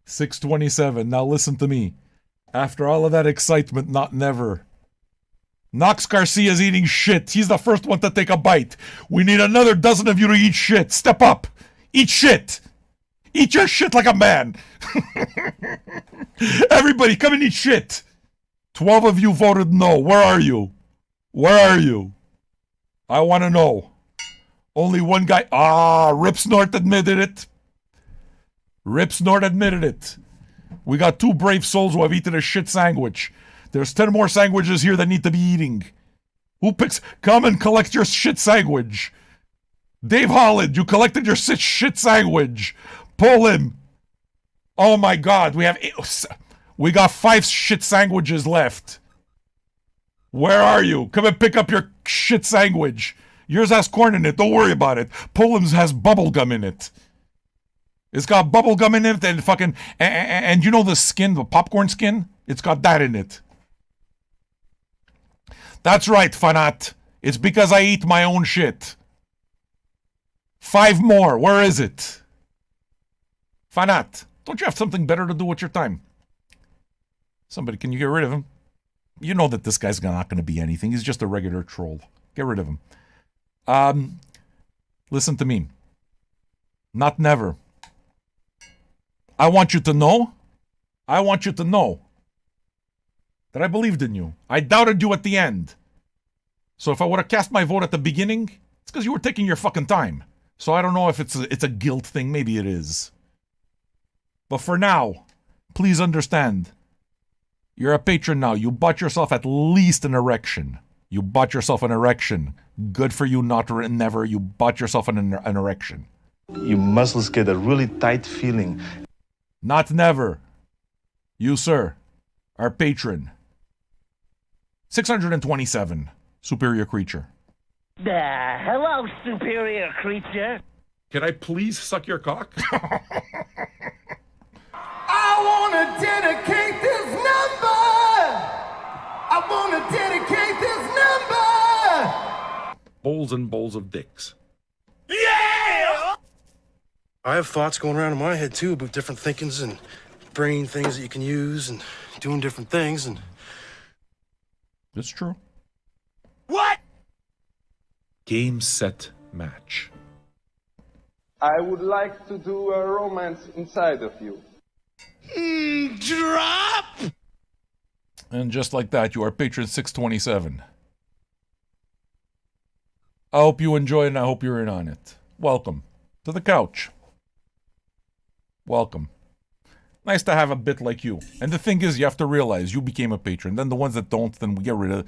627. Now listen to me. After all of that excitement, not never. Knox Garcia's eating shit. He's the first one to take a bite. We need another dozen of you to eat shit. Step up. Eat shit. Eat your shit like a man. Everybody, come and eat shit. 12 of you voted no. Where are you? Where are you? I want to know. Only one guy. Rip Snort admitted it. Rip Snort admitted it. We got two brave souls who have eaten a shit sandwich. There's 10 more sandwiches here that need to be eating. Who picks? Come and collect your shit sandwich. Dave Holland, you collected your shit sandwich. Pull him. Oh my God, we got 5 shit sandwiches left. Where are you? Come and pick up your shit sandwich. Yours has corn in it. Don't worry about it. Pullum's has bubble gum in it. It's got bubble gum in it and fucking and you know the skin, the popcorn skin? It's got that in it. That's right, Fanat. It's because I eat my own shit. 5 more. Where is it? Fanat, don't you have something better to do with your time? Somebody, can you get rid of him? You know that this guy's not going to be anything. He's just a regular troll. Get rid of him. Listen to me. Not never. I want you to know that I believed in you. I doubted you at the end. So if I would have cast my vote at the beginning, it's because you were taking your fucking time. So I don't know if it's a guilt thing. Maybe it is. But for now, please understand. You're a patron now. You bought yourself at least an erection. You bought yourself an erection. Good for you, not never. You bought yourself an erection. Your muscles get a really tight feeling. Not never. You, sir, our patron. 627. Superior creature. Hello, superior creature. Can I please suck your cock? I wanna dedicate this number. I wanna dedicate this number. Bowls and bowls of dicks. Yeah! I have thoughts going around in my head too about different thinkings and brain things that you can use and doing different things and. It's true. What? Game, set, match. I would like to do a romance inside of you. Drop! And just like that, you are patron 627. I hope you enjoy it and I hope you're in on it. Welcome to the couch. Welcome. Nice to have a bit like you. And the thing is, you have to realize you became a patron. Then the ones that don't, then we get rid of.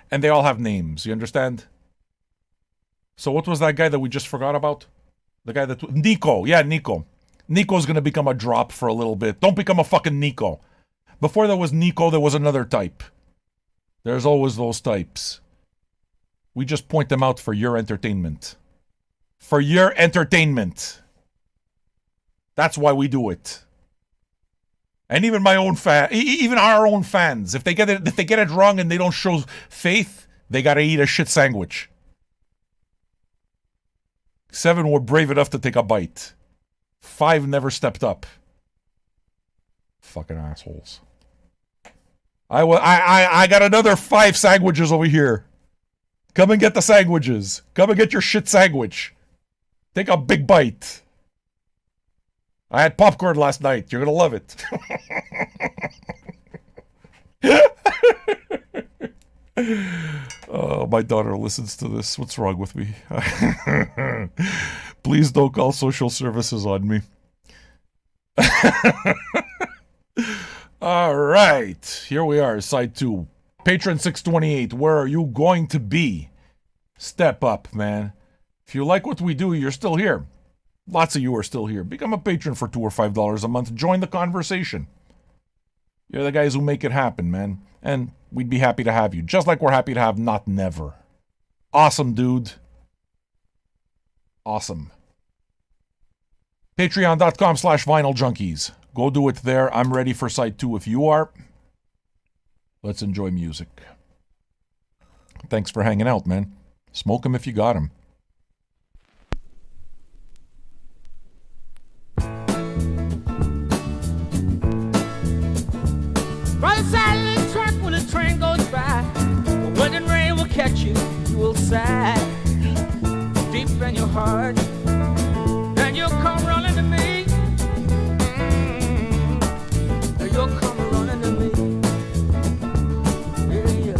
And they all have names. You understand? So what was that guy that we just forgot about? The guy that... Nico. Yeah, Nico. Nico's going to become a drop for a little bit. Don't become a fucking Nico. Before there was Nico, there was another type. There's always those types. We just point them out for your entertainment. For your entertainment. That's why we do it. And even my own even our own fans, if they get it wrong and they don't show faith, they gotta eat a shit sandwich. 7 were brave enough to take a bite. 5 never stepped up. Fucking assholes. I got another 5 sandwiches over here. Come and get the sandwiches. Come and get your shit sandwich. Take a big bite. I had popcorn last night. You're gonna love it. Oh, my daughter listens to this. What's wrong with me? Please don't call social services on me. All right. Here we are, side 2. Patron 628. Where are you going to be? Step up, man. If you like what we do, you're still here. Lots of you are still here. Become a patron for $2 or $5 a month. Join the conversation. You're the guys who make it happen, man. And we'd be happy to have you. Just like we're happy to have Not Never. Awesome, dude. Awesome. Patreon.com/VinylJunkies. Go do it there. I'm ready for side 2 if you are. Let's enjoy music. Thanks for hanging out, man. Smoke 'em if you got 'em. By the side of the track when the train goes by, the wind and rain will catch you, you will sigh deep in your heart, and you'll come running to me. And you'll come running to me. Yeah, yeah.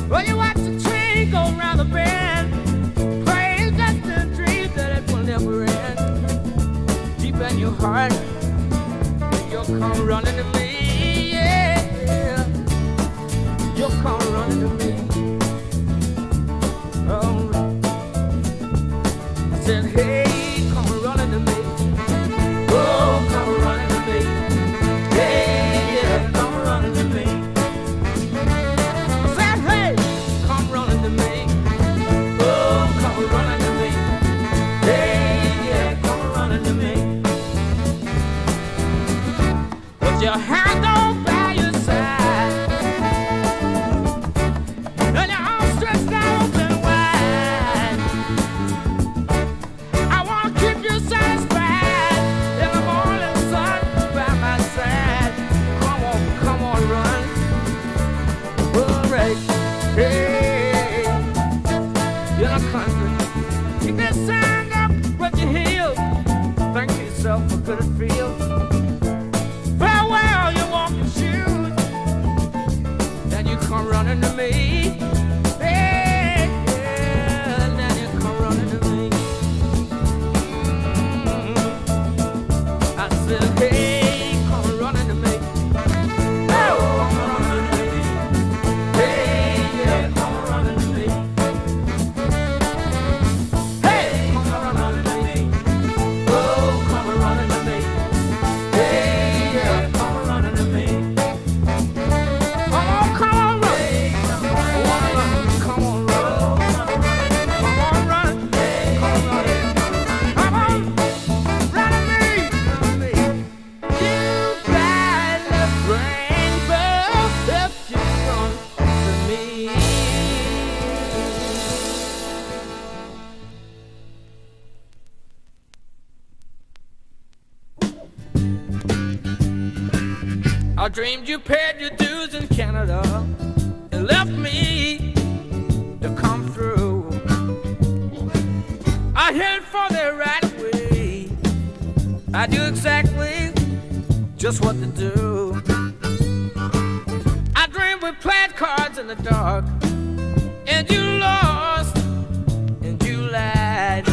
Well, you watch the train go round the bend, praying just a dream that it will never end. Deep in your heart, you'll come running to me. Yeah, yeah. your hand on by your side, and your arms stretched out open wide. I wanna keep you satisfied in the morning sun by my side. Come on, run. All right, hey, in a country, keep that sign up with your heels. Think to yourself, how good it feels. Farewell, your walking shoes. Then you come running to me. Hey, yeah, then you come running to me. I said, hey, come running to me. Oh, come running to me. Hey, yeah, come running to me. Hey, come running to me. Oh, come running to me. Hey, yeah, come running to me. Oh, come on, run. Come on, run. Come on, run. Come on, run. Come on, run to me. You got the rainbow if you come to me. I dreamed you paid your dues in Canada and left me to come through. I headed for the right way. I knew exactly just what to do. I dreamed we played cards in the dark, and you lost, and you lied.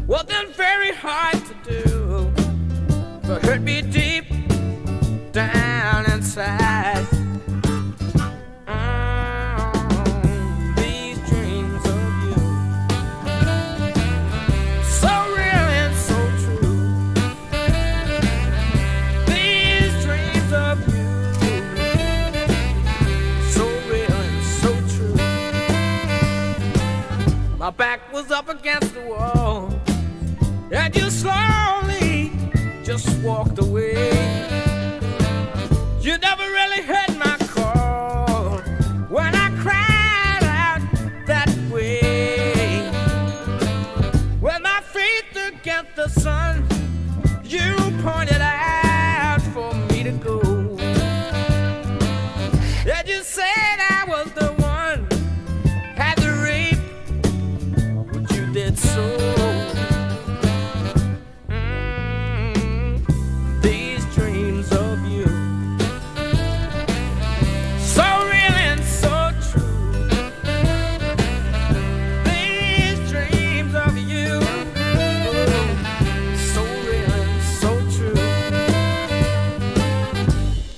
Wasn't very hard to do, but hurt me deep down inside. These dreams of you, so real and so true. These dreams of you, so real and so true. My back was up against the wall, and you slowly just walked away. You never really heard my call when I cried out that way. With my feet against the sun, you pointed out for me to go. And you said I was the one, had to rape, but you did so. These dreams of you, so real and so true. These dreams of you, so real and so true.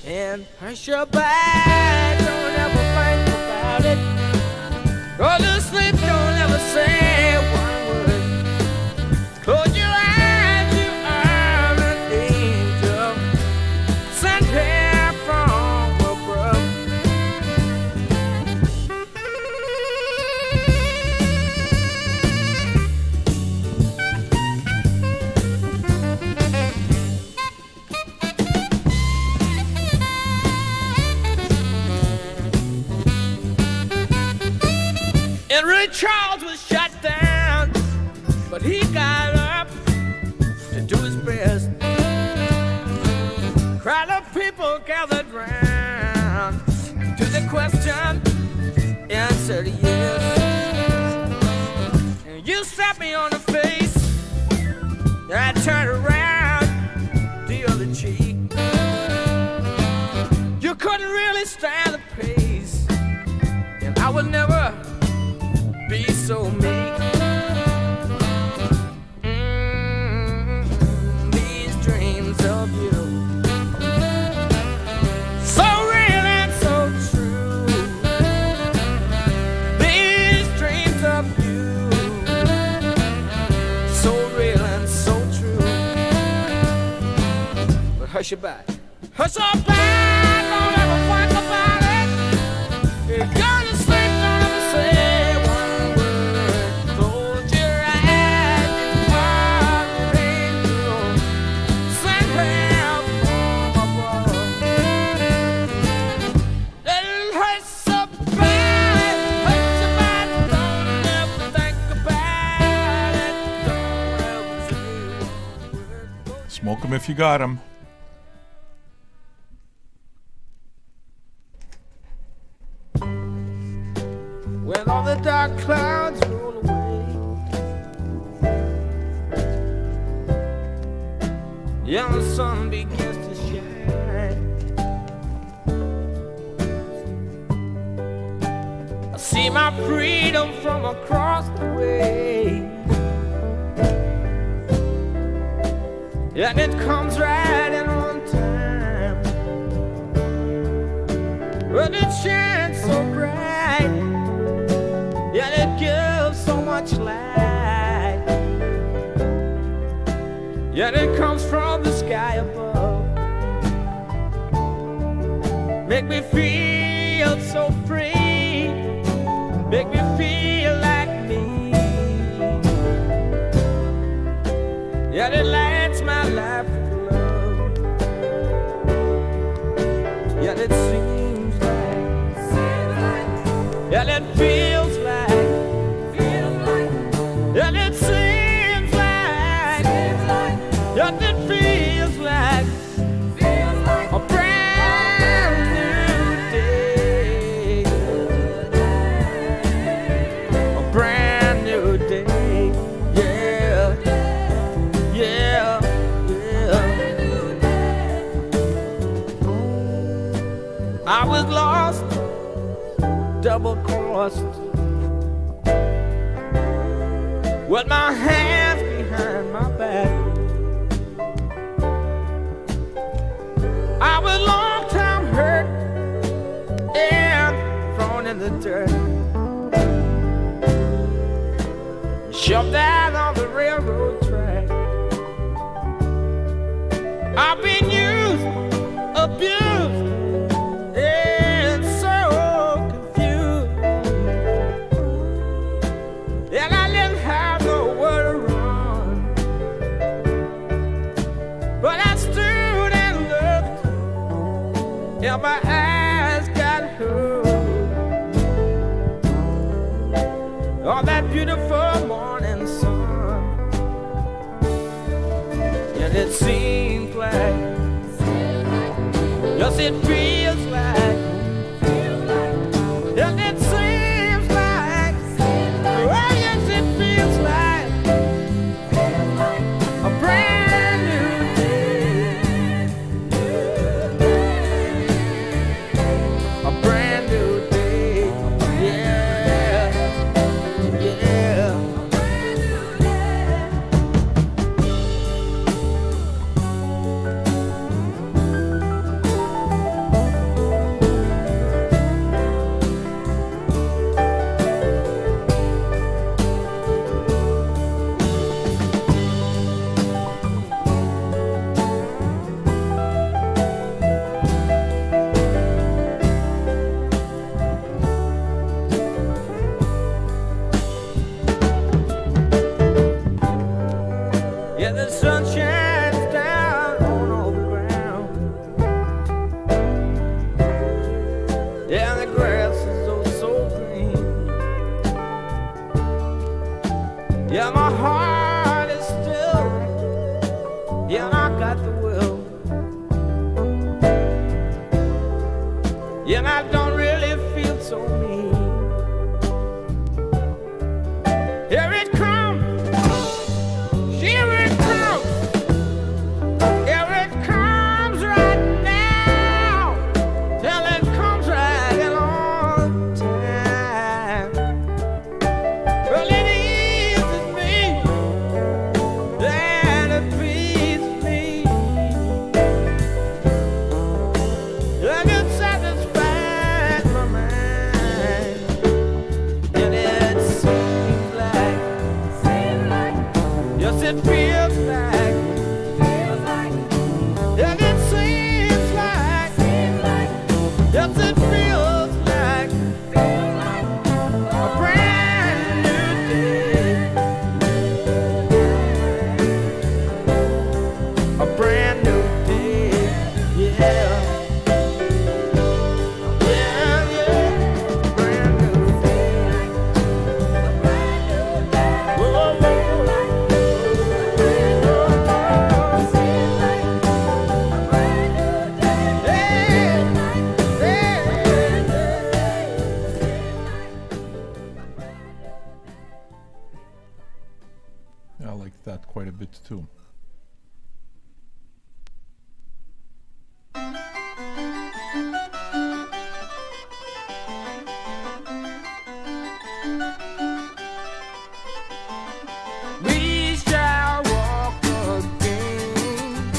And hush your back, don't ever think about it. Go to sleep, don't ever say one word. Close your eyes, you are an angel sent here from above. And Ray Charles was shot down, but he got up to do his best. Crowd of people gathered round to the question, answered yes. And you slapped me on the face, I turned around the other cheek. You couldn't really stand the pace, and I would never be so meek. These dreams of you, so real and so true. These dreams of you, so real and so true. But hush your back, hush your back, don't ever think about it. If you're to sleep, don't ever say one word. Close your eyes, you are an angel sent here from Smoke 'em if you got 'em. When all the dark clouds roll away, yeah, the sun begins to shine. I see my freedom from across the way, and it comes right in on time. But it shines so bright, yeah, it gives so much light. Yeah, it comes from the sky above. Make me feel so free. Make me feel like me. Yeah, it lights my life with love. Yeah, it seems like. Yeah, it feels like. And it seems like, yes, it feels like a brand new day, a brand new day, yeah, yeah, yeah. I was lost, double-crossed, with my hands behind my back. I was long time hurt and thrown in the dirt, shoved out on the railroad track. I've been used, abused, and so confused, and I didn't have nowhere to run. But I stood and looked, and my eyes got hurt on that beautiful morning sun. And it seems like, yes, it feels like, and it seems like, oh yes, it feels like a brand new day, a brand new day, yeah, yeah. Yeah, the sun shines down on all the ground. Yeah, the grass is oh so green. Yeah, my heart is still. Yeah, and I got the will. Yeah, and I don't really feel so mean. Here it comes. Here it comes. Here it comes right now. Till it comes right in on time. Well, it eases me. And it feeds me. And it satisfies my mind. And it seems like, yes, it feels like, and it seems like, yes, it feels like a brand new day, a brand new day, yeah, yeah, yeah, a brand new day, whoa, whoa, whoa. Yeah, I like that quite a bit too. We shall walk again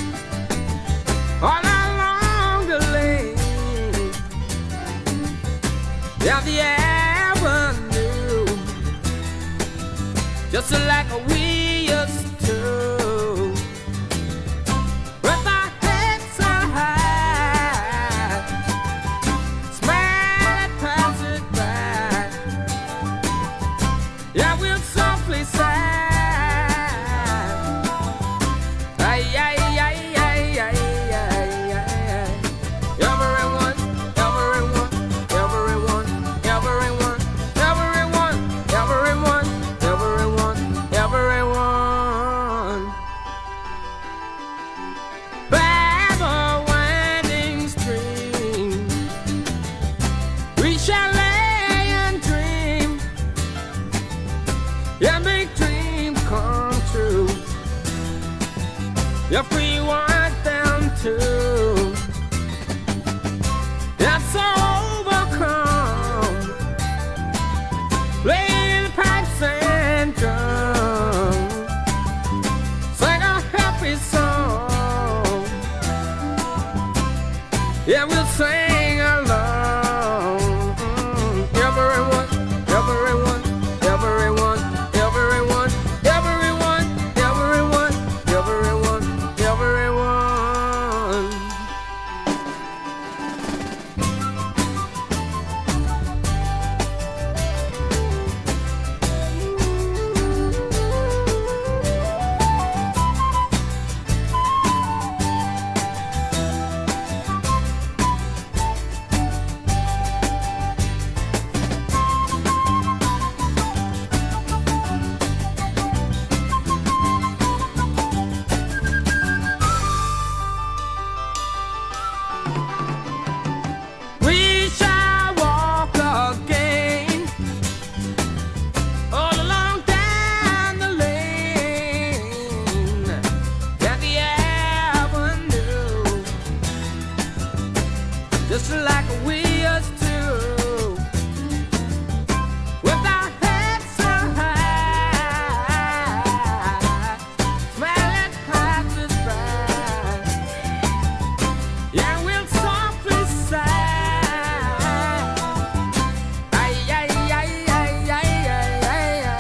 all along the lane, down the avenue, just like we used to, with our heads so high, smile at passers-by. Yeah, we'll softly sigh. Ay, ay, ay, ay, ay, ay, ay. Everyone, everyone, everyone, everyone, everyone, everyone, everyone, everyone. By the winding stream, we shall lay and dream, yeah, make dreams come true. If we want them to, that's overcome. Play the pipes and drums, sing a happy song. Yeah, we'll sing along. Everyone, everyone, everyone, everyone, everyone, everyone, everyone, everyone. We shall walk again all along down the lane, down the avenue, just like we used to, with our heads so high, smiling passers-by. Yeah, we'll softly sigh. Ay, ay, ay, ay, ay, ay, ay, ay.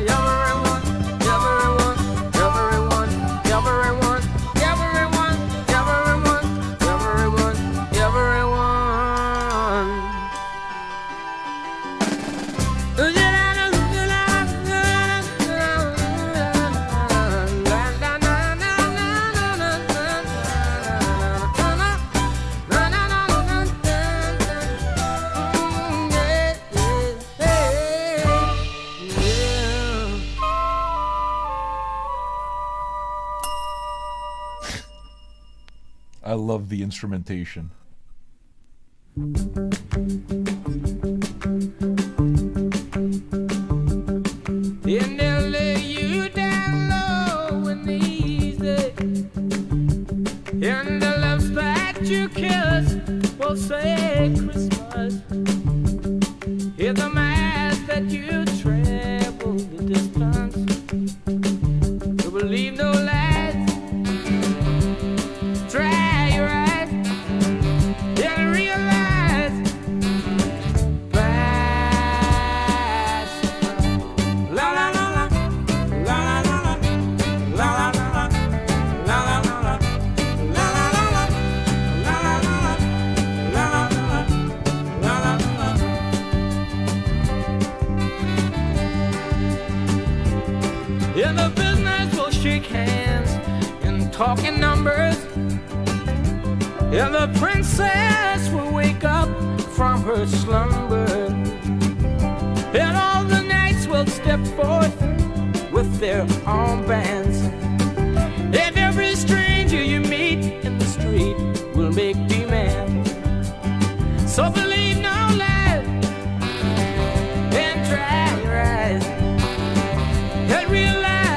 Everyone, everyone, everyone, everyone, everyone, everyone, everyone, everyone. I love the instrumentation. And they'll lay you down low and easy, and the lips that you kiss will say Christmas. Hear the mass that you travel the distance. You believe no lies. Dry your eyes and realize past. La la la la, la la la la, la la la la, la la la la, la la la la, la la la la, la la la la. In the business we'll shake hands and talk in numbers. And the princess will wake up from her slumber. And all the knights will step forth with their armbands. And every stranger you meet in the street will make demands. So believe no lies and dry your eyes and realize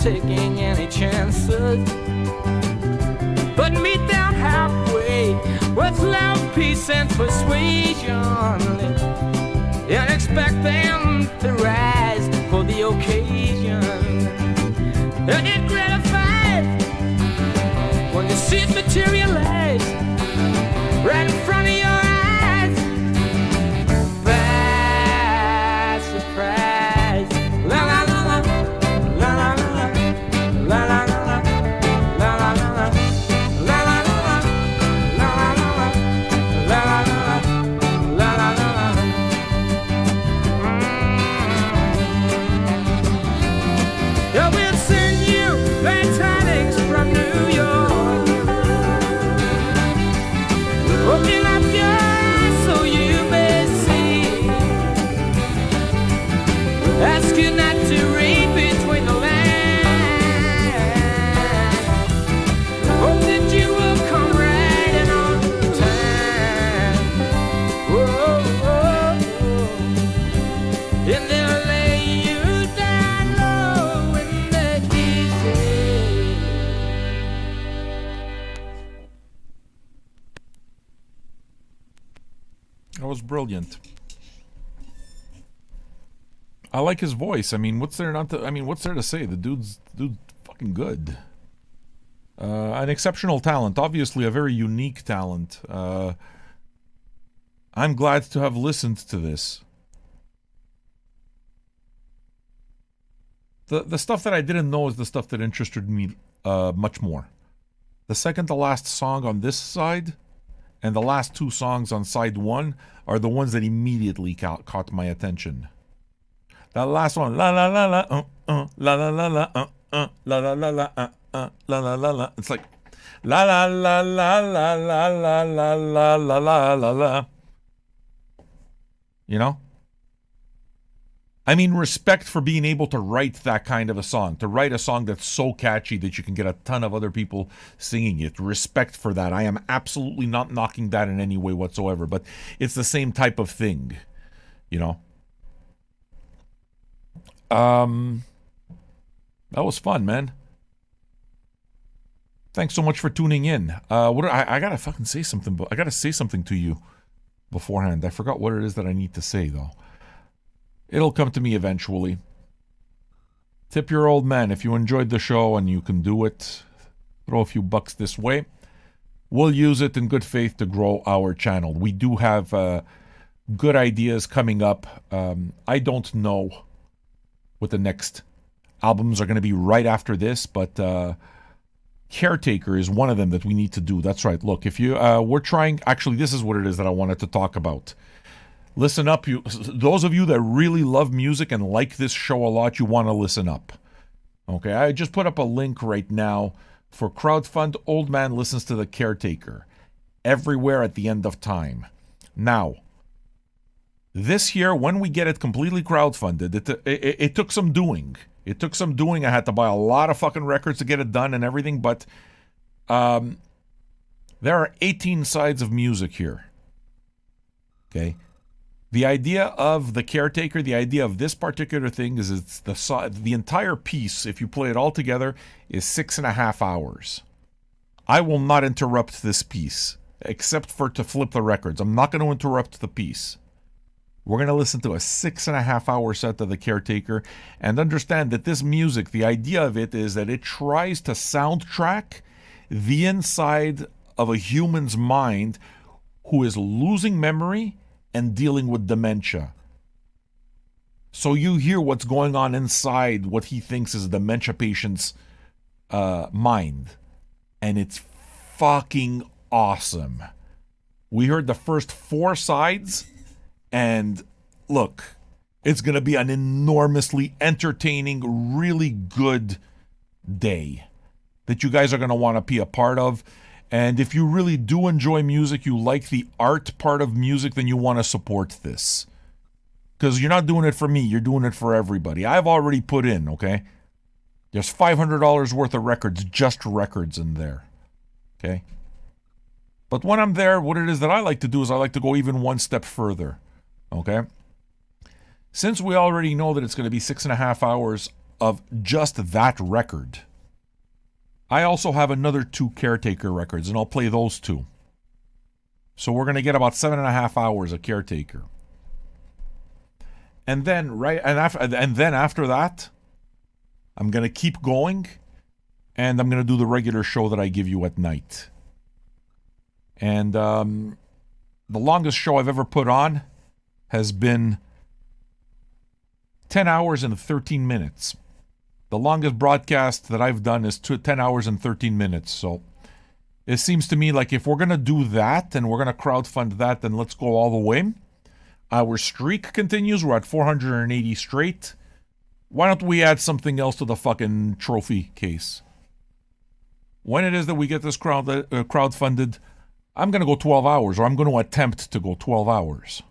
taking any chances. But meet them halfway with love, peace, and persuasion, and expect them to rise for the occasion. And it gratifies when you see it materialize right in front of your eyes. Vast surprise. La la la la, la la la la, la la la la, la la la la, la la la la, la la la la, la la la. Yeah, we'll send you glad tidings from New York. Open up your eyes so you may see. Ask you not to read between the lines. Hope that you will come right in on time. Whoa, whoa, whoa. And they'll lay you down low in the easy. That was brilliant. I like his voice. I mean, what's there not to? I mean, what's there to say? The dude's fucking good. An exceptional talent. Obviously, a very unique talent. I'm glad to have listened to this. The stuff that I didn't know is the stuff that interested me much more. The second to last song on this side and the last two songs on side one are the ones that immediately caught my attention. That last one, la la la la, la la la la, la la la la, la la la la. It's like la la la la la la la la la la la la la. You know? I mean, respect for being able to write that kind of a song, to write a song that's so catchy that you can get a ton of other people singing it. Respect for that. I am absolutely not knocking that in any way whatsoever, but it's the same type of thing, you know? That was fun, man. Thanks so much for tuning in. I gotta fucking say something, but I gotta say something to you beforehand. I forgot what it is that I need to say, though. It'll come to me eventually. Tip your old man if you enjoyed the show and you can do it. Throw a few bucks this way. We'll use it in good faith to grow our channel. We do have good ideas coming up. I don't know what the next albums are going to be right after this, but Caretaker is one of them that we need to do. That's right. Look, if you we're trying, actually this is what it is that I wanted to talk about. Listen up, you those of you that really love music and like this show a lot, you want to listen up. Okay, I just put up a link right now for crowdfund Old Man Listens to the Caretaker everywhere at the end of time. Now, this year, when we get it completely crowdfunded, it took some doing. It took some doing. I had to buy a lot of fucking records to get it done and everything, but there are 18 sides of music here. Okay? The idea of the Caretaker, the idea of this particular thing is it's the entire piece, if you play it all together, is 6.5 hours. I will not interrupt this piece, except for to flip the records. I'm not going to interrupt the piece. We're going to listen to a 6.5 hour set of the Caretaker and understand that this music, the idea of it is that it tries to soundtrack the inside of a human's mind who is losing memory and dealing with dementia. So you hear what's going on inside what he thinks is a dementia patient's mind. And it's fucking awesome. We heard the first 4 sides, and look, it's going to be an enormously entertaining, really good day that you guys are going to want to be a part of. And if you really do enjoy music, you like the art part of music, then you want to support this. Because you're not doing it for me, you're doing it for everybody. I've already put in, okay? There's $500 worth of records, just records in there. Okay? But when I'm there, what it is that I like to do is I like to go even one step further. Okay? Since we already know that it's going to be 6.5 hours of just that record. I also have another 2 Caretaker records, and I'll play those 2. So we're going to get about 7.5 hours of Caretaker. And then after that, I'm going to keep going, and I'm going to do the regular show that I give you at night. And the longest show I've ever put on has been 10 hours and 13 minutes. The longest broadcast that I've done is 10 hours and 13 minutes. So it seems to me like if we're going to do that and we're going to crowdfund that, then let's go all the way. Our streak continues. We're at 480 straight. Why don't we add something else to the fucking trophy case? When it is that we get this crowdfunded, I'm going to go 12 hours, or I'm going to attempt to go 12 hours.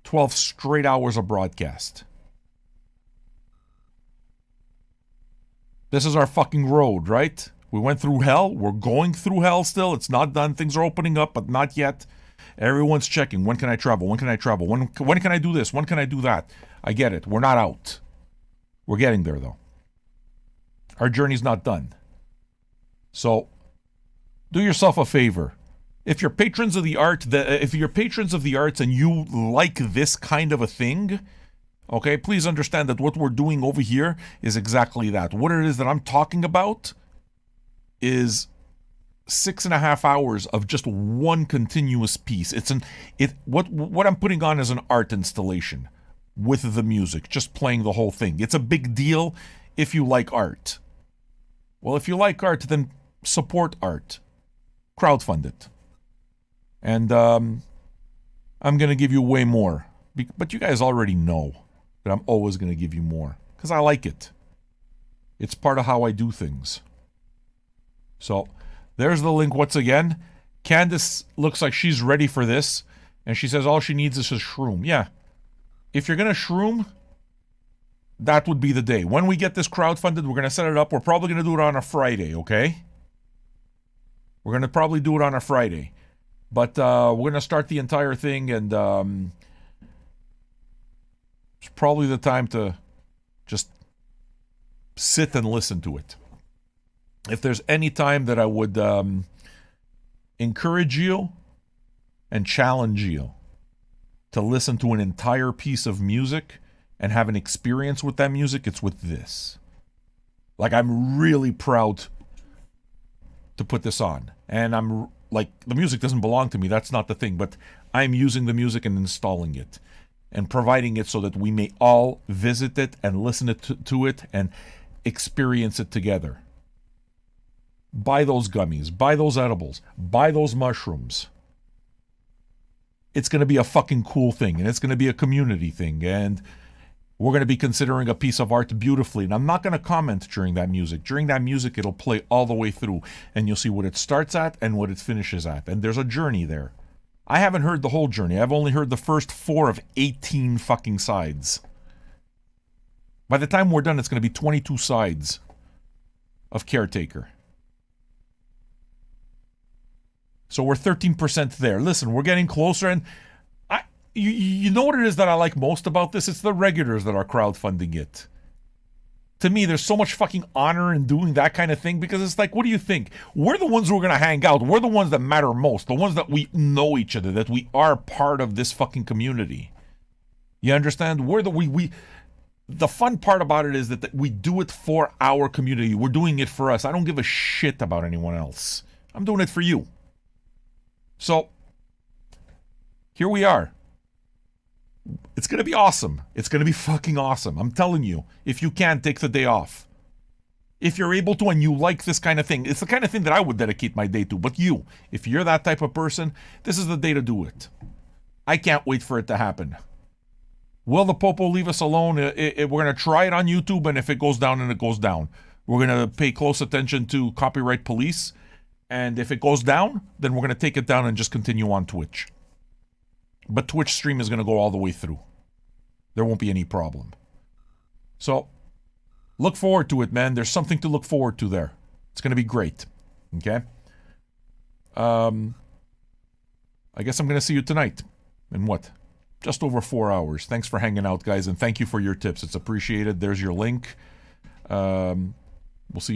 12 straight hours of broadcast. This is our fucking road, right? We went through hell. We're going through hell still. It's not done. Things are opening up, but not yet. Everyone's checking. When can I travel? When can I travel? When can I do this? When can I do that? I get it. We're not out. We're getting there, though. Our journey's not done. So, do yourself a favor. If you're patrons of the arts and you like this kind of a thing, okay, please understand that what we're doing over here is exactly that. What it is that I'm talking about is 6.5 hours of just one continuous piece. What I'm putting on is an art installation with the music, just playing the whole thing. It's a big deal if you like art. Well, if you like art, then support art. Crowdfund it. And I'm going to give you way more. But you guys already know that I'm always going to give you more. Because I like it. It's part of how I do things. So, there's the link once again. Candace looks like she's ready for this. And she says all she needs is a shroom. Yeah. If you're going to shroom, that would be the day. When we get this crowdfunded, we're going to set it up. We're probably going to do it on a Friday, okay? We're going to probably do it on a Friday. But we're going to start the entire thing, and it's probably the time to just sit and listen to it. If there's any time that I would encourage you and challenge you to listen to an entire piece of music and have an experience with that music, it's with this. Like, I'm really proud to put this on. And I'm like, the music doesn't belong to me. That's not the thing. But I'm using the music and installing it and providing it so that we may all visit it and listen to it and experience it together. Buy those gummies. Buy those edibles. Buy those mushrooms. It's going to be a fucking cool thing. And it's going to be a community thing. And we're going to be considering a piece of art beautifully. And I'm not going to comment during that music. During that music, it'll play all the way through. And you'll see what it starts at and what it finishes at. And there's a journey there. I haven't heard the whole journey. I've only heard the first 4 of 18 fucking sides. By the time we're done, it's going to be 22 sides of Caretaker. So we're 13% there. Listen, we're getting closer, and you know what it is that I like most about this? It's the regulars that are crowdfunding it. To me, there's so much fucking honor in doing that kind of thing, because it's like, what do you think? We're the ones who are going to hang out. We're the ones that matter most. The ones that we know each other, that we are part of this fucking community. You understand? The fun part about it is that we do it for our community. We're doing it for us. I don't give a shit about anyone else. I'm doing it for you. So, here we are. It's going to be awesome. It's going to be fucking awesome. I'm telling you. If you can, take the day off. If you're able to and you like this kind of thing, it's the kind of thing that I would dedicate my day to. But you, if you're that type of person, this is the day to do it. I can't wait for it to happen. Will the Popo leave us alone? We're going to try it on YouTube, and if it goes down, then it goes down. We're going to pay close attention to copyright police. And if it goes down, then we're going to take it down and just continue on Twitch. But Twitch stream is going to go all the way through. There won't be any problem. So, look forward to it, man. There's something to look forward to there. It's going to be great. Okay? I guess I'm going to see you tonight. In what? Just over 4 hours. Thanks for hanging out, guys, and thank you for your tips. It's appreciated. There's your link. We'll see you.